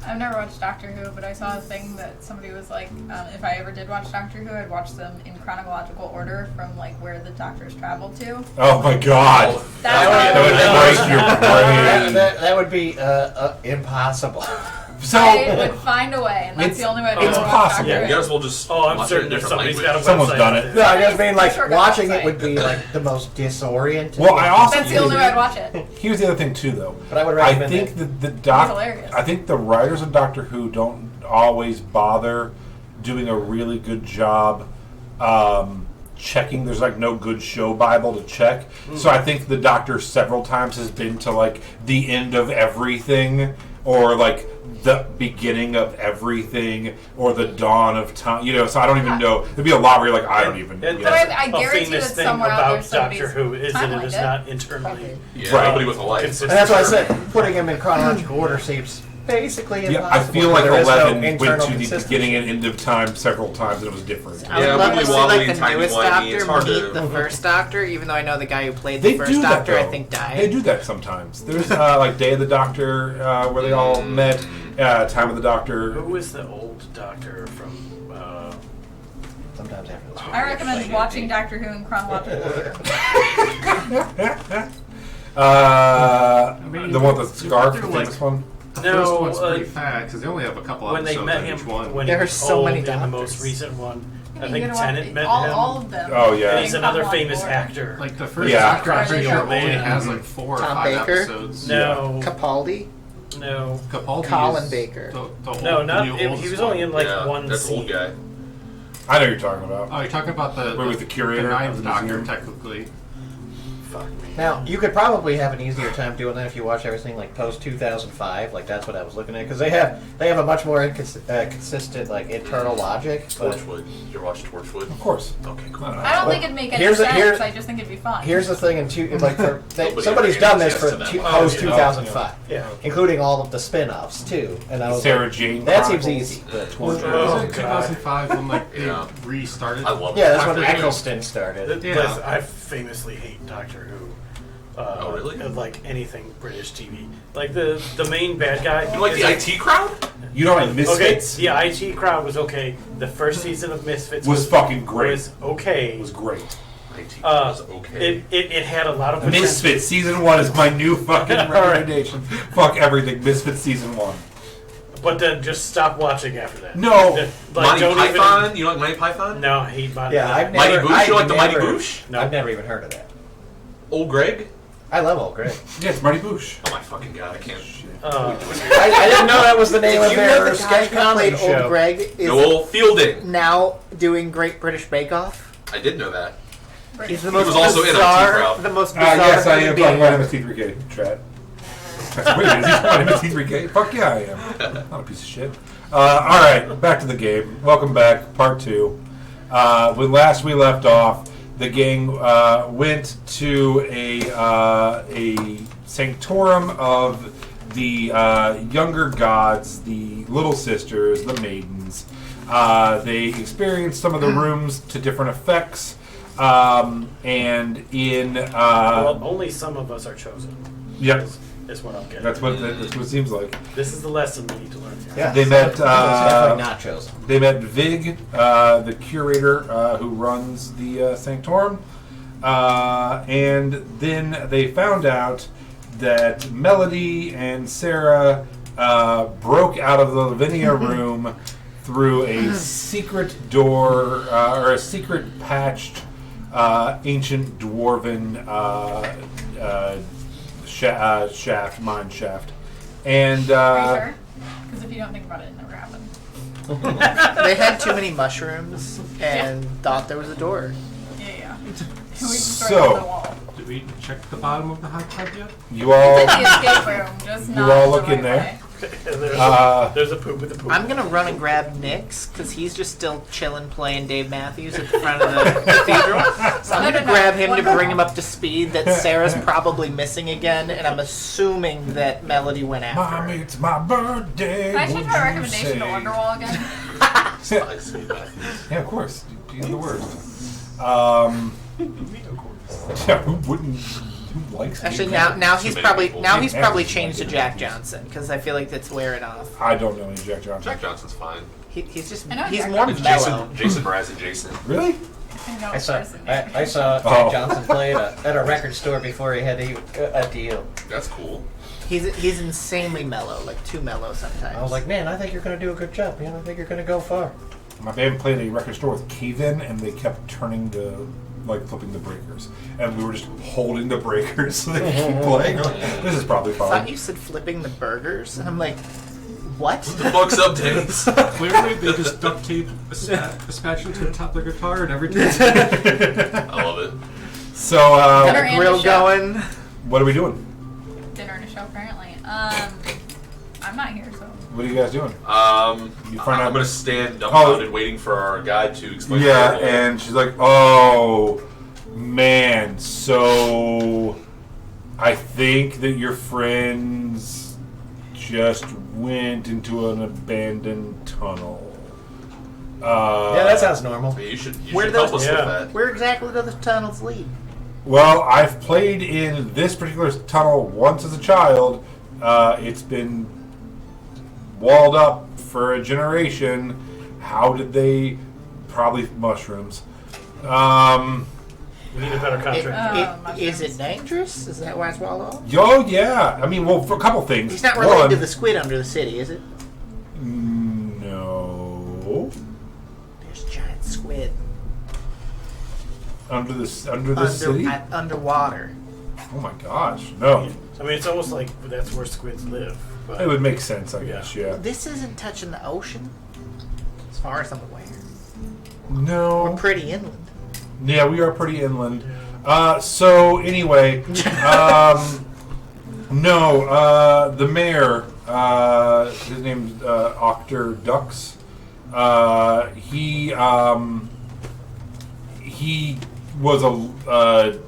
I've never watched Doctor Who, but I saw a thing that somebody was like, if I ever did watch Doctor Who, I'd watch them in chronological order from like where the Doctors traveled to. Oh my God! That would break your brain. That would be impossible. So I would find a way, and that's the only way to it's watch possible. Doctor You Who. guys will just Oh, I'm watch it certain in a that different somebody's language. got a Someone's website done out it. there. No, I just mean like Sure got watching the it would be like the most disorienting. Well, I also That's the only way I'd watch it. Here's the other thing too, though. But I would I recommend think it. that the hilarious. I think the writers of Doctor Who don't always bother doing a really good job checking. There's like no good show Bible to check. So I think the Doctor several times has been to like the end of everything, or like the beginning of everything, or the dawn of time. So I don't even know. There'd be a lot where you're like, I don't even. And you But know. I a guarantee famous that thing somewhere out there about Doctor somebody's Who is that it is timelined not internally. Yeah, Right. nobody with a life. consistent. And that's why I said putting them in chronological order seems basically impossible. Yeah, I feel like There is no 11 went internal to the consistency. beginning and end of time several times, and it was different. I would Yeah, love wibbly to see wobbly, like the timey newest wimey, it's Doctor hard meet to- the first Doctor, even though I know the guy who played They the first do that, Doctor, I though. think, died. They do that sometimes. There's like Day of the Doctor, where they all met. Time of the Doctor. Who was the old Doctor from? Sometimes after this. I recommend watching Doctor Who in chronological order. mean, The one with the scarf, they're the like- famous one. The No, first one's pretty uh, fat because they only have a couple when they episodes met on him, each one. when There he are was so old many in the Doctors. most recent one, I You think gotta Tennant watch met all, him. all of them. Oh, yeah. And he's another In famous chronological order. actor. Like the first Yeah. Doctor, I'm pretty sure Yeah. only has Yeah. like 4 or Tom 5 Baker? episodes. No, Capaldi? no, Capaldi Colin is Baker. The no, whole not. new He oldest was only one. in like Yeah, one that's scene. old guy. I know what you're talking about. Oh, you're talking about the Where was the curator of ninth the Doctor, museum? technically. fuck me. Now, you could probably have an easier time doing that if you watch everything like post 2005. Like that's what I was looking at because they have a much more consistent like internal logic. But Torchwood. You ever watch Torchwood? Of course. Okay, cool. I don't think it'd make any Here's a- sense. here- I just think it'd be fun. here's the thing: Nobody somebody's ever done this gets for to that one. post 2005, Yeah. including all of the spin-offs too. And I was Sarah like, Jane that seems Chronicles. easy. But Oh, Was it God. 2005 when like they Yeah. restarted? I love yeah, it. that's when Doctor Who. Eccleston started. Yeah. I famously hate Doctor Who. Oh, really? And like anything British TV. Like the main bad guy. You like the is IT crowd? You don't like Misfits? Okay, the IT crowd was okay. The first season of Misfits Was fucking great. Was okay. It was great. IT crowd was okay. It had a lot of potential. Misfits season 1 is my new fucking recommendation. Fuck everything. Misfits season 1. But then just stop watching after that. No. Like, Monty don't Python? even. You like Monty Python? No, I hate Monty. Yeah, I've Mighty never. Boosh? You like I've the Mighty never- Boosh? No. I've never even heard of that. Old Greg? I love Old Greg. Yeah, it's Marty Boosh. Oh my fucking god, I can't. I didn't know that was the name Did of you know their the guy sketch who comedy played show. Old Greg is Noel Fielding. now doing Great British Bake Off? I did know that. He's the He most was also in IT bizarre, crowd. the most bizarre. Yes, I am human talking being. about MST3K, Chad. I said, wait a minute, is he talking about MST3K? Fuck yeah, I am. Not a piece of shit. Alright, back to the game. Welcome back, part 2. When last we left off, the gang went to a sanctorum of the younger gods, the little sisters, the maidens. They experienced some of the rooms to different effects. And in Well, only some of us are chosen. yep, Is what I'm getting. that's what it seems like. This is the lesson we need to learn here. Yeah, They met, definitely not chosen. They met Vig, the curator who runs the sanctorum, and then they found out that Melody and Sarah broke out of the Lavinia room through a secret door or a secret patched ancient dwarven shaft, mine shaft, and Are you sure? Because if you don't think about it, it never happened. They had too many mushrooms and thought there was a door. Yeah. We just So- started the wall. Did we check the bottom of the hot tub yet? you all. It's in the escape room, just You not all the look in right there. way. There's a poop with a poop. I'm gonna run and grab Nick's because he's just still chilling playing Dave Matthews at the front of the cathedral. So I'm No, gonna no, no. grab him to Wonderful. bring him up to speed that Sarah's probably missing again, and I'm assuming that Melody went after Mommy, her. it's my birthday. Can I change would my you recommendation say? to Wonderwall again? I see that. Yeah, of course. You're the worst. Yeah, who wouldn't? Who likes? Actually, Dave now Too he's many probably people. now he's Dave probably Matthews changed to like Jack it. Johnson because I feel like that's wearing off. I don't know any Jack Johnson. Jack Johnson's fine. He's just I know he's Jack more It's mellow. Jason Mraz and Jason. Really? I know I saw person. I saw Jack Oh. Johnson play at a record store before he had a deal. That's cool. He's insanely mellow, like too mellow sometimes. I was like, man, I think you're gonna do a good job. Man, I think you're gonna go far. My band played a record store with Cave-In, and they kept turning the, like, flipping the breakers, and we were just holding the breakers so they could keep playing. Like, this is probably I thought fun. you said flipping the burgers, and I'm like, what? What the fuck's up, Dennis? Clearly, they just duct tape a spatula to the top of the guitar and everything. I love it. So, Dinner Got a and grill a show. going. what are we doing? Dinner and a show, apparently. I'm not here, so. What are you guys doing? You I'm find out- gonna stand dumbfounded, waiting for our guide to explain. Yeah, the whole- and she's like, "Oh, man, so I think that your friends just went into an abandoned tunnel." Yeah, that sounds normal. You should Where help those- us yeah. with that. Where exactly do the tunnels lead? Well, I've played in this particular tunnel once as a child. It's been walled up for a generation. How did they? Probably mushrooms. We need a better contract. Is it dangerous? Is that why it's walled off? Oh yeah. I mean, well, for a couple things. It's not related One, to the squid under the city, is it? No. There's giant squid Under the city. underwater. Oh my gosh, no. I mean, it's almost like that's where squids live. But It would make sense, I guess. Yeah. This isn't touching the ocean, as far as I'm aware. No. We're pretty inland. Yeah, we are pretty inland. So anyway, no, the mayor, his name's Octor Dux. He was a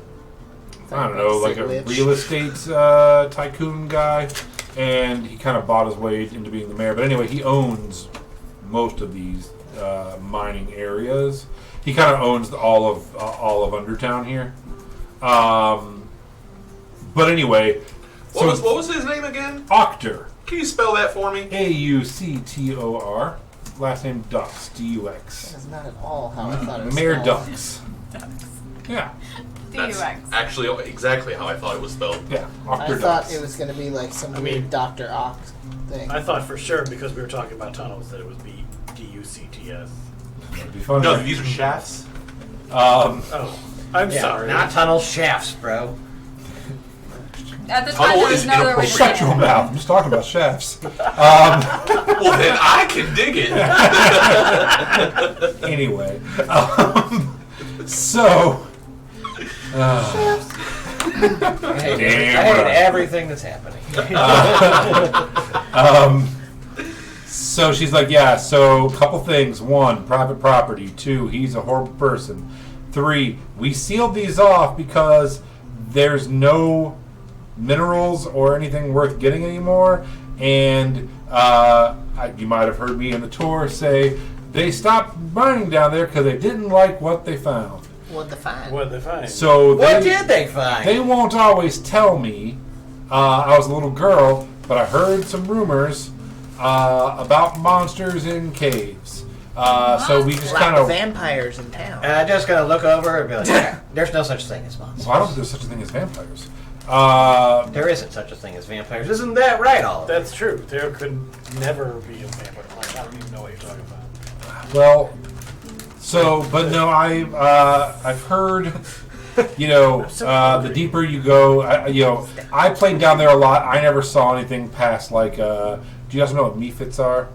I don't know, like a real estate tycoon guy, and he kind of bought his way into being the mayor. But anyway, he owns most of these mining areas. He kind of owns all of Undertown here. But anyway, What was his name again? Octor. Can you spell that for me? Auctor. Last name Dux. Dux. That's not at all how I thought it was Mayor spelled. Dux. Yeah. That's DUX. actually exactly how I thought it was spelled. Yeah. I Octor thought Dux. it was going to be like some I weird mean- Dr. Ox thing. I thought for sure because we were talking about tunnels that it would be DUCTS. That'd be fun. No, these are shafts. Oh, I'm Yeah, sorry. not tunnel shafts, bro. At the time, Tunnel there was is no other way to Shut say your it. mouth. I'm just talking about shafts. Well, then I can dig it. Anyway. So. I hate Damn. everything that's happening. So she's like, yeah, so a couple things. 1, private property. 2, he's a horrible person. 3, we sealed these off because there's no minerals or anything worth getting anymore. And you might have heard me in the tour say they stopped mining down there because they didn't like what they found. What'd they find? What did they find? So What did they find? They won't always tell me. I was a little girl, but I heard some rumors about monsters in caves. So we just Like kind of. vampires in town. And I just gotta look over and be like, "Yeah, there's no such thing as monsters. Well, I don't think there's such a thing as vampires. There isn't such a thing as vampires. Isn't that right, Oliver? That's true. There could never be a vampire. Like, I don't even know what you're talking about. Well, so, but no, I've heard. The deeper you go, I played down there a lot. I never saw anything past like. Do you guys know what mephits are?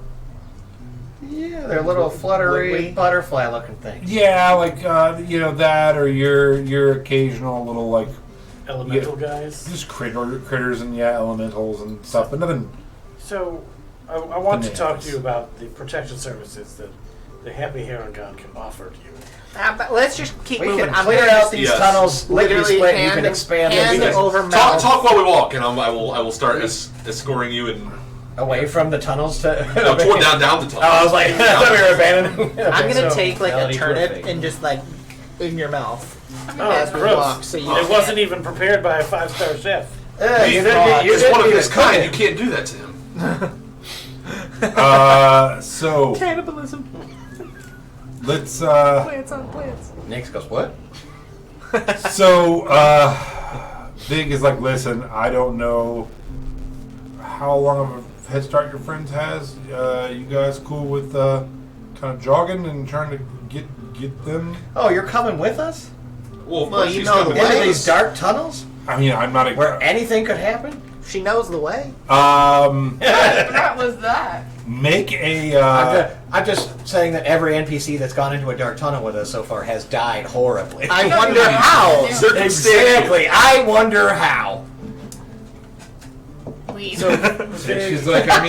Yeah, they're little fluttery Would we? butterfly-looking things. Yeah, like that, or your occasional little like Elemental guys. just critters and elementals and stuff, but nothing. So, I want to talk Bananas. to you about the protection services that the Happy Heron can offer to you. But let's just keep We moving. can I'm clear gonna out just these Yes. tunnels, lickety literally split. You hand can them- expand hand them over Talk, mouth. talk while we walk, and I will start escorting you and away from the tunnels to. no, toward down the tunnel. Oh, I was like, I thought we were abandoning. I'm gonna take like a Melody turnip perfect. and just like in your mouth Oh, as we gross. walk. So you It wasn't even prepared by a 5-star chef. Yeah, you didn't. You He's didn't one of need his to kind. cook You it. can't do that to him. So cannibalism. let's. Plants on plants. Nix goes, what? So Big is like, listen, I don't know how long of a head start your friends has. You guys cool with kind of jogging and trying to get them? Oh, you're coming with us? Well, of Well, course you she's know coming the with Into way. these us. dark tunnels I mean, I'm not a. where anything could happen? She knows the way. What was that? Make a. I'm just saying that every NPC that's gone into a dark tunnel with us so far has died horribly. I wonder how. Exactly. I wonder how. Please. she's like, I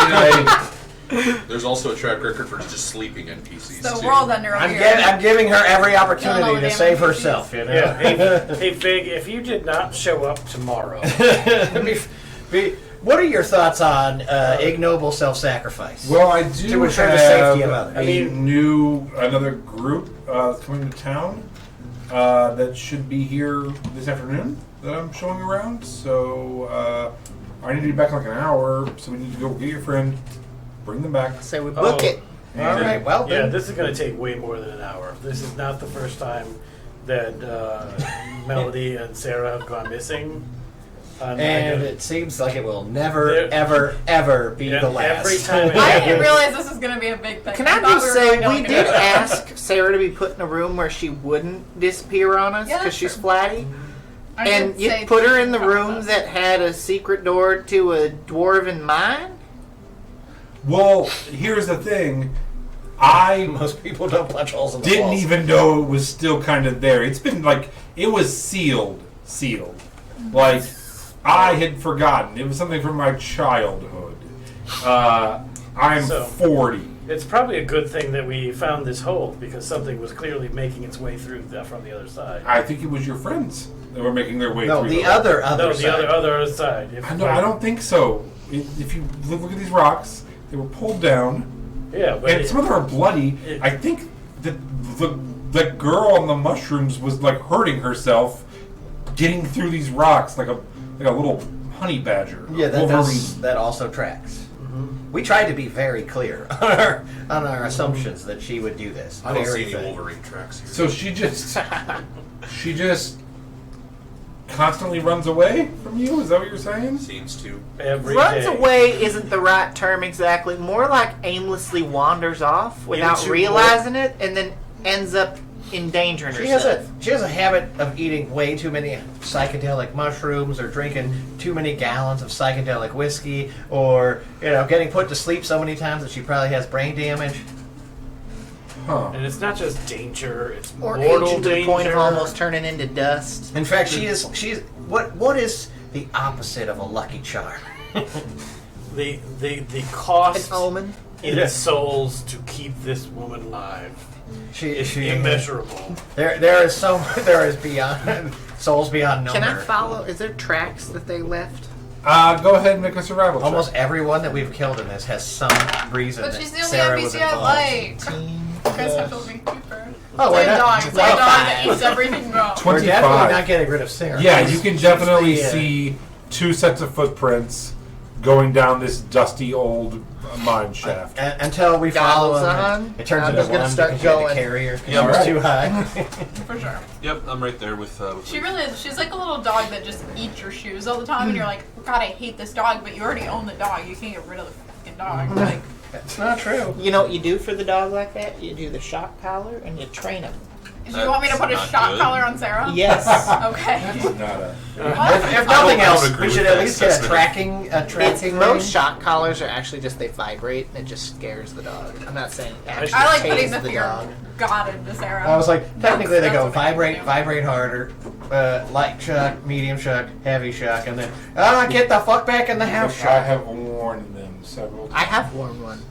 mean, There's also a track record for just sleeping NPCs. the too. world under over I'm, here. I'm giving her every Killing all opportunity the to damn save NPCs. herself. You know. Yeah. Hey, Fig, if you did not show up tomorrow, What are your thoughts on ignoble self-sacrifice? well, I do To ensure the have safety of others. a I mean- another group coming to town that should be here this afternoon that I'm showing around. So I need to be back in like an hour. So we need to go get your friend, bring them back. So we book Oh. it. All right. Well, yeah, then. this is going to take way more than an hour. This is not the first time that Melody and Sarah have gone missing. And it seems like it will never, There- ever, ever be Yeah, the last. every time it I happens- didn't realize this was going to be a big thing. Can I thought just were say going we to did go. ask Sarah to be put in a room where she wouldn't disappear on us Yeah, because that's she's true. flatty, I and did you say put her she in the should come room with us. that had a secret door to a dwarven mine. Well, here's the thing. I Most people don't punch holes in the didn't walls. even know it was still kind of there. It's been like, it was sealed. Like, I had forgotten. It was something from my childhood. I'm So- 40. It's probably a good thing that we found this hole because something was clearly making its way through from the other side. I think it was your friends that were making their way No, through. the hole. other No, side. the other side. If- I don't think so. If you look at these rocks, they were pulled down, Yeah, but and some of them are bloody. it- I think that the girl on the mushrooms was like hurting herself, getting through these rocks like a little honey badger. Yeah, that Wolverine. that also tracks. We tried to be very clear on our assumptions that she would do this. I don't Very see any thing. Wolverine tracks here. So she just constantly runs away from you. Is that what you're saying? Seems to. every Runs day. away isn't the right term exactly. More like aimlessly wanders off without Into realizing it, and then ends up endangering She has herself. a habit of eating way too many psychedelic mushrooms, or drinking too many gallons of psychedelic whiskey, or getting put to sleep so many times that she probably has brain damage. Huh. And it's not just danger; it's Or mortal aging to the danger. point of almost turning into dust. In fact, she's what is the opposite of a lucky charm? the cost An omen. in souls to keep this woman alive is immeasurable. There is beyond souls beyond number. Can I follow? Is there tracks that they left? Go ahead and make a survival check. Almost everyone that we've killed in this has some reason But that she's the only Sarah was NPC I involved. like. You guys have to make cheaper. Oh, Play we're a not- dog. Play a dog that eats everything wrong. We're 25. definitely not getting rid of Sarah. Yeah, you can definitely She's the, see 2 sets of footprints going down this dusty old mine shaft. Until we follow Goggles him, on. it turns I'm into just gonna one start because you had to going. carry her because Yeah, she was alright. too high. For sure. Yep, I'm right there with. She's like a little dog that just eats your shoes all the time, and you're like, God, I hate this dog, but you already own the dog. You can't get rid of the fucking dog. Like, That's not true. You know what you do for the dog like that? You do the shock collar and you train him. do you want me to put a That's shock not good. collar on Sarah? Yes. Okay. That's not a. What? If I nothing don't else, agree we should with at that least get a assessment. tracking It's, ring. most shock collars are actually just they vibrate and it just scares the dog. I'm not saying actually I like tase putting the the fear dog. of God into Sarah. I was like, technically they That's go what I vibrate, do. vibrate harder, light shock, medium shock, heavy shock, and then get the fuck back in the house I shock. have worn them several times. I have worn one.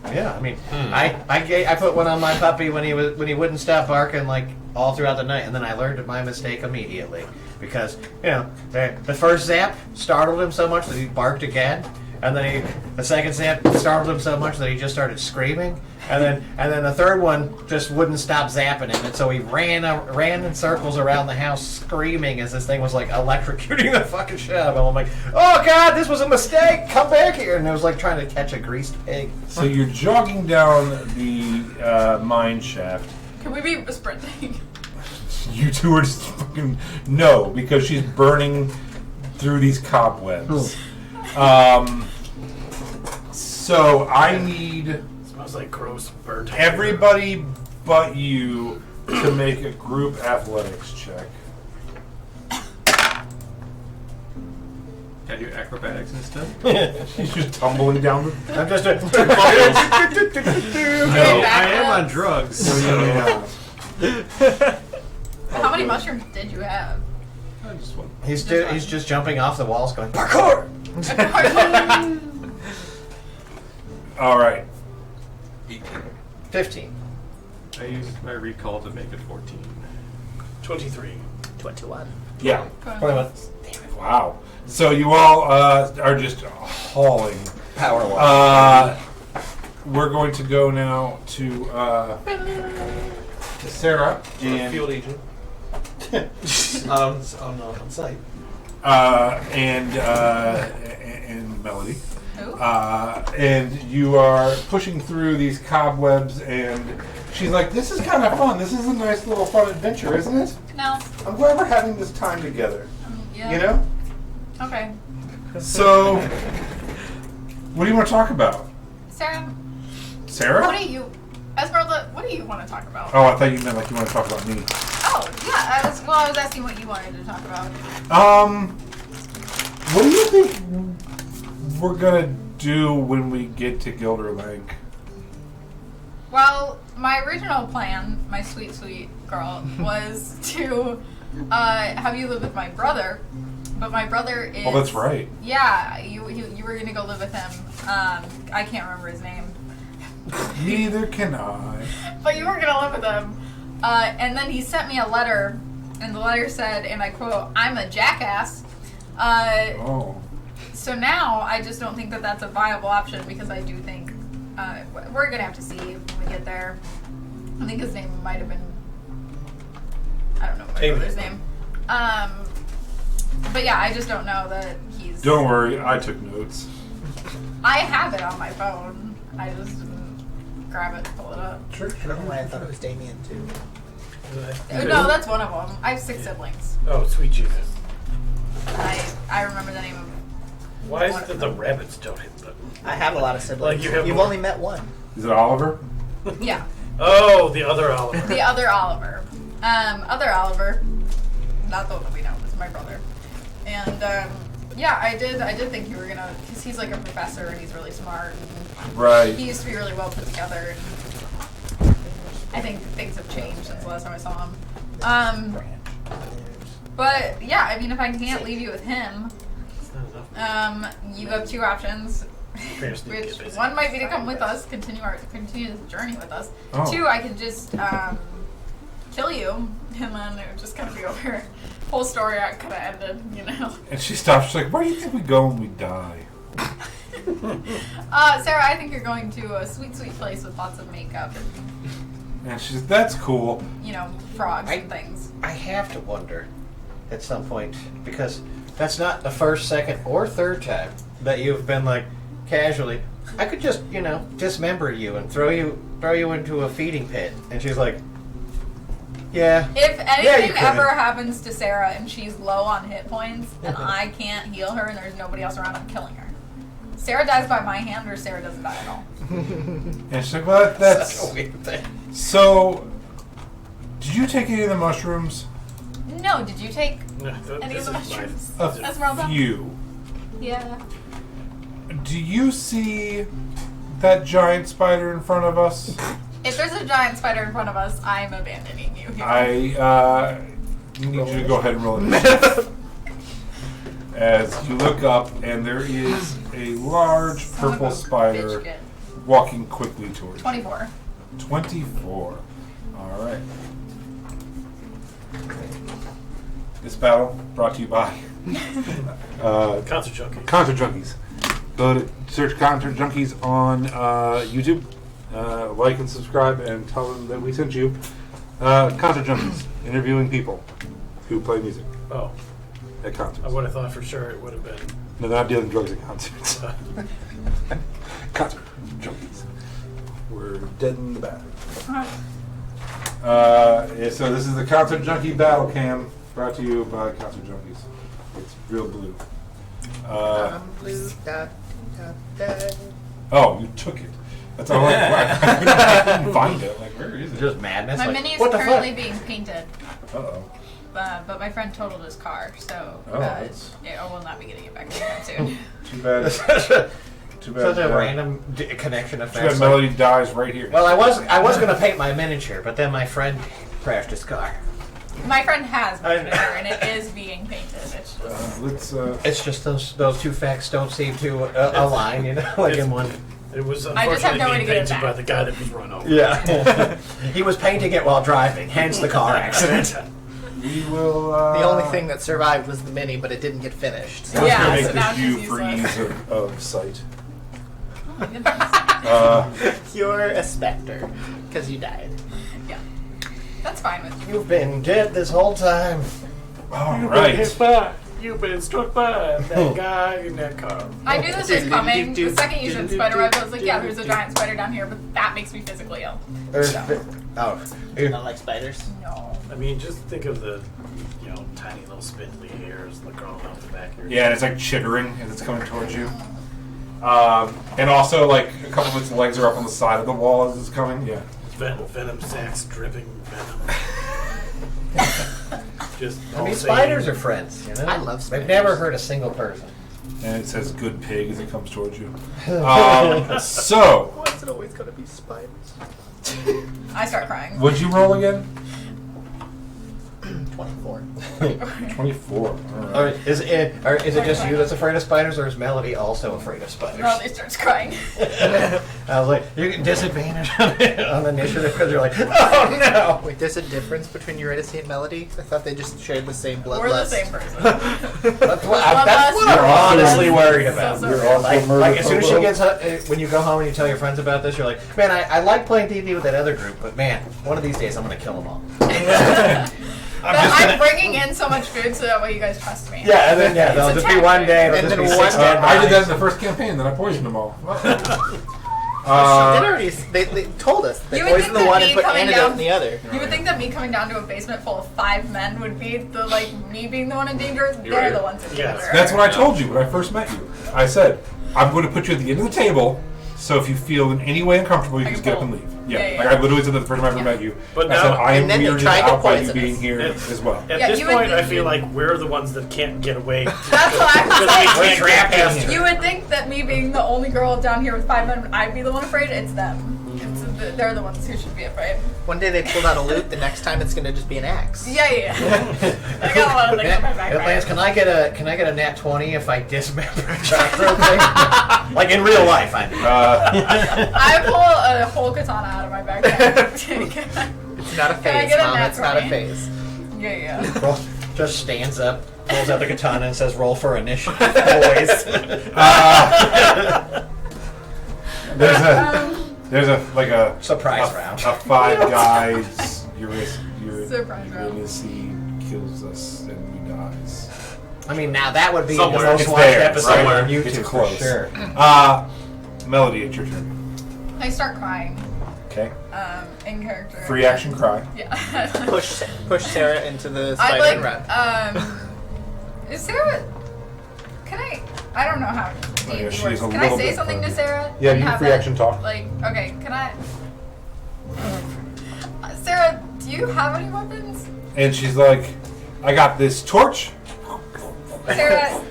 Yeah, I mean, I put one on my puppy when he wouldn't stop barking like all throughout the night, and then I learned my mistake immediately because the first zap startled him so much that he barked again, and then the second zap startled him so much that he just started screaming, and then the third one just wouldn't stop zapping him, and so he ran in circles around the house screaming as this thing was like electrocuting the fucking shit out of him. I'm like, oh god, this was a mistake! Come back here! And it was like trying to catch a greased pig. So you're jogging down the mine shaft. Can we be sprinting? You two are just fucking no, because she's burning through these cobwebs. So I need Smells like gross burnt. hair. everybody but you to make a group athletics check. Can I do acrobatics instead? She's just tumbling down the. I'm just No. I am on drugs, so Yeah. How many mushrooms did you have? I just want. He's just jumping off the walls, going parkour. All right. 15. I used my recall to make it 14. 23. 21. Yeah. 21. Wow. So you all are just hauling. Power walk. We're going to go now to Sarah and Field agent. on site. and Melody. Who? And you are pushing through these cobwebs, and she's like, "This is kind of fun. This is a nice little fun adventure, isn't it? No. I'm glad we're having this time together. Yeah. You know." Okay. So, what do you want to talk about, Sarah, Sarah? what do you, Esmeralda, what do you want to talk about? Oh, I thought you meant like you want to talk about me. Oh, yeah. I was asking what you wanted to talk about. What do you think we're gonna do when we get to Gilder Lake? Well, my original plan, my sweet, sweet girl, was to have you live with my brother. But my brother is... Oh, that's right. Yeah, you were going to go live with him. I can't remember his name. Neither can I. But you were going to live with him. And then he sent me a letter, and the letter said, and I quote, "I'm a jackass." Oh. So now I just don't think that that's a viable option because I do think we're going to have to see when we get there. I think his name might have been... I don't know my brother's name. But yeah, I just don't know that he's... Don't worry, I took notes. I have it on my phone. I just didn't grab it, pull it up. I don't know why I thought it was Damien too. No, that's one of them. I have 6 siblings. Oh, sweet Jesus. I remember the name of... Why is it that the rabbits don't hit the... I have a lot of siblings. Like you have You've more. only met one. Is it Oliver? Yeah. Oh, the other Oliver. The other Oliver. Other Oliver. Not the one that we know. It's my brother. And, yeah, I did think you were gonna... Because he's like a professor and he's really smart. And Right. he used to be really well put together. And I think things have changed since the last time I saw him. But, yeah, I mean, if I can't leave you with him... you have 2 options, which one might be to come with us, continue this journey with us. Oh. 2, I could just kill you, and then it would just kind of be over. Whole story kind of ended, you know. And she stops. She's like, "Where do you think we go when we die?" Sarah, I think you're going to a sweet, sweet place with lots of makeup And she's, "That's cool." and, you know, frogs and things. I have to wonder at some point, because that's not the first, second, or third time that you've been like casually, I could just, dismember you and throw you into a feeding pit. And she's like, yeah. If you anything could. ever happens to Sarah and she's low on hit points and I can't heal her and there's nobody else around, I'm killing her. Sarah dies by my hand or Sarah doesn't die at all. And she's like, "Well, that's Such a weird thing. So, did you take any of the mushrooms? No, did you take No, any of the mushrooms? A Esmeralda? few. Yeah. Do you see that giant spider in front of us? If there's a giant spider in front of us, I'm abandoning you here. I need you to go ahead and roll initiative. As you look up, and there is a large Son of purple a spider bitch kid. walking quickly towards you. 24. 24. All right. This battle brought to you by Concert Junkies. Concert Junkies. Go to search Concert Junkies on YouTube. Like and subscribe and tell them that we sent you. Concert Junkies, interviewing people who play music Oh, at concerts. I would have thought for sure it would have been. No, they're not dealing drugs at concerts. Concert Junkies. We're dead in the battle. Yeah, so this is the Concert Junkie Battle Cam, brought to you by Concert Junkies. It's real blue. Blue, da, da, da. Oh, you took it. That's all I couldn't find it. Like, where is it? Just madness. My like, mini is what the currently fuck? being painted, Uh-oh. but my friend totaled his car, so Oh, that's- I will not be getting it back anytime soon. Too bad. Too bad. Such a random connection of Too bad Melody dies right here. Well, I was gonna paint my miniature, but then my friend crashed his car. My friend has I my know. car, and it is being painted. It's just... Let's. It's just those two facts don't seem to align, like in one. It was I just have unfortunately no way being to get it painted by back. the guy that was run over. Yeah. He was painting it while driving, hence the car accident. We will. The only thing that survived was the mini, but it didn't get finished. So. Yeah, Make so now this view she's for useless. ease of sight. Oh my goodness. You're a specter, because you died. Yeah. That's fine with me. You've been dead this whole time. All You've been right. hit by. You've been struck by that guy in that car. I knew this was coming. The second you said spider web, I was like, yeah, there's a giant spider down here, but that makes me physically ill. You don't like spiders? No. I mean, just think of the, tiny little spindly hairs that crawling off the back of your Yeah, and it's like chittering as it's coming towards you. And also, like, a couple of its legs are up on the side of the wall as it's coming. Yeah. Venom sacs dripping venom. Just I mean, pulsating. spiders are friends, you know? I love They've spiders. never hurt a single person. And it says "good pig" as it comes towards you. So, is it always gonna be spiders? I start crying. What'd you roll again? 24. 24. All Or right. is it just you that's afraid of spiders, or is Melody also afraid of spiders? Melody starts crying. I was like, you get disadvantage on initiative because you're like, oh no. Wait, there's a difference between Eurydice and Melody? I thought they just shared the same bloodlust. We're the same person. That's what I'm honestly worried about. So You're also Like as soon as she murder- gets when you go home and you tell your friends about this, you're like, man, I like playing D&D with that other group, but man, one of these days I'm gonna kill them all. I'm bringing in so much food so that way you guys trust me. Yeah, and then there'll It's just a be one day, And and then then be one 6 day- dead I did that bodies. in the first campaign, then I poisoned them all. They told us. They You would poisoned think the that one me and put coming antidote down- in the other. You would think that me coming down to a basement full of 5 men would be the me being the one in danger. You're They're right. the ones in Yes. danger. That's what I told you when I first met you. I said, I'm going to put you at the end of the table, so if you feel in any way uncomfortable, you I can just can get up and pull. leave. Yeah, Like I literally said that the first time I ever met you. But I said, now- I am and then they weirded tried to out by you poison being us. here It's- as well. At Yeah, this you would point, I think- feel like we're the ones that can't get away. That's what I was Because we saying. can't get past her. You would think that me being the only girl down here with 5 men, I'd be the one afraid. It's them. They're the ones who should be afraid. One day they pulled out a loot, the next time it's gonna just be an axe. Yeah. I got a lot of things in my Lance, backpack. can I get a nat 20 if I dismember a giant thing? Like in real life, I mean. I pull a whole katana out of my backpack. It's not a Can I phase, get a Mom. nat It's not a 20? phase. yeah. Just stands up, pulls out the katana, and says, "Roll for initiative, boys." There's a Surprise round. A 5 guys. Surprise round. Eurydice kills us and we dies. I mean, now that would be Somewhere. the most It's watched there, episode right? on YouTube It's for close. sure. Melody, it's your turn. I start crying. Okay. In character. Free action cry. Yeah. Push Sarah into the I spider and run. Is Sarah? Can I don't know how Oh, yeah, D&D she works. is a Can I little say bit something to funny. Sarah? Yeah, And you can have free that, action talk. Like, okay, can I? Sarah, do you have any weapons? And she's like, I got this torch Sarah,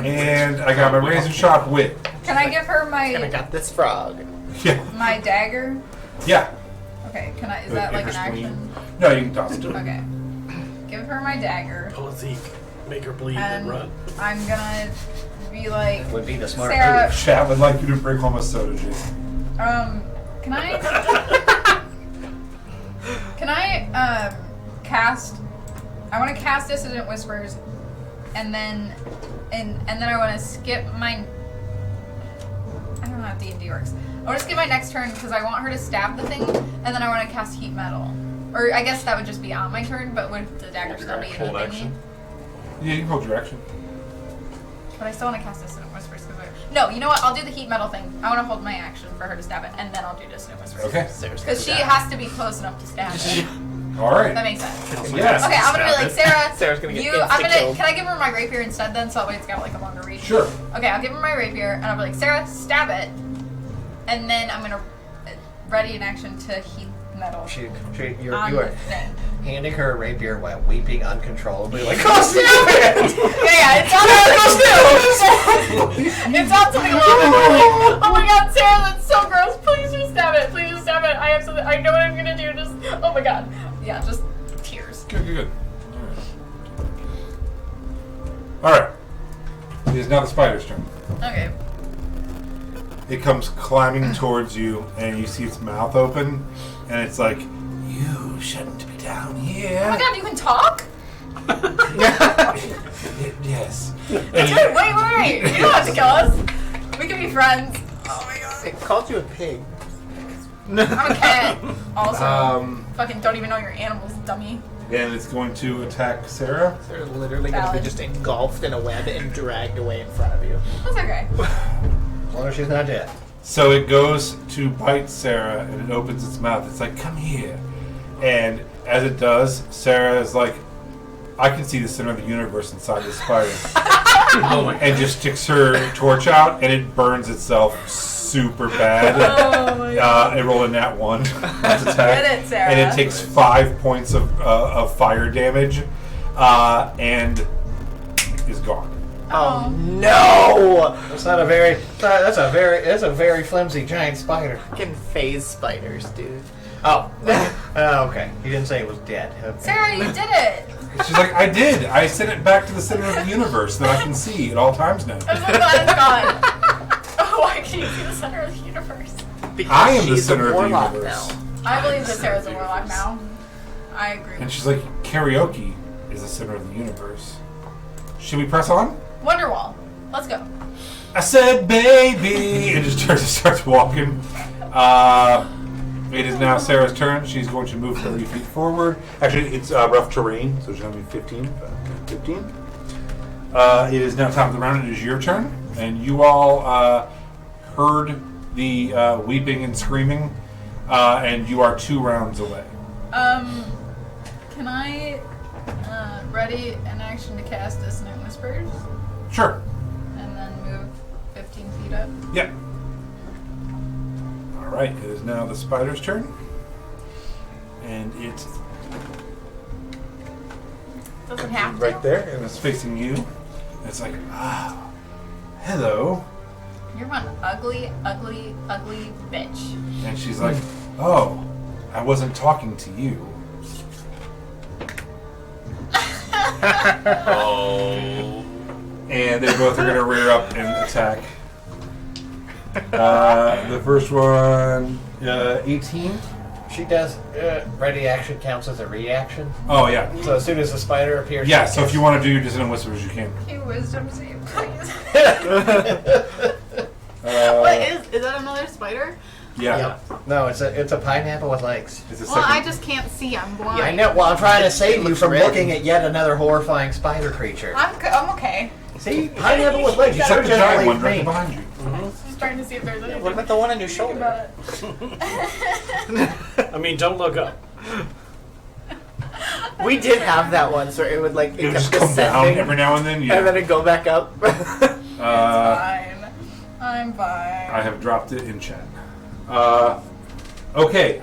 and I got my razor sharp wit. can I give her And I my got this frog. Yeah. my dagger? Yeah. Okay, can I? Is that like an Interesting. action? No, you can toss it. Okay. Give her my dagger, Pull a Zeke, make her bleed, and and run. I'm gonna be like, Would be the smart Sarah, move. Chat would like you to bring home a soda, Jason. Can I? Can I cast? I want to cast Dissident Whispers, and then I want to skip my. I don't know how D&D works. I want to skip my next turn because I want her to stab the thing, and then I want to cast Heat Metal. Or I guess that would just be on my turn, but would the dagger still be in the Hold thingy? action. Yeah, you can hold your action. But I still want to cast Dissident Whispers because no, you know what? I'll do the Heat Metal thing. I want to hold my action for her to stab it, and then I'll do Dissident Whispers. Okay. Because she has to be close enough to stab it. All right. That makes sense. Yes. Okay, I'm gonna be like, Sarah. Sarah's gonna get I'm insta gonna. killed. Can I give her my rapier instead then, so that way it's got like a longer reach? Sure. Okay, I'll give her my rapier, and I'll be like, Sarah, stab it, and then I'm gonna ready an action to heat metal You on are the thing. handing her a rapier while weeping uncontrollably, like, "Go stab it!" Yeah, it's not something a little bit more like, oh my god, Sarah, that's so gross. Please just stab it. Please just stab it. I have something. I know what I'm gonna do. Just, oh my god. Yeah, just tears. Good. All right. It is now the spider's turn. Okay. It comes climbing towards you, and you see its mouth open, and it's like, you shouldn't be down here. Oh my god, you can talk? Yes. Dude, wait. You don't have to kill us. We can be friends. Oh my god. It called you a pig. I'm a cat. Also, And fucking don't even know your animals, dummy. it's going to attack Sarah. They're literally going to be Valid. just engulfed in a web and dragged away in front of you. That's okay. As long as she's not dead. So it goes to bite Sarah, and it opens its mouth. It's like, come here. And as it does, Sarah is like, I can see the center of the universe inside this spider. Oh my And just sticks her torch out, and it burns itself super bad. Oh my god. It rolled a nat 1 to attack. Get it, Sarah. And it takes 5 points of fire damage, and is gone. Oh no! That's a very flimsy giant spider. Fucking phase spiders, dude. Oh. Okay. He didn't say it was dead. Okay. Sarah, you did it. She's like, I did. I sent it back to the center of the universe that I can see at all times now. I'm so glad it's gone. Oh, why can't you see the center of the universe? Because I am the she's center a of the warlock universe. now. I believe that Sarah's a warlock now. I agree. And she's like, karaoke is the center of the universe. Should we press on? Wonderwall. Let's go. I said, baby, and just starts walking. It is now Sarah's turn. She's going to move 30 feet forward. Actually, it's rough terrain, so she's going to be 15. It is now top of the round. It is your turn, and you all heard the weeping and screaming, and you are 2 rounds away. Can I ready an action to cast Dissonant Whispers Sure. and then move 15 feet up? Yeah. All right. It is now the spider's turn, and it's Doesn't have to. right there, and it's facing you. And it's like, hello. You're one ugly, ugly, ugly bitch. And she's like, oh, I wasn't talking to you. Oh. And they both are going to rear up and attack. The first one, 18. She does. Ready action counts as a reaction. Oh, yeah. So as soon as the spider appears. Yeah, so if you want to do your Dissonant Whispers, you can. Can you wisdom save, please? What is that another spider? Yeah. Yep. No, it's a pineapple with legs. It's a Well, I second. just can't see. I'm blind. Yeah, I know. Well, I'm trying to save you looks from red. looking at yet another horrifying spider creature. I'm okay. See, pineapple with legs. You Except should the have giant one just right believed me. behind you. I'm just trying to see if there's anything. What about the one on your Think shoulder? about it. I mean, don't look up. We did have that once where it would like It would kept just come down descending, every now and then. Yeah. and then it'd go back up. Fine. I'm fine. I have dropped it in chat. Okay,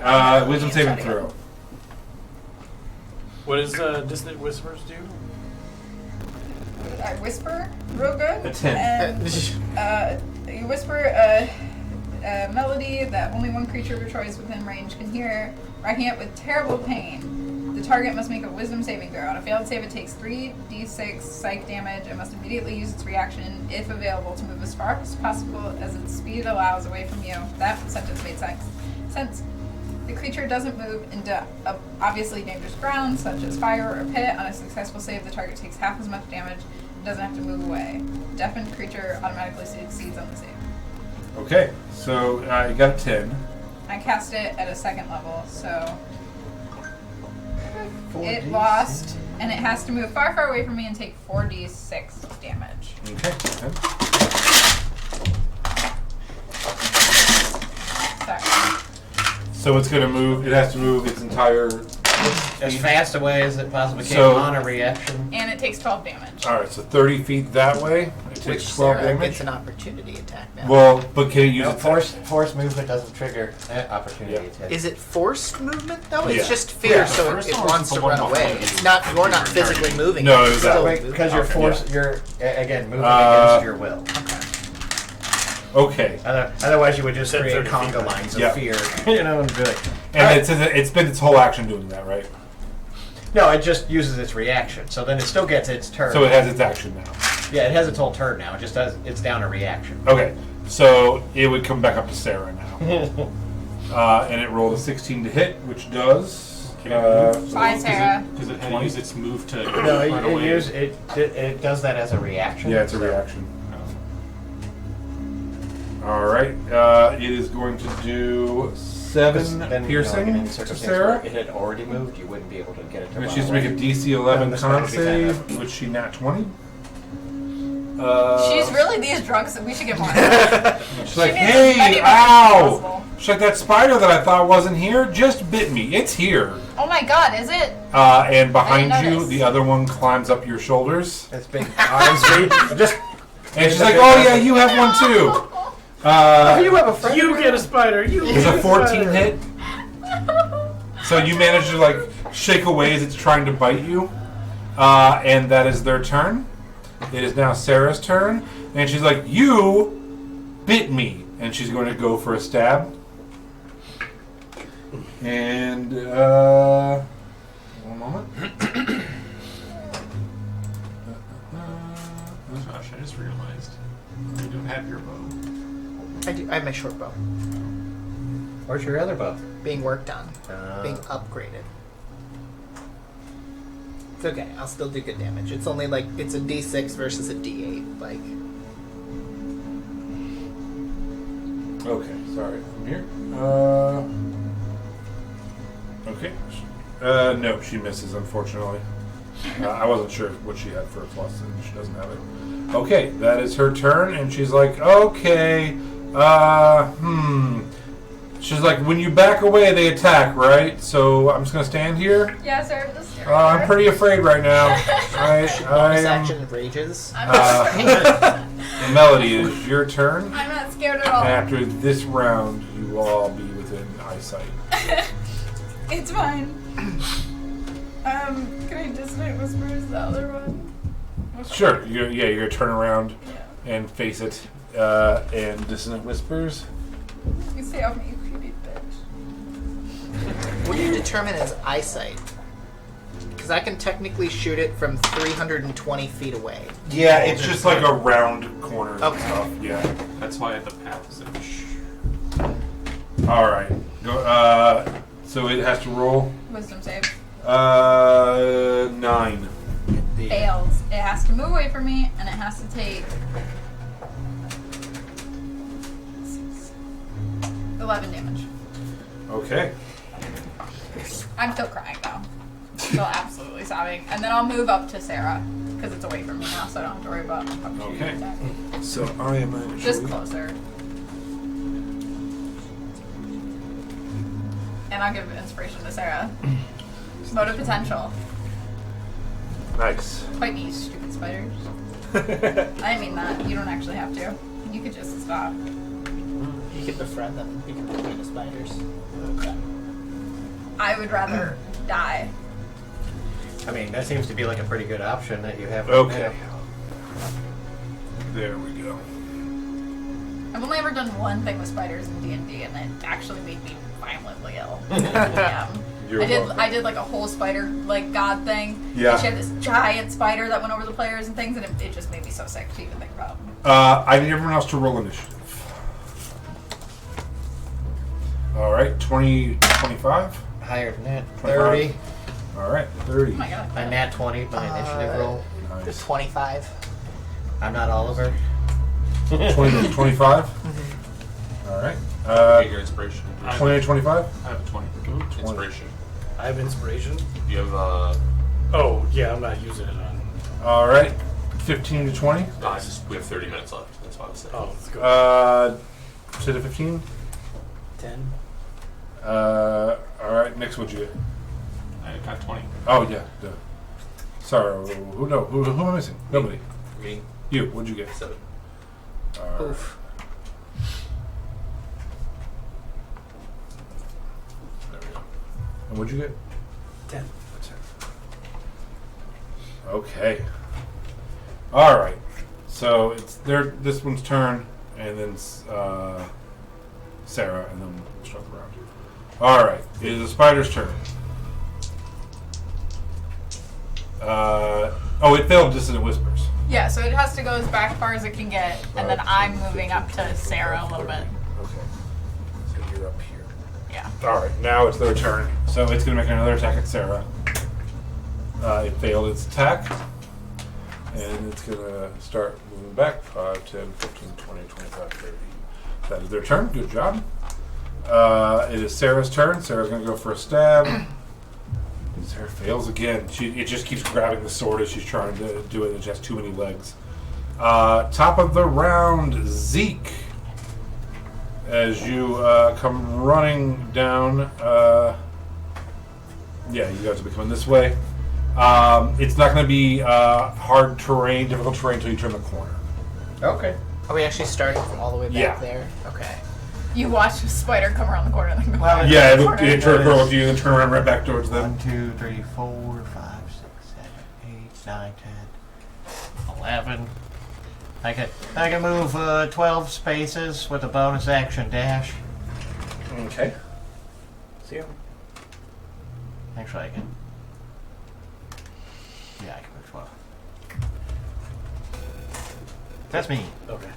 wisdom saving throw. What does Dissonant Whispers do? I whisper real good. A 10. And you whisper a melody that only one creature of your choice within range can hear, racking it with terrible pain. The target must make a wisdom saving throw. On a failed save, it takes 3d6 psych damage and must immediately use its reaction, if available, to move as far as possible as its speed allows away from you. That sentence made sense. The creature doesn't move into obviously dangerous ground, such as fire or pit. On a successful save, the target takes half as much damage and doesn't have to move away. Deafened creature automatically succeeds on the save. Okay, so you got a 10. I cast it at a 2nd level, so 4D6. it lost, and it has to move far, far away from me and take 4d6 damage. Okay. 10. Sorry. So it's going to move. It has to move its entire. As fast away as it possibly can So- on a reaction. And it takes 12 damage. All right, so 30 feet that way. It takes Which 12 Sarah damage. gets an opportunity attack now. Well, but can it use No, its force movement doesn't trigger opportunity Yeah. attack. Is it forced movement though? Yeah. It's just fear, Yeah, so first it one was wants the to one run away. behind It's you. not you're not physically moving. No, it's it was still that way. moving. Because you're Okay, forced. You're again moving Uh, against your will. Okay. Otherwise, you would just Said create 30 feet, conga right? lines of Yeah. fear. You know, and be like, And it's been its whole action doing that, right? no, it just uses its reaction. So then it still gets its turn. So it has its action now. Yeah, it has its whole turn now. It just does. It's down a reaction. Okay, so it would come back up to Sarah now. And it rolled a 16 to hit, which does. Can it move? Bye, Sarah. Because it had to use its move to No, run away. it does that as a reaction. Yeah, it's a so- reaction. All right, it is going to do 7 Then, piercing in to circumstances Sarah. where it had already moved, you wouldn't be able to get it to And run she has to make a away. DC 11 No, this con might be kinda- save, which she nat 20. She's really these drugs that we should get more. She's like, needs as many hey, as ow! possible. She's like, that spider that I thought wasn't here just bit me. It's here. Oh my god, is it? And behind I didn't you, notice. the other one climbs up your shoulders. It's big arms reach. Just. And she's like, oh yeah, you have one too. You have a friend. You get a spider. You Is get a a 14 spider. hit? So you manage to like shake away as it's trying to bite you, and that is their turn. It is now Sarah's turn, and she's like, "You bit me," and she's going to go for a stab. And one moment. Josh, I just realized you don't have your bow. I do. I have my short bow Where's your other bow? being worked on, being upgraded. It's okay. I'll still do good damage. It's only like it's a D6 versus a D8. Like Okay, sorry, I'm here. Okay. No, she misses, unfortunately. I wasn't sure what she had for a plus, and she doesn't have it. Okay, that is her turn, and she's like, okay, She's like, when you back away, they attack, right? So I'm just gonna stand here. Yeah, Sarah, just stare. I'm pretty afraid right now. I bonus am. action rages. I'm not scared. Melody, it is your turn. I'm not scared at all. After this round, you will all be within eyesight. It's fine. Can I dissonate whispers the other one? Sure. You're gonna turn around Yeah. and face it, and dissonant whispers. You stay off me, you creepy bitch. What do you determine as eyesight? Because I can technically shoot it from 320 feet away. Yeah, it's just like a round corner and Okay. stuff. Yeah. That's why the path is a shh. All right. Go. So it has to roll. Wisdom save. 9. Fails. It has to move away from me, and it has to take 11 damage. Okay. I'm still crying though. Still absolutely sobbing. And then I'll move up to Sarah because it's away from me now, so I don't have to worry about shooting Okay. attack. So I am actually Just closer. And I'll give inspiration to Sarah. Mode of potential. Nice. Fight me, you stupid spiders. I didn't mean that. You don't actually have to. You could just stop. You can befriend them. You can befriend the spiders. I would rather die. I mean, that seems to be like a pretty good option that you have. Right Okay. now. There we go. I've only ever done one thing with spiders in D&D, and it actually made me violently ill. Yeah. You're welcome. I did like a whole spider like god thing. Yeah. And she had this giant spider that went over the players and things, and it just made me so sick to even think about. I need everyone else to roll initiative. All right, 25. Higher than that. 25. 30. All right, 30. Oh my god. My nat 20, my initiative roll. Nice. 25. I'm not Oliver. 20 25. All right. Get your inspiration. 20 to 25. I have a 20. Inspiration. I have inspiration. You have Oh, yeah, I'm not using it on. All right, 15 to 20. no, it's just we have 30 minutes left. That's why I was saying. Oh, let's go. Say to 15. 10. All right, Nick's what'd you get? I got 20. Oh yeah. Duh. Sorry. Who am I missing? Nobody. Me, You. What'd you get? 7. All right. Oof. There we go. And what'd you get? 10. Okay. All right. So it's this one's turn, and then Sarah, and then we'll shuffle around. All right. It is the spider's turn. It failed Dissonant Whispers. Yeah, so it has to go as back far as it can get, and then I'm moving up to Sarah a little bit. Okay. So you're up here. Yeah. All right. Now it's their turn. So it's going to make another attack at Sarah. It failed its attack. And it's going to start moving back 5, 10, 15, 20, 25, 30. That is their turn. Good job. It is Sarah's turn. Sarah's going to go for a stab. Sarah fails again. It just keeps grabbing the sword as she's trying to do it. It just has too many legs. Top of the round, Zeke. As you come running down. You guys will be coming this way. It's not going to be hard terrain, difficult terrain until you turn the corner. Okay. Are we actually starting from all the way back Yeah. there? Okay. You watch a spider come around the corner and then go Well, back Yeah, to the it corner. turn around with you, then turn around right back towards them. 1, 2, 3, 4, 5, 6, 7, 8, 9, 10, 11. I can move 12 spaces with a bonus action dash. Okay. See ya. Actually, I can. Yeah, I can move 12. That's me. Okay.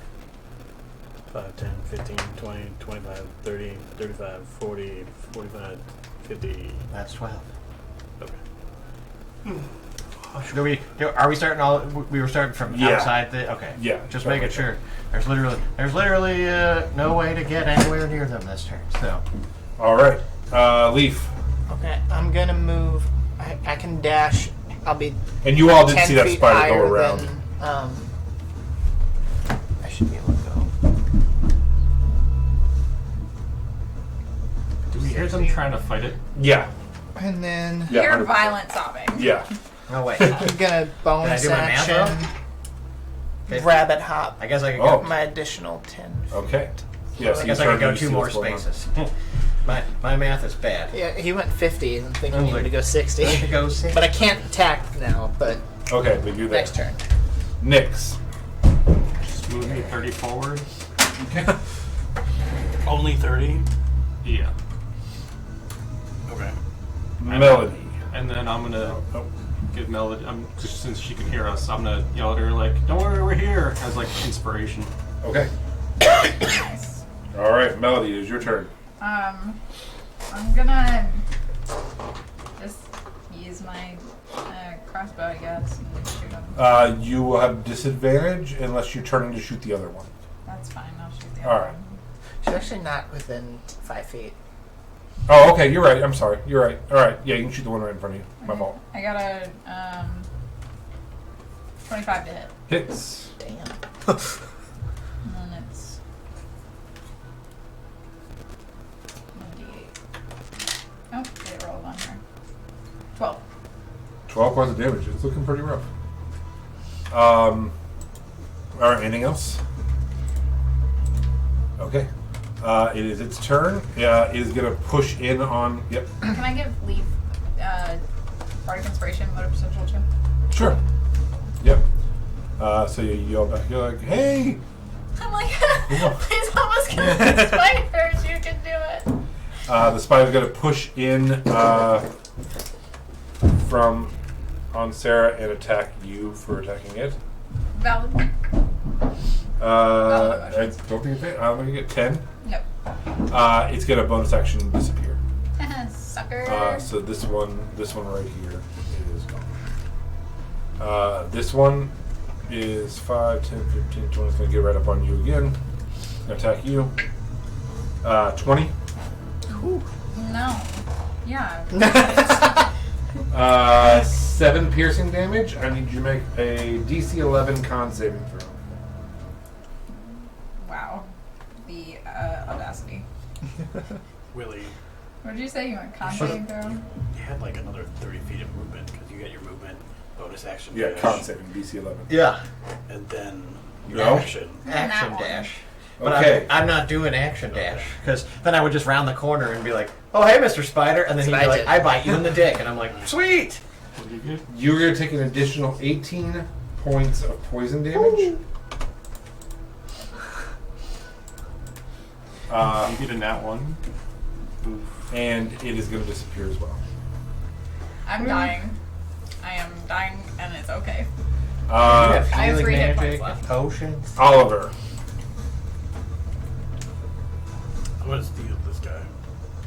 5, 10, 15, 20, 25, 30, 35, 40, 45, 50. That's 12. Okay. Are we starting all? We were starting from Yeah. outside the. Okay. Yeah, Just start making like sure. There's literally no way to get anywhere near them this turn. So. All right. Leaf. Okay, I'm gonna move. I can dash. I'll be And you all did 10 see that feet spider higher go around. Than, I should be able to go. Do we hear them trying to fight it? Yeah. And then Yeah. You're 100%. violent sobbing. Yeah. No way. I'm gonna bonus do my math action. wrong? Rabbit hop. I guess I could Oh. go. My additional 10. Okay. Yeah. So I guess you I turn could go and you 2 see more what's going on. spaces. my math is bad. Yeah, he went 50 and thinking I was he like, would go 60. I could go 6. But I can't attack now. But Okay, but you're there. next turn. Nyx. Just move me 30 forward. Only 30? Yeah. Okay. Melody. And then I'm gonna Oh. give Melody. Just since she can hear us, I'm gonna yell at her like, "Don't worry, we're here!" As like inspiration. Okay. Nice. All right, Melody, it's your turn. I'm gonna just use my crossbow, I guess, and shoot him. You will have disadvantage unless you're turning to shoot the other one. That's fine. I'll shoot the All other right. one. She's actually not within 5 feet. Oh, okay. You're right. I'm sorry. You're right. All right. Yeah, you can shoot the one right in front of you. My fault. I got a 25 to hit, Hits. Damn. and then it's 1d8. Oh, it rolled on here. 12. 12 points of damage. It's looking pretty rough. All right. Anything else? Okay. It is its turn. It is going to push in on. Yep. Can I give Leaf Bardic Inspiration Motor Potential too? Sure. Yep. So you yell back. You're like, "Hey!" I'm like, please help us get the spiders. You can do it. The spider's going to push in from on Sarah and attack you for attacking it. Valid. I don't think I'm going to get 10. Nope. It's going to bonus action disappear. Sucker. So this one right here is gone. This one is 5, 10, 15, 20. It's going to get right up on you again. Attack you. 20. No. Yeah. 7 piercing damage. I need you to make a DC 11 con saving throw. Wow. The audacity. Willie, What did you say? You went con saving throw? you had like another 30 feet of movement because you got your movement, bonus action Yeah, dash, con saving DC 11. Yeah. and then your No? action. Action that one. dash. But Okay. I'm not doing action dash because then I would just round the corner and be like, "Oh, hey, Mr. Spider," and then he'd be like, "I bite you in the dick," and I'm like, "Sweet." What do you get? You're going to take an additional 18 points of poison damage. You get a nat 1. Oof. And it is going to disappear as well. I'm dying. I am dying, and it's okay. You have I have healing 3 hit magic, points left. potions. Oliver. I'm gonna steal this guy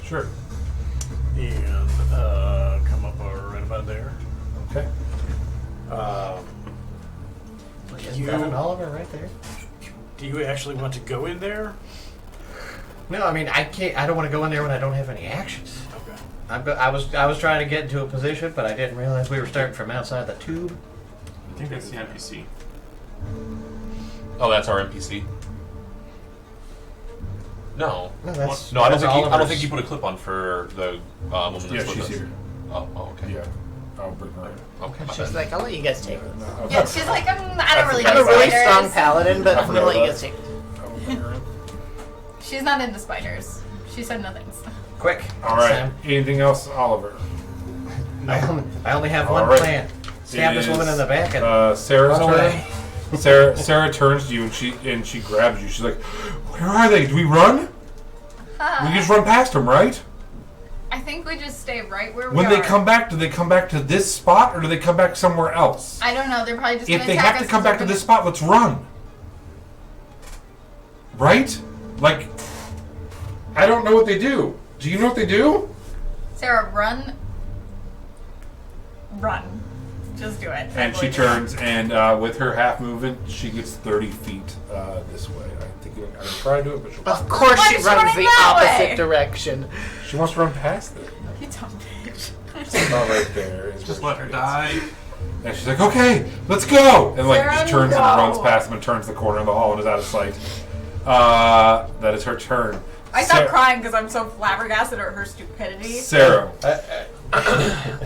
Sure. and come up right about there. Okay. Isn't that an Oliver right there? Do you actually want to go in there? No, I mean I can't. I don't want to go in there when I don't have any actions. Okay. I was trying to get into a position, but I didn't realize we were starting from outside the tube. I think that's the NPC. Oh, that's our NPC. No. No, that's No, I don't that's think. I don't Oliver's. think you put a clip on for the woman that's Yeah, with she's us. here. Oh, okay. Yeah. I'll bring her in. Okay. my She's bad. like, I'll let you guys take it. No, Yeah, she's like, I don't really I'm do a really spiders. strong paladin, but I'm gonna let you Okay. guys take it. I will bring her in. She's not into spiders. She said no thanks. Quick. All right. Sam. Anything else, Oliver? I only have All one right. plan. Stab It this woman is, in the back and Sarah's run turn. away. Sarah turns to you and she grabs you. She's like, "Where are they? Do we run? We just run past them, right? I think we just stay right where we When are. they come back, do they come back to this spot or do they come back somewhere else? I don't know. They're probably just If gonna they attack have to us come 'cause back to they're this spot, let's run. Right? Like, I don't know what they do. Do you know what they do? Sarah, run. Just do it. And she turns, and with her half movement, she gets 30 feet this way. I think I'm going to try to do it, but she'll Of course, Why she is she runs running the that opposite way? direction. She wants to run past it. You dumb bitch. About right there. Is Just where let her she die. is. And she's like, okay, let's go! And like Sarah, just turns and no. runs past them and turns the corner of the hall and is out of sight. That is her turn. I stopped crying because I'm so flabbergasted at her stupidity. Sarah.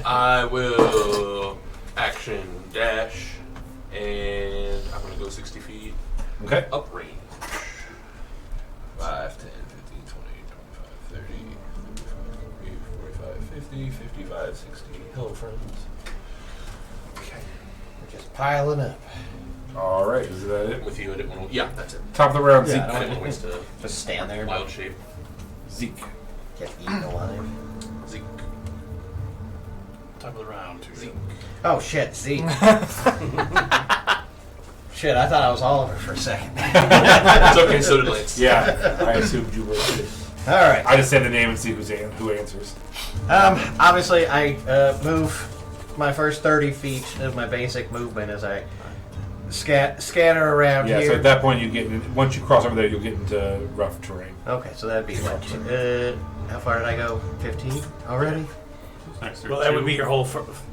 I will action dash, and I'm gonna go 60 feet Okay. up range. 5, 10, 15, 20, 25, 30, 45, 50, 55, 60. Hello, friends. Okay. We're just piling up. All right, is that it? With you, I didn't want to. Yeah, that's it. Top of the round, Yeah, Zeke. I didn't want to waste a Just stand there. wild shape. Zeke. Get eaten alive. Zeke. Top of the round. Zeke. Oh shit, Zeke. Shit, I thought I was Oliver for a second. It's okay, so did Lance. Yeah, I assumed you were. All right. I just say the name and see who answers. Obviously, I move my first 30 feet of my basic movement as I scatter around Yeah, here. so at that point, once you cross over there, you'll get into rough terrain. Okay, so that'd be what? How far did I go? 15 already? Next Well, that would be your whole.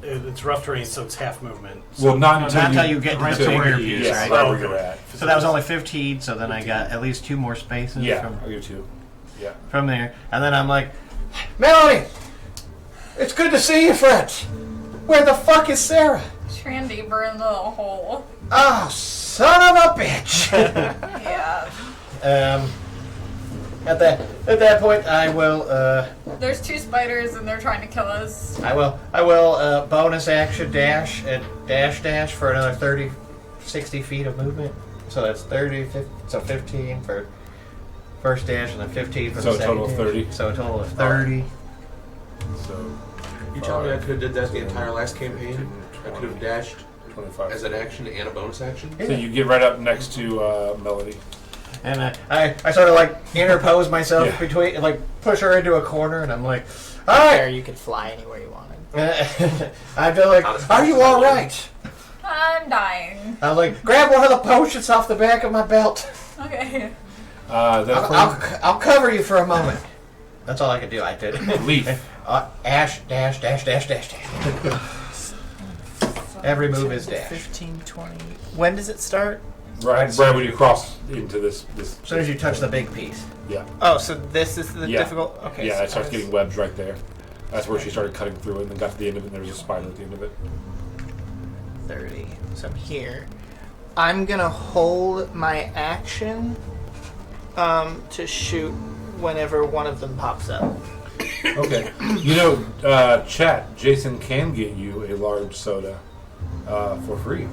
It's rough terrain, so it's half movement. Well, not Not until until you get to the until you- square yeah, piece, right? right Oh, where okay. you're at. So that was only 15, so then I got at least 2 more spaces Yeah, from, I'll give you 2. Yeah. from there. And then I'm like, Melanie! It's good to see you, friends! Where the fuck is Sarah? Trandy burned the hole. Oh, son of a bitch! Yeah. At that point, I will There's 2 spiders and they're trying to kill us. I will bonus action dash and dash for another 30, 60 feet of movement. So that's 30, 50, so 15 for first dash and then 15 for So the a second total of dash. 30? So a total of 30. So You tell me I could have did that the entire last campaign? I could have dashed 25. as an action and a bonus action? So you get right up next to Melody. And I sort of like interpose myself Yeah. between, like push her into a corner, and I'm like, all There, right. you could fly anywhere you wanted. I feel like, are you all right? I'm dying. I'm like, grab one of the potions off the back of my belt. Okay. I'll cover you for a moment. That's all I could do. I did. Leaf. Dash. Every move is dash. 15, 20. When does it start? Right when you cross into this. As soon as you touch the big piece. Yeah. Oh, so this is the Yeah. difficult. Okay. Yeah, so it starts I was- getting webs right there. That's where she started cutting through it and then got to the end of it and there was a spider at the end of it. 30. So I'm here. I'm gonna hold my action to shoot whenever one of them pops up. Okay. You know, chat, Jason can get you a large soda for free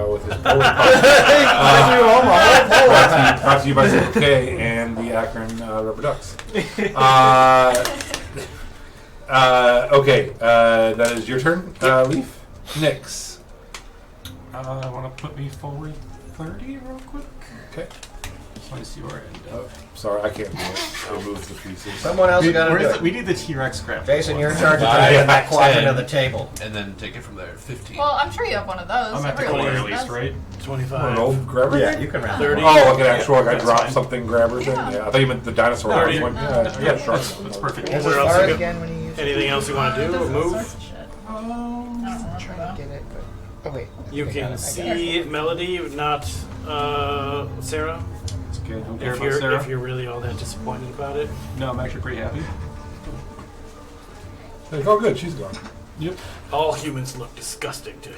with his polar pop. Brought to you by Circle K and the Akron Rubber Ducks. Okay, that is your turn, Leaf. Nyx. I want to put me forward 30 real quick. Okay. So I see where I end Oh, up. sorry, I can't do it. It moves the pieces. Someone else got to do it. We need the T-Rex crap. Jason, you're in charge of driving that quadrant of the table. And then take it from there. 15. Well, I'm sure you have one of those. I'm at the Everyone corner at does. least, right? 25. An old grabber? Yeah, you can round 30. it. Oh, like an actual, like I That's dropped fine. something grabber thing? Yeah. Yeah, I thought you meant the dinosaur. I was like, yeah, sure. That's perfect. As Where else far you go? again when you use Anything else you want to It do? does all Move? sorts of shit. I don't remember Trying to though. get it, but oh wait. You Okay, can got it. see Melody, not Sarah. It's good. Don't care If about you're Sarah. if you're really all that disappointed about it. No, I'm actually pretty happy. Like, oh, good, she's gone. Yep. All humans look disgusting to.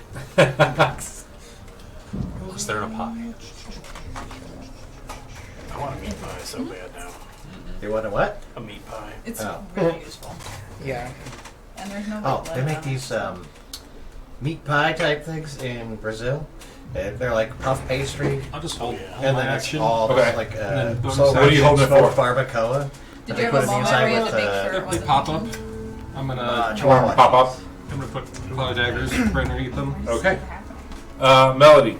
Unless they're in a pie. I want a meat pie so bad now. You want a what? A meat pie. It's Oh. really useful. Yeah. And there's no Oh, like, they make these meat pie type things in Brazil, They're like puff pastry, I'll just hold and my then it's action. all Okay. just like And then bonus slow action. What are you holding it smoked for? barbacoa. Did And you they have put a it moment inside where you had with, to make sure it If they wasn't pop up, eaten? I'm gonna Chihuahua. Pop up. I'm gonna put Cloud Daggers right underneath them. Okay. Melody.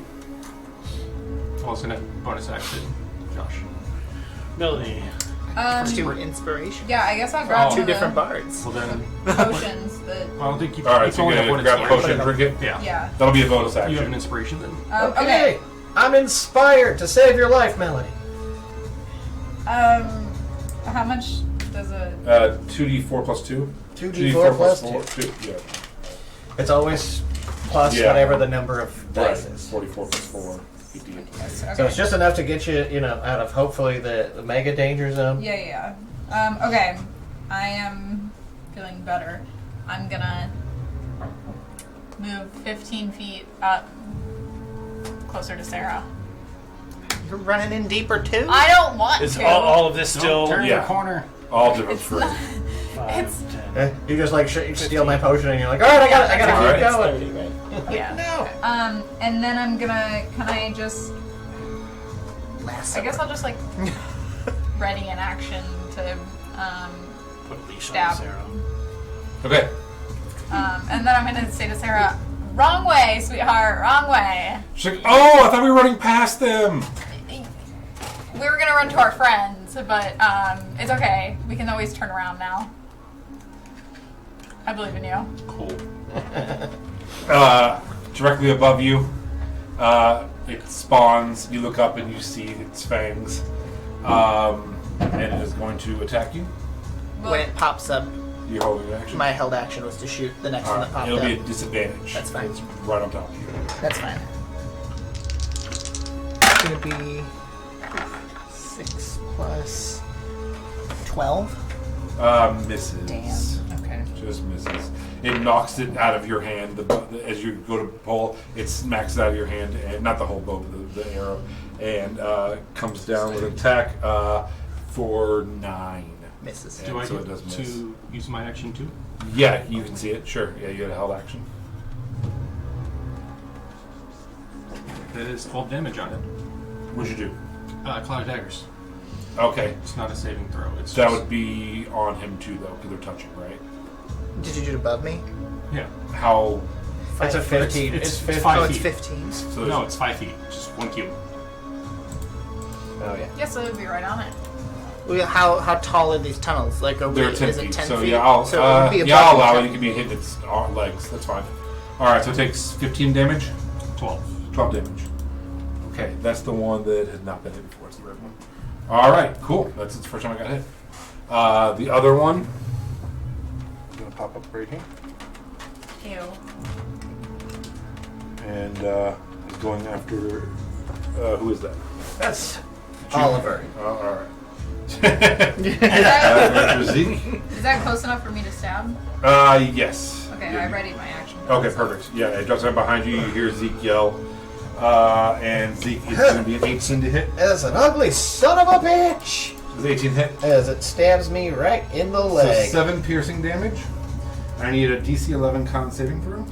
Also gonna bonus action. Josh. Melody. Let's do Um, inspiration. yeah, I guess I'll grab Oh. one Two of different the bards. Well then, potions that. I don't think you. All right, it's so only you got gotta one grab a inspiration. potion and drink it. Yeah. Yeah. That'll be a bonus You have an action. inspiration then. Okay. I'm inspired to save your life, Melody. How much does a 2d4 plus 2. 2d4 plus 4. 2. 2. Yeah. It's always plus Yeah. whatever the number of Right. dice is. 44 plus 4. 88. So it's just enough to get you, out of hopefully the mega danger zone. Yeah. Okay. I am feeling better. I'm gonna move 15 feet up closer to Sarah. You're running in deeper too? I don't want Is to. all of this Don't still turn Yeah. the corner. All different It's fruit. not. 5, It's 10? You just like steal my potion and you're like, all right, I gotta Alright. keep going. 30, right? yeah. No. And then I'm gonna. Can I just? Last I guess I'll just like ready in action to Put a leash stab. on Sarah. Okay. and then I'm gonna say to Sarah, "Wrong way, sweetheart. Wrong way." She's like, oh, I thought we were running past them. We were gonna run to our friends, but it's okay. We can always turn around now. I believe in you. Cool. Directly above you, it spawns. You look up and you see its fangs, and it is going to attack you. When it pops up, You're holding an action. my held action was to shoot the next one that popped It'll up. be a disadvantage. That's fine. It's right on top of you. That's fine. It's gonna be 6 plus 12. Misses. Damn. Okay. Just misses. It knocks it out of your hand. As you go to pull, it smacks it out of your hand, and not the whole bow, but the arrow, and comes down with an attack for 9. Misses. Yeah. Do I so get it does miss. to use my action too? Yeah, you can see it. Sure. Yeah, you had a held action. That is 12 damage on it. What'd you do? Cloud Daggers. Okay. It's not a saving throw. It's That just, would be on him too, though, because they're touching, right? Did you do it above me? Yeah. How? It's a 5 feet. 15. It's It's 15. 5 Oh, it's feet. 15. So No, it's 5 feet. Just 1 cube. Oh, yeah. Yes, it would be right on it. Well, how tall are these tunnels? Like, they're 10 is it feet. 10 So feet? yeah, I'll so it would be yeah, I'll above allow me. it. You can be hitting its legs. That's fine. All right. So it takes 15 damage. 12. 12 damage. Okay, that's the one that has not been hit before. It's the red one. All right, cool. That's the first time I got hit. The other one. I'm gonna pop up right here, Ew. and is going after. Who is that? That's Oliver. All right. Is that, After Zeke. is that close enough for me to stab? Yes. Okay, Yeah, I you- readied my action. Okay, perfect. Yeah, it drops right behind you. You hear Zeke yell, and Zeke is going to be an 18 to hit. That's an ugly son of a bitch! Does 18 hit? As it stabs me right in the So leg. 7 piercing damage. I need a DC 11 con saving throw.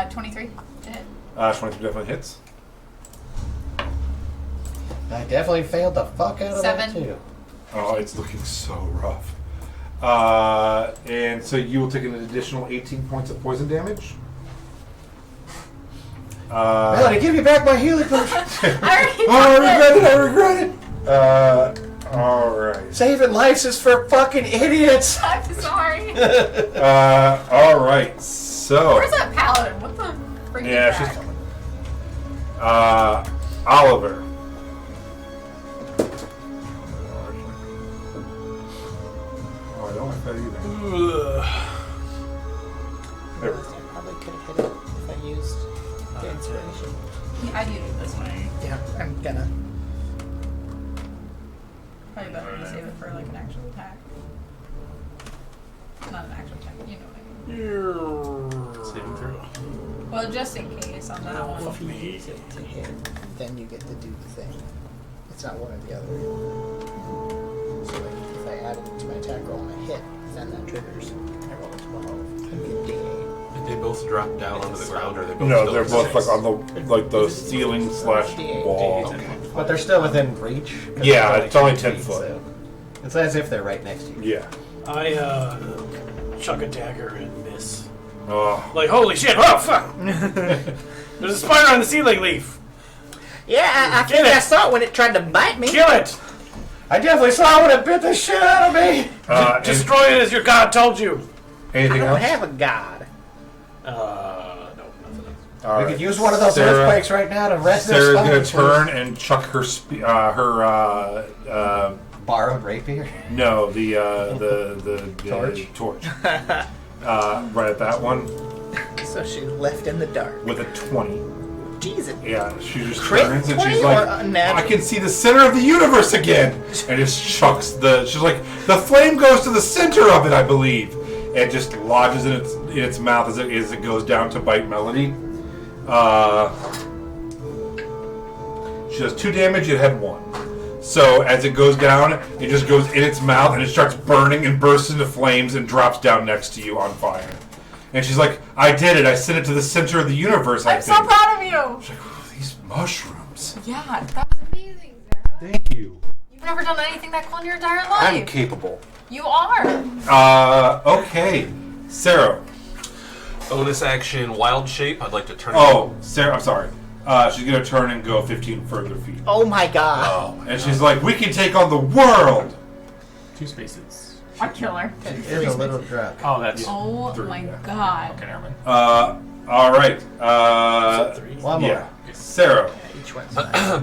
23 to hit. 23 definitely hits. I definitely failed the fuck out of that 7. too. Oh, it's looking so rough. And so you will take an additional 18 points of poison damage. Melody, give me back my healing potion. I already I regret it. Alright. Saving lives is for fucking idiots. I'm sorry. Alright. So. Where's that paladin? What the freaking Yeah, heck? she's coming. Oliver. Oh, I don't like that either. There we go. I probably could have hit it if I used the inspiration. I'd use it this way. Yeah, I'm gonna. Probably better to save it for like an actual attack. Not an actual attack, you know what I mean. Saving throw. Well, just in case on that one. If you use it to hit, then you get to do the thing. It's not one or the other. So like, if I add it to my attack roll and I hit, then that triggers. I roll a 12. It's gonna be a D8. Did they both drop down onto the ground, or are they both No, still they're in both space? like on the ceiling / wall. Okay. But they're still within reach. 'cause Yeah, they're it's only 10 10 foot. so it's as if they're right next to you. Yeah. I chuck a dagger and miss. Like, holy shit! Oh fuck! There's a spider on the ceiling leaf. Yeah, I think I saw it when it tried to bite me. Kill it! I definitely saw when it bit the shit out of me. Destroy it as your god told you. I anything don't else? have a god. No, nothing else. All We right. could use one of those Sarah- earthquakes right now to rest their Sarah's gonna spines. turn and chuck her Borrowed rapier. no the Torch? torch right at that one So she's left in the dark. with a 20. Jesus. Yeah, she just Crit turns and 20 she's or like, unnatural? I can see the center of the universe again, and just chucks she's like, the flame goes to the center of it, I believe, and just lodges in its mouth as it goes down to bite Melody. She does 2 damage. It had 1. So as it goes down, it just goes in its mouth and it starts burning and bursts into flames and drops down next to you on fire. And she's like, I did it. I sent it to the center of the universe, I I'm think. so proud of you. She's like, oh, these mushrooms. Yeah, that was amazing, Sarah. Thank you. You've never done anything that cool in your entire I'm life. capable. You are. Okay. Sarah. Bonus action, wild shape. I'd like to turn. Oh, Sarah, I'm sorry. She's going to turn and go 15 further feet. Oh my god. Oh, And she's like, we can take on the world. 2 spaces. A killer. It is a little drunk. Oh, that's. Oh 3, my yeah. god. Okay, never mind. All right. One more. Yeah. Sarah. Each one's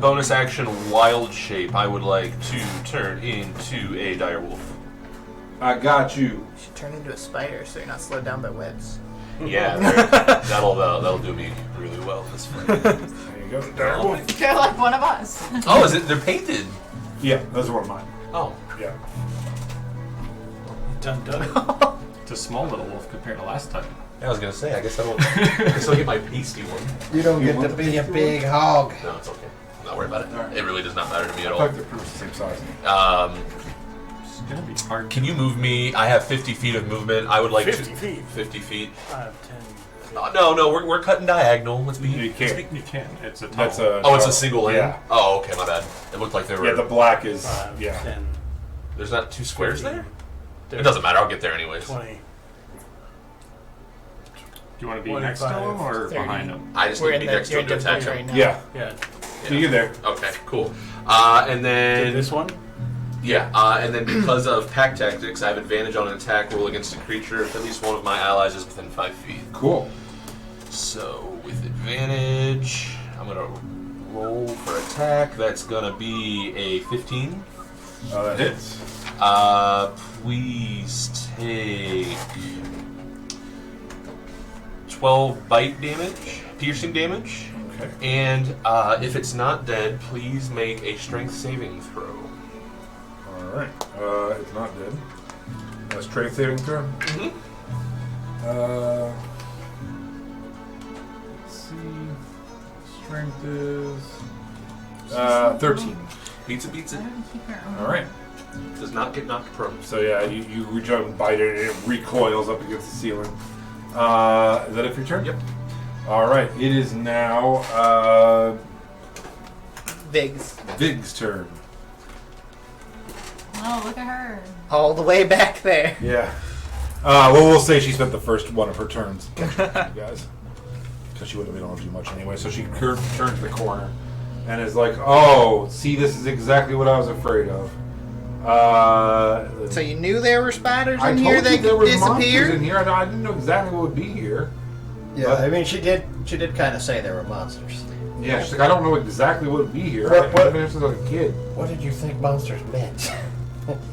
bonus action, wild shape. I would like to turn into a direwolf. I got you. You should turn into a spider so you're not slowed down by webs. Yeah, that'll do me really well this fight. There you go. Direwolf. You're like one of us. Oh, is it? They're painted. Yeah, those are one of mine. Oh, Yeah. Dun dun. It's a small little wolf compared to last time. I was gonna say. I guess I'll get my pasty one. You don't get want to the be a picture? big hog. No, it's okay. I'm not worried about it. Alright. It really does not matter to me at I all. feel like they're pretty much the same size. It's gonna be hard. Can you move me? I have 50 feet of movement. I would like 50 to. feet. 50 feet. 5, 10. No, we're cutting diagonal. Let's be. You can't. You can. It's a tunnel. That's a. Oh, it's a single lane. Yeah. Oh, okay, my bad. It looked like there were. Yeah, the black is. 5, Yeah. 10, There's not 2 squares 15, there. It doesn't matter. I'll get there anyways. 20. Do you want to be next to him or 30. behind him? I just We're need to in be the next to you're him in to attack difficulty him. right now. Yeah. Yeah. So you're there. Okay, cool. And Did then this one? yeah, and then because of pack tactics, I have advantage on an attack roll against a creature if at least one of my allies is within 5 feet. Cool. So with advantage, I'm gonna roll for attack. That's gonna be a 15. That hits. Please take 12 bite damage, piercing damage. Okay. And if it's not dead, please make a strength saving throw. All right. It's not dead. Strength saving throw. Mm-hmm. Let's see. Strength is 13. Beats it, beats it. All right. Does not get knocked prone. So yeah, you reach out and bite it, and it recoils up against the ceiling. Is that it for your turn? Yep. All right. It is now Vig's. Vig's turn. Oh, look at her. All the way back there. Yeah. Well, we'll say she spent the first one of her turns catching you guys, because she wouldn't have been able to do much anyway. So she turns the corner and is like, "Oh, see, this is exactly what I was afraid of." So you knew there were spiders I in told here you that there could were monsters disappear? in here. I didn't know exactly what would be here. Yeah, I mean, she did kind of say there were monsters. Yeah, she's like, I don't know exactly what would be here. What- I've been here since I was a kid. What did you think monsters meant?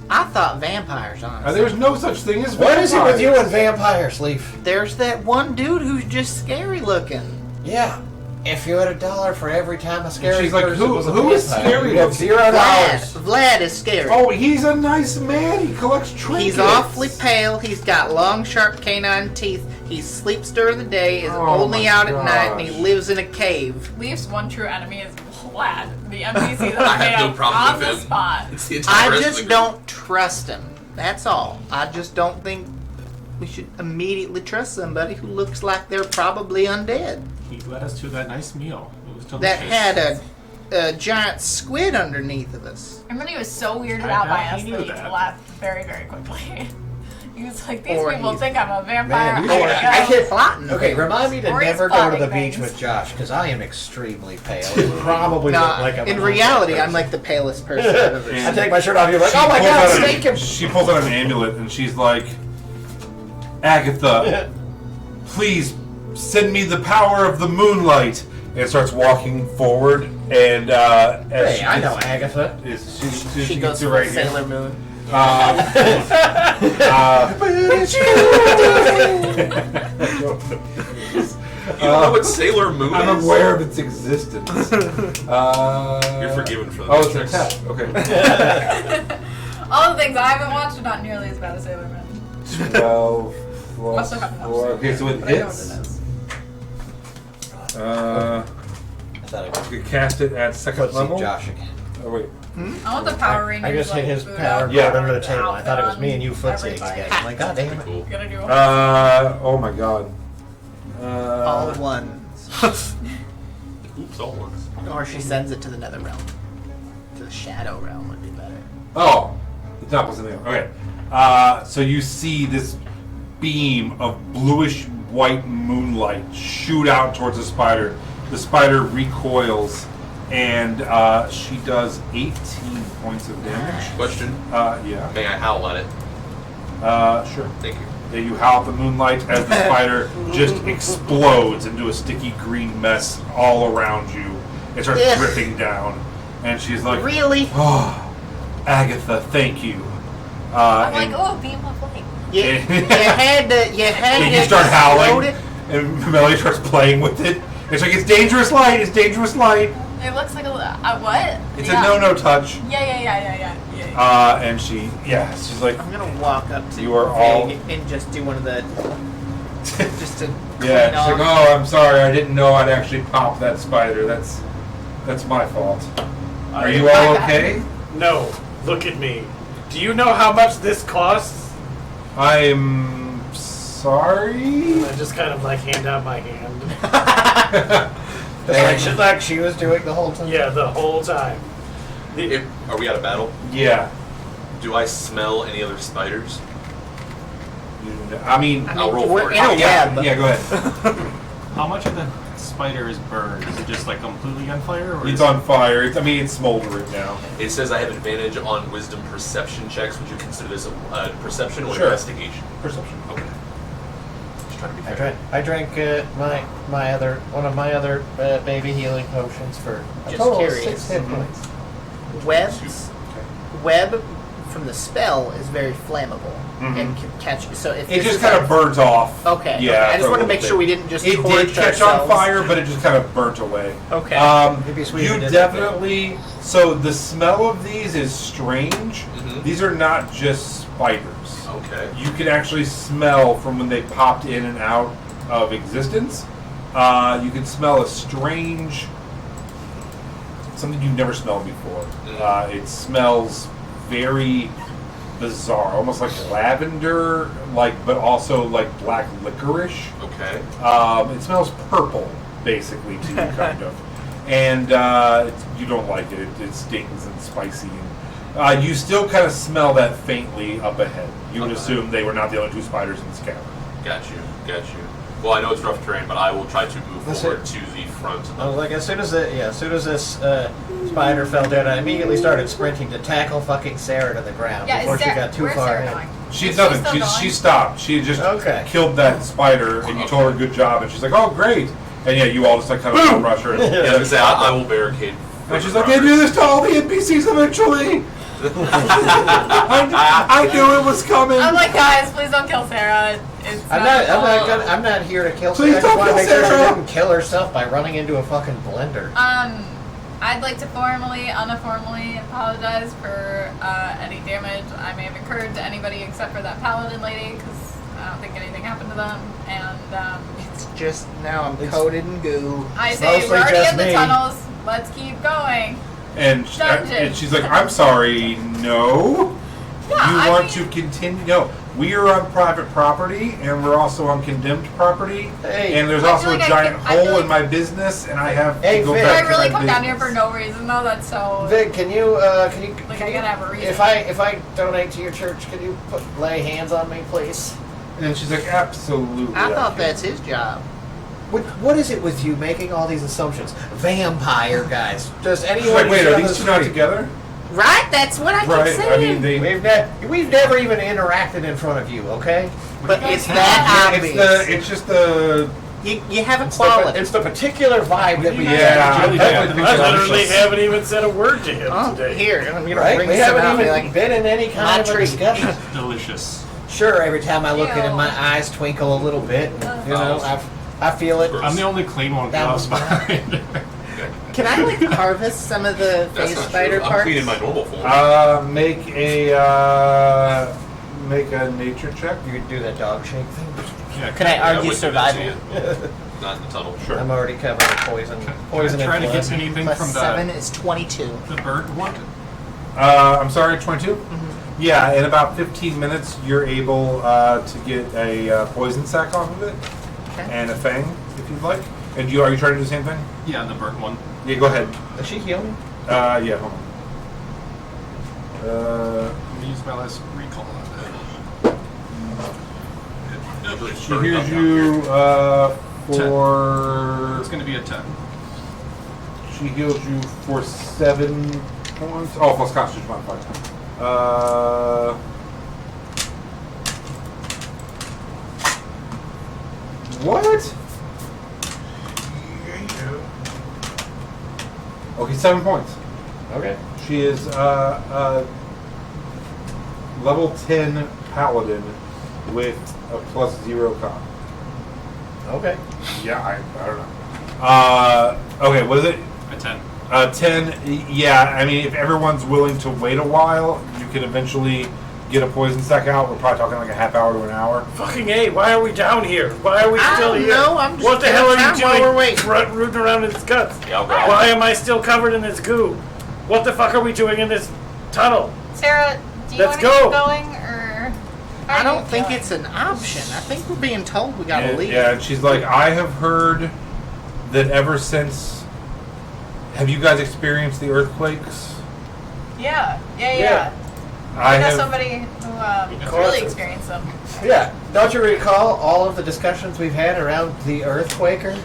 I thought vampires, honestly. There's no such thing as What is it with you vampires. and vampires, Leaf? There's that one dude who's just scary looking. Yeah. If you had $1 for every time a scary she's like, person who- was a who is vampire, scary you'd have looking? $0. Vlad is scary. Oh, he's a nice man. He collects trinkets. He's awfully pale. He's got long, sharp canine teeth. He sleeps during the day, is Oh only my out at night, and he gosh. lives in a cave. Leaf's one true enemy is Vlad, the NPC that I I made have no up problem on with the him. spot. It's the entire I rest of just the group. don't trust him. That's all. I just don't think we should immediately trust somebody who looks like they're probably undead. He led us to that nice meal. It was delicious. That had a giant squid underneath of us. Everybody was so weirded I out by bet us he that knew he that. left very, very quickly. He was like, these Or people he's- think I'm a vampire. Man, you I are- don't I know." keep plotting. Okay, remind me to Or he's never go to the plotting beach things. with Josh because I am extremely pale. And probably look Nah, like I'm in an reality, undead I'm like the palest person I've ever And- I seen. take my shirt off. You're like, She oh my pulls god, out an- snake him. She pulls out an amulet and she's like, Agatha, please send me the power of the moonlight. And starts walking forward, and as Hey, she I gets- know Agatha. She goes gets to for right Sailor here. Moon. You don't know what Sailor Moon I'm is? aware of its existence. You're forgiven for the Oh, it's an Matrix. attack. Okay. All the things I haven't watched are not nearly as bad as Sailor Moon. 12 Must plus have happened 4. Okay, so it But I know what hits. it is. I thought I You could cast it at second could see level. Josh again. Oh, wait. I want the Power Rangers. I just hit like, his boot power up, Yeah. card under the the table. I thought it was outfit me and you on footsying everybody. again. I'm like, god damn it. Cool. Gonna do Oh my god. All ones. Oops, all ones. Or she sends it to the nether realm. To the shadow realm would be better. Oh, it's not something else. Okay. So you see this beam of bluish white moonlight shoot out towards the spider. The spider recoils, and she does 18 points of damage. Question. Yeah. May I howl at it? Sure. Thank you. Yeah, you howl at the moonlight as the spider just explodes into a sticky green mess all around you. It starts Ugh. dripping down, and she's like, Really? "Oh, Agatha, thank you." I'm and- like, oh, beam of light. You had to. You had and to you start howling, explode it. and Melody starts playing with it. It's like, it's dangerous light, it's dangerous light. It looks like a what? It's Yeah. a no-no touch. Yeah. And she's like, I'm gonna walk up to You are all- Vig and just do one of the. just to yeah, clean she's off. like, oh, I'm sorry, I didn't know I'd actually pop that spider. That's my fault. Are you all okay? No, look at me. Do you know how much this costs? I'm sorry. I just kind of like hand out my hand. Like she was doing the whole time. Yeah, the whole time. Are we out of battle? Yeah. Do I smell any other spiders? I mean, I'll roll we're for it. in a yeah, web. yeah, go ahead. How much of the spider is burned? Is it just like completely on fire? Or It's is on fire. It's smoldering now. It says I have advantage on wisdom perception checks. Would you consider this a perception or Sure. investigation? Perception. Okay. Just trying to be fair. I drank one of my other baby healing potions for a Just total of curious. 6 hit points. Webs. Web from the spell is very flammable and can catch. So if It this just is kind like- of burnt off. Okay. Yeah. okay. I for just a want to little make bit. sure we didn't just It torch did catch on ourselves. fire, but it just kind of burnt away. Okay. It'd be sweet if You it didn't. definitely. So the smell of these is strange. Mhm. These are not just spiders. Okay. You can actually smell from when they popped in and out of existence. You can smell a strange, something you've never smelled before. It smells very bizarre, almost like lavender, but also like black licorice. Okay. It smells purple, basically, to you, kind of. And you don't like it. It stings and spicy. And, you still kind of smell that faintly up ahead. You would Okay. assume they were not the only two spiders in this cavern. Got you. Well, I know it's rough terrain, but I will try to move That's forward it. to the front. I was like, as soon as this spider fell down, I immediately started sprinting to tackle fucking Sarah to the ground Yeah, before is she Sarah, got too where's far Sarah in. going? She's Is nothing. still She going? stopped. She had just Okay. killed that spider, and you told her good job, and she's like, "Oh, great!" And yeah, you all just like kind of rush her. And, Yeah, I was gonna say I will barricade. and she's like, "They do this to all the NPCs eventually." I knew it was coming. I'm like, guys, please don't kill Sarah. It's I'm not here to kill Please Sarah. I don't just want to kill make sure she Sarah. didn't kill herself by running into a fucking blender. I'd like to uniformly apologize for any damage I may have incurred to anybody except for that paladin lady, because I don't think anything happened to them. And It's just now I'm It's- coated in goo. I It's say mostly we're already just in the me. tunnels. Let's keep going. And she's like, "I'm sorry, no. Yeah, You I want mean- to continue? No, We are on private property, and we're also on condemned property. Hey. And there's I also feel a like giant I feel hole like- in my business, and I have Hey, to go Vic. back I to really my come down here business. for no reason though. That's so. Vic, can you Like, I gotta have a reason. if I donate to your church, can you lay hands on me, please? And she's like, absolutely. I thought can." that's his job. What is it with you making all these assumptions? Vampire guys. Does She's anyone? like, wait, on are the these two not street- together? Right? That's what I keep Right. saying. I mean, they. We've never even interacted in front of you, okay? but it's that It's obvious. it's just the. You have a It's quality. the particular vibe that we Yeah, have. I'm definitely I picking literally up- haven't even said a word to him Oh, today. here, I'm gonna Right? bring We some haven't out. even Be like, been in any my kind of a treat. discussion. Delicious. Sure, every time I look at him, Ew. my eyes twinkle a little bit. And, you know, I feel it. I'm the only clean one That close was behind. can I like harvest some of the That's face not spider true. I'm parts? clean in my normal form. Make a nature check. You could do that dog shake thing. Yeah, Can I Yeah, argue wouldn't survival? do that to you. Not in the tunnel. Sure. I'm already covered in poison. Can I try to and get blood. anything Plus from 7 is 22. the bird one? I'm sorry, 22? Yeah, in about 15 minutes, you're able to get a poison sac off of it Okay. and a fang, if you'd like. And are you trying to do the same thing? Yeah, the bird one. Yeah, go ahead. Does she heal me? Yeah, hold on. I'm gonna use my last recall on She hears you for. that. It's gonna be a 10. She heals you for 7 points. Oh, plus Constitution modifier. What? Okay, 7 points. Okay. She is level 10 paladin with a plus 0 con. Okay. Yeah, I don't know. Okay, what is it? A 10. 10, yeah, I mean, if everyone's willing to wait a while, you can eventually get a poison sac out. We're probably talking like a half hour to an hour. Fucking A, why are we down here? Why are we I still don't here? know, I'm just what the killing hell are time you while doing? we're waiting. Rooting around in its guts. Yeah, I'll grab Why am I still covered in this goo? What the fuck are we doing in this tunnel? Sarah, do you Let's want to go. keep going or? how I are don't you think feeling? it's an option. I think we're being told we gotta leave. Yeah, and she's like, I have heard that ever since. Have you guys experienced the earthquakes? Yeah. Yeah. I know have. somebody who really experienced them. Yeah. Don't you recall all of the discussions we've had around the Earthquaker?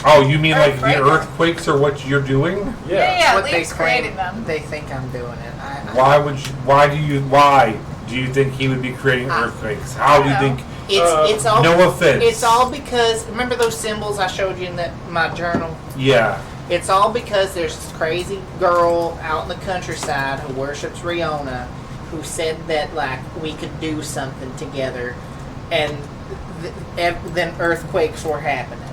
Oh, you mean like the Earthquaker. earthquakes are what you're doing? Yeah, What they Leaf's claim, created them. they think I'm doing it. Why do you think he would be creating earthquakes? How do you I don't think? It's all No offense. It's all because remember those symbols I showed you in my journal. Yeah. It's all because there's this crazy girl out in the countryside who worships Aona, who said that like we could do something together, and then earthquakes were happening.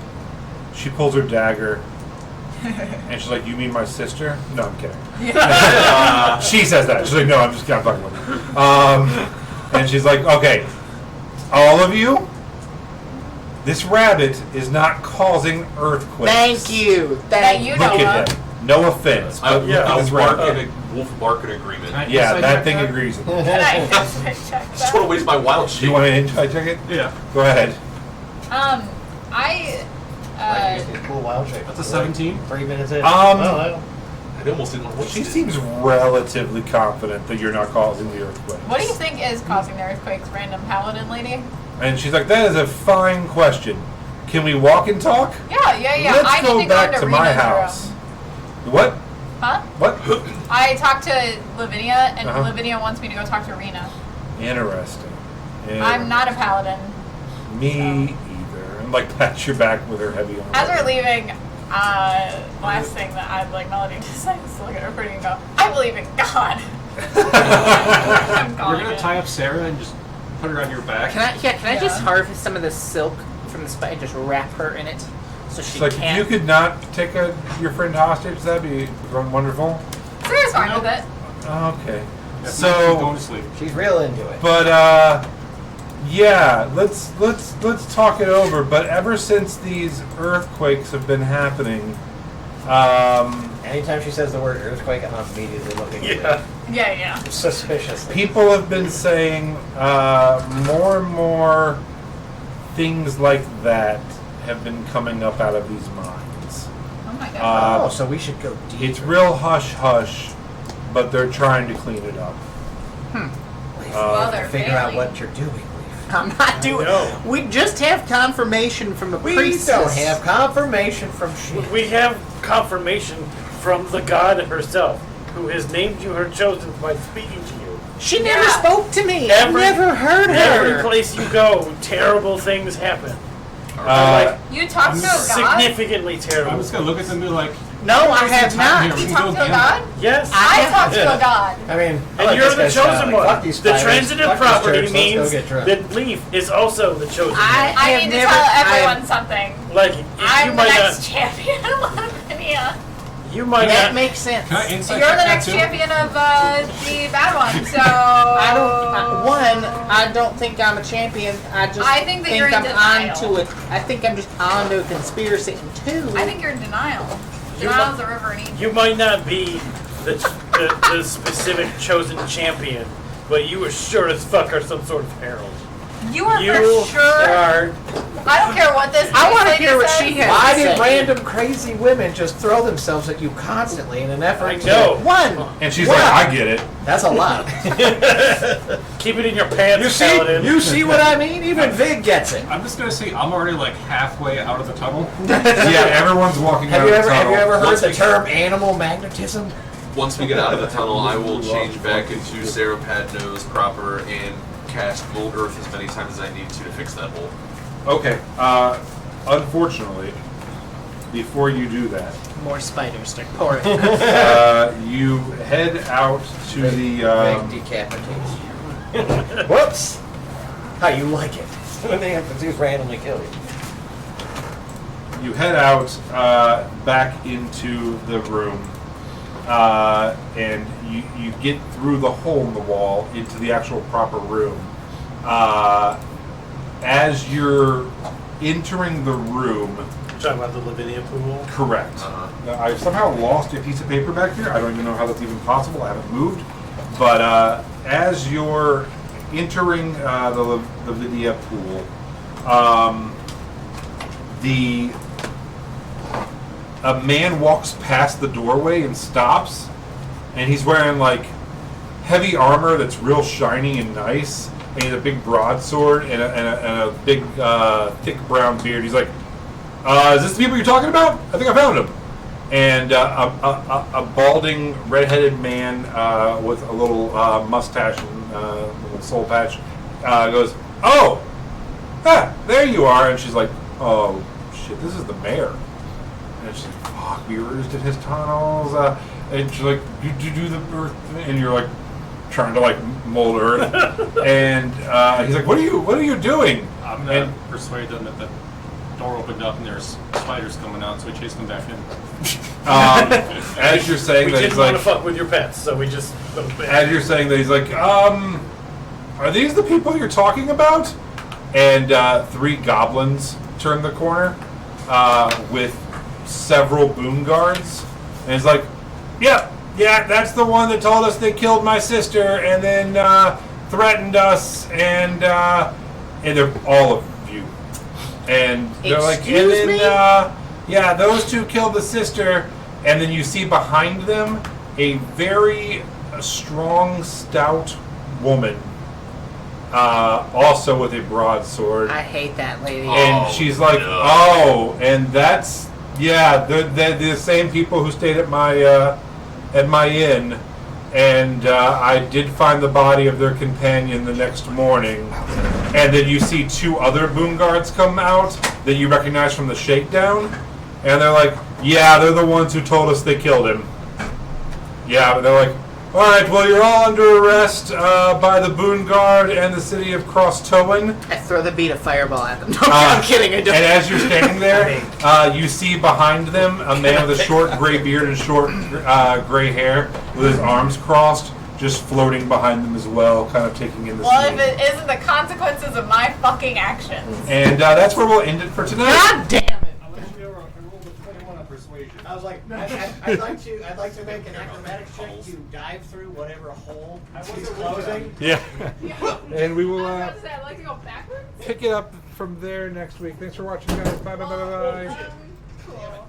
She pulls her dagger, and she's like, "You mean my sister?" No, I'm kidding. She says that. She's like, "No, I'm fucking with you." And she's like, "Okay, all of you, this rabbit is not causing earthquakes." Thank you. That Thank you you. know Look at of. him. No offense, but look at I'll this bark rabbit. in a wolf bark in agreement. Can I Yeah, insight that check thing agrees. Can I check Just that? want to waste my wild Do shit. you want to insight check it? Yeah. Go ahead. I Cool wild shape. That's a 17. 3 minutes in. Um, I almost didn't want to She seems relatively confident that you're not causing the earthquake. what do you think is causing the earthquakes, random paladin lady? And she's like, "That is a fine question. Can we walk and talk?" Yeah. Let's I go need to back go to into my Rena's house. room. What? Huh? What? I talked to Lavinia, and Uh-huh. Lavinia wants me to go talk to Rena. Interesting. I'm not a paladin. Me either. And like pat your back with her heavy arm. As we're leaving, last thing that I'd like Melody decides to look at her pretty and go, I believe in God. I'm We're calling gonna it. tie up Sarah and just put her on your back. Can I Yeah. just harvest some of the silk from the spider and just wrap her in it so she It's like, if can't? you could not take your friend hostage, that'd be wonderful. Sarah's fine with it. Okay. If not, she's going So, to sleep. She's real into it. but yeah, let's talk it over. But ever since these earthquakes have been happening, Anytime she says the word earthquake, I'm immediately looking at Yeah. Yeah. it suspiciously. People have been saying more and more things like that have been coming up out of these mines. Oh my god. Oh, so we should go deep. It's real hush-hush, but they're trying to clean it up. Well, they're Figure out failing. what you're doing, Leaf. I'm not doing. know. We just have confirmation from the We priestess. don't have confirmation from shit. We have confirmation from the god herself, who has named you her chosen by speaking to you. She never Yeah. spoke to me. Every- I never heard Every her. place you go, terrible things happen. You talked to a god? Significantly terrible. I'm just gonna look at them and be like, No, I have Here, not. we You can talked go to a again. god? Yes. I talked to Yeah. a god. I mean, I And like you're this the guy's chosen style. Like, one. fuck these The spiders, transitive fuck this property church, means let's go get drunk. that Leaf is also the chosen one. I have need to never- tell I everyone have- something. Like, I'm you the might next not. champion of Lavinia. You might That not. makes sense. Can I insight You're check the that next too? champion of the bad one, so... I don't think I'm a champion. I just I think that you're in I'm denial. onto it. I think I'm just onto a conspiracy. And two, I think you're in denial. You Denial's a river in Egypt. You might not be the specific chosen champion, but you are sure as fuck are some sort of herald. You are You for sure. are. I don't care what this. I want to lady hear what says. she has Why to did say. random crazy women just throw themselves at you constantly in an effort I to... know. One. And she's Wow. like, I get it. That's a lot. Keep it in your pants, You see? Paladin. You see what I mean? Even Vig gets it. I'm just gonna say I'm already like halfway out of the tunnel. Yeah, everyone's walking Have out you of the ever tunnel. heard Once the we- term animal magnetism? Once we get out of the tunnel, I will change back into Sarah Padno's proper and cast Mold Earth as many times as I need to fix that hole. Okay. Unfortunately, before you do that, More spiders start pouring. you head out to the. Vig decapitates you. Whoops! How you like it? When they have to just randomly kill you. You head out back into the room, and you get through the hole in the wall into the actual proper room. As you're entering the room, Talking about the Lavinia pool. correct. I've somehow lost a piece of paper back here. I don't even know how that's even possible. I haven't moved. But as you're entering the Lavinia pool, a man walks past the doorway and stops, and he's wearing like heavy armor that's real shiny and nice, and he has a big broadsword and a big thick brown beard. He's like, "Is this the people you're talking about? I think I found him." And a balding, redheaded man with a little mustache and a little soul patch goes, "Oh, there you are." And she's like, "Oh shit, this is the mayor." And she's like, "Fuck, we were just in his tunnels." And she's like, "You do the earth thing?" And you're like trying to like mold earth. And he's like, "What are you doing?" I'm gonna persuade them that the door opened up and there's spiders coming out, so we chase them back in. As you're saying We that, didn't he's want like, to fuck with your pets, so we just. as you're saying that, he's like, are these the people you're talking about? And 3 goblins turn the corner with several boon guards. And he's like, yeah, that's the one that told us they killed my sister and then threatened us, and they're all of you. And they're like, and Excuse then, me? yeah, those 2 killed the sister. And then you see behind them a very strong, stout woman, also with a broadsword. I hate that lady. And Oh, she's like, no. "Oh, and that's they're the same people who stayed at my inn, and I did find the body of their companion the next morning." And then you see 2 other boon guards come out that you recognize from the shakedown, and they're like, "Yeah, they're the ones who told us they killed him." Yeah, but they're like, "All right, well, you're all under arrest by the boon guard and the city of Cross-Towan." I throw the beat of fireball at them. No, I'm kidding. I don't. And as you're standing there, you see behind them a man with a short gray beard and short gray hair with his arms crossed, just floating behind them as well, kind of taking in the Well, scene. if it isn't the consequences of my fucking actions. And that's where we'll end it for tonight. God damn it! Unless you roll a 21 on persuasion. I was like, I'd like to make an acrobatics check to dive through whatever hole he's closing. Yeah. And we will I was about to say, I'd like to go backwards. pick it up from there next week. Thanks for watching, guys. Bye, bye, bye, bye, bye. Cool.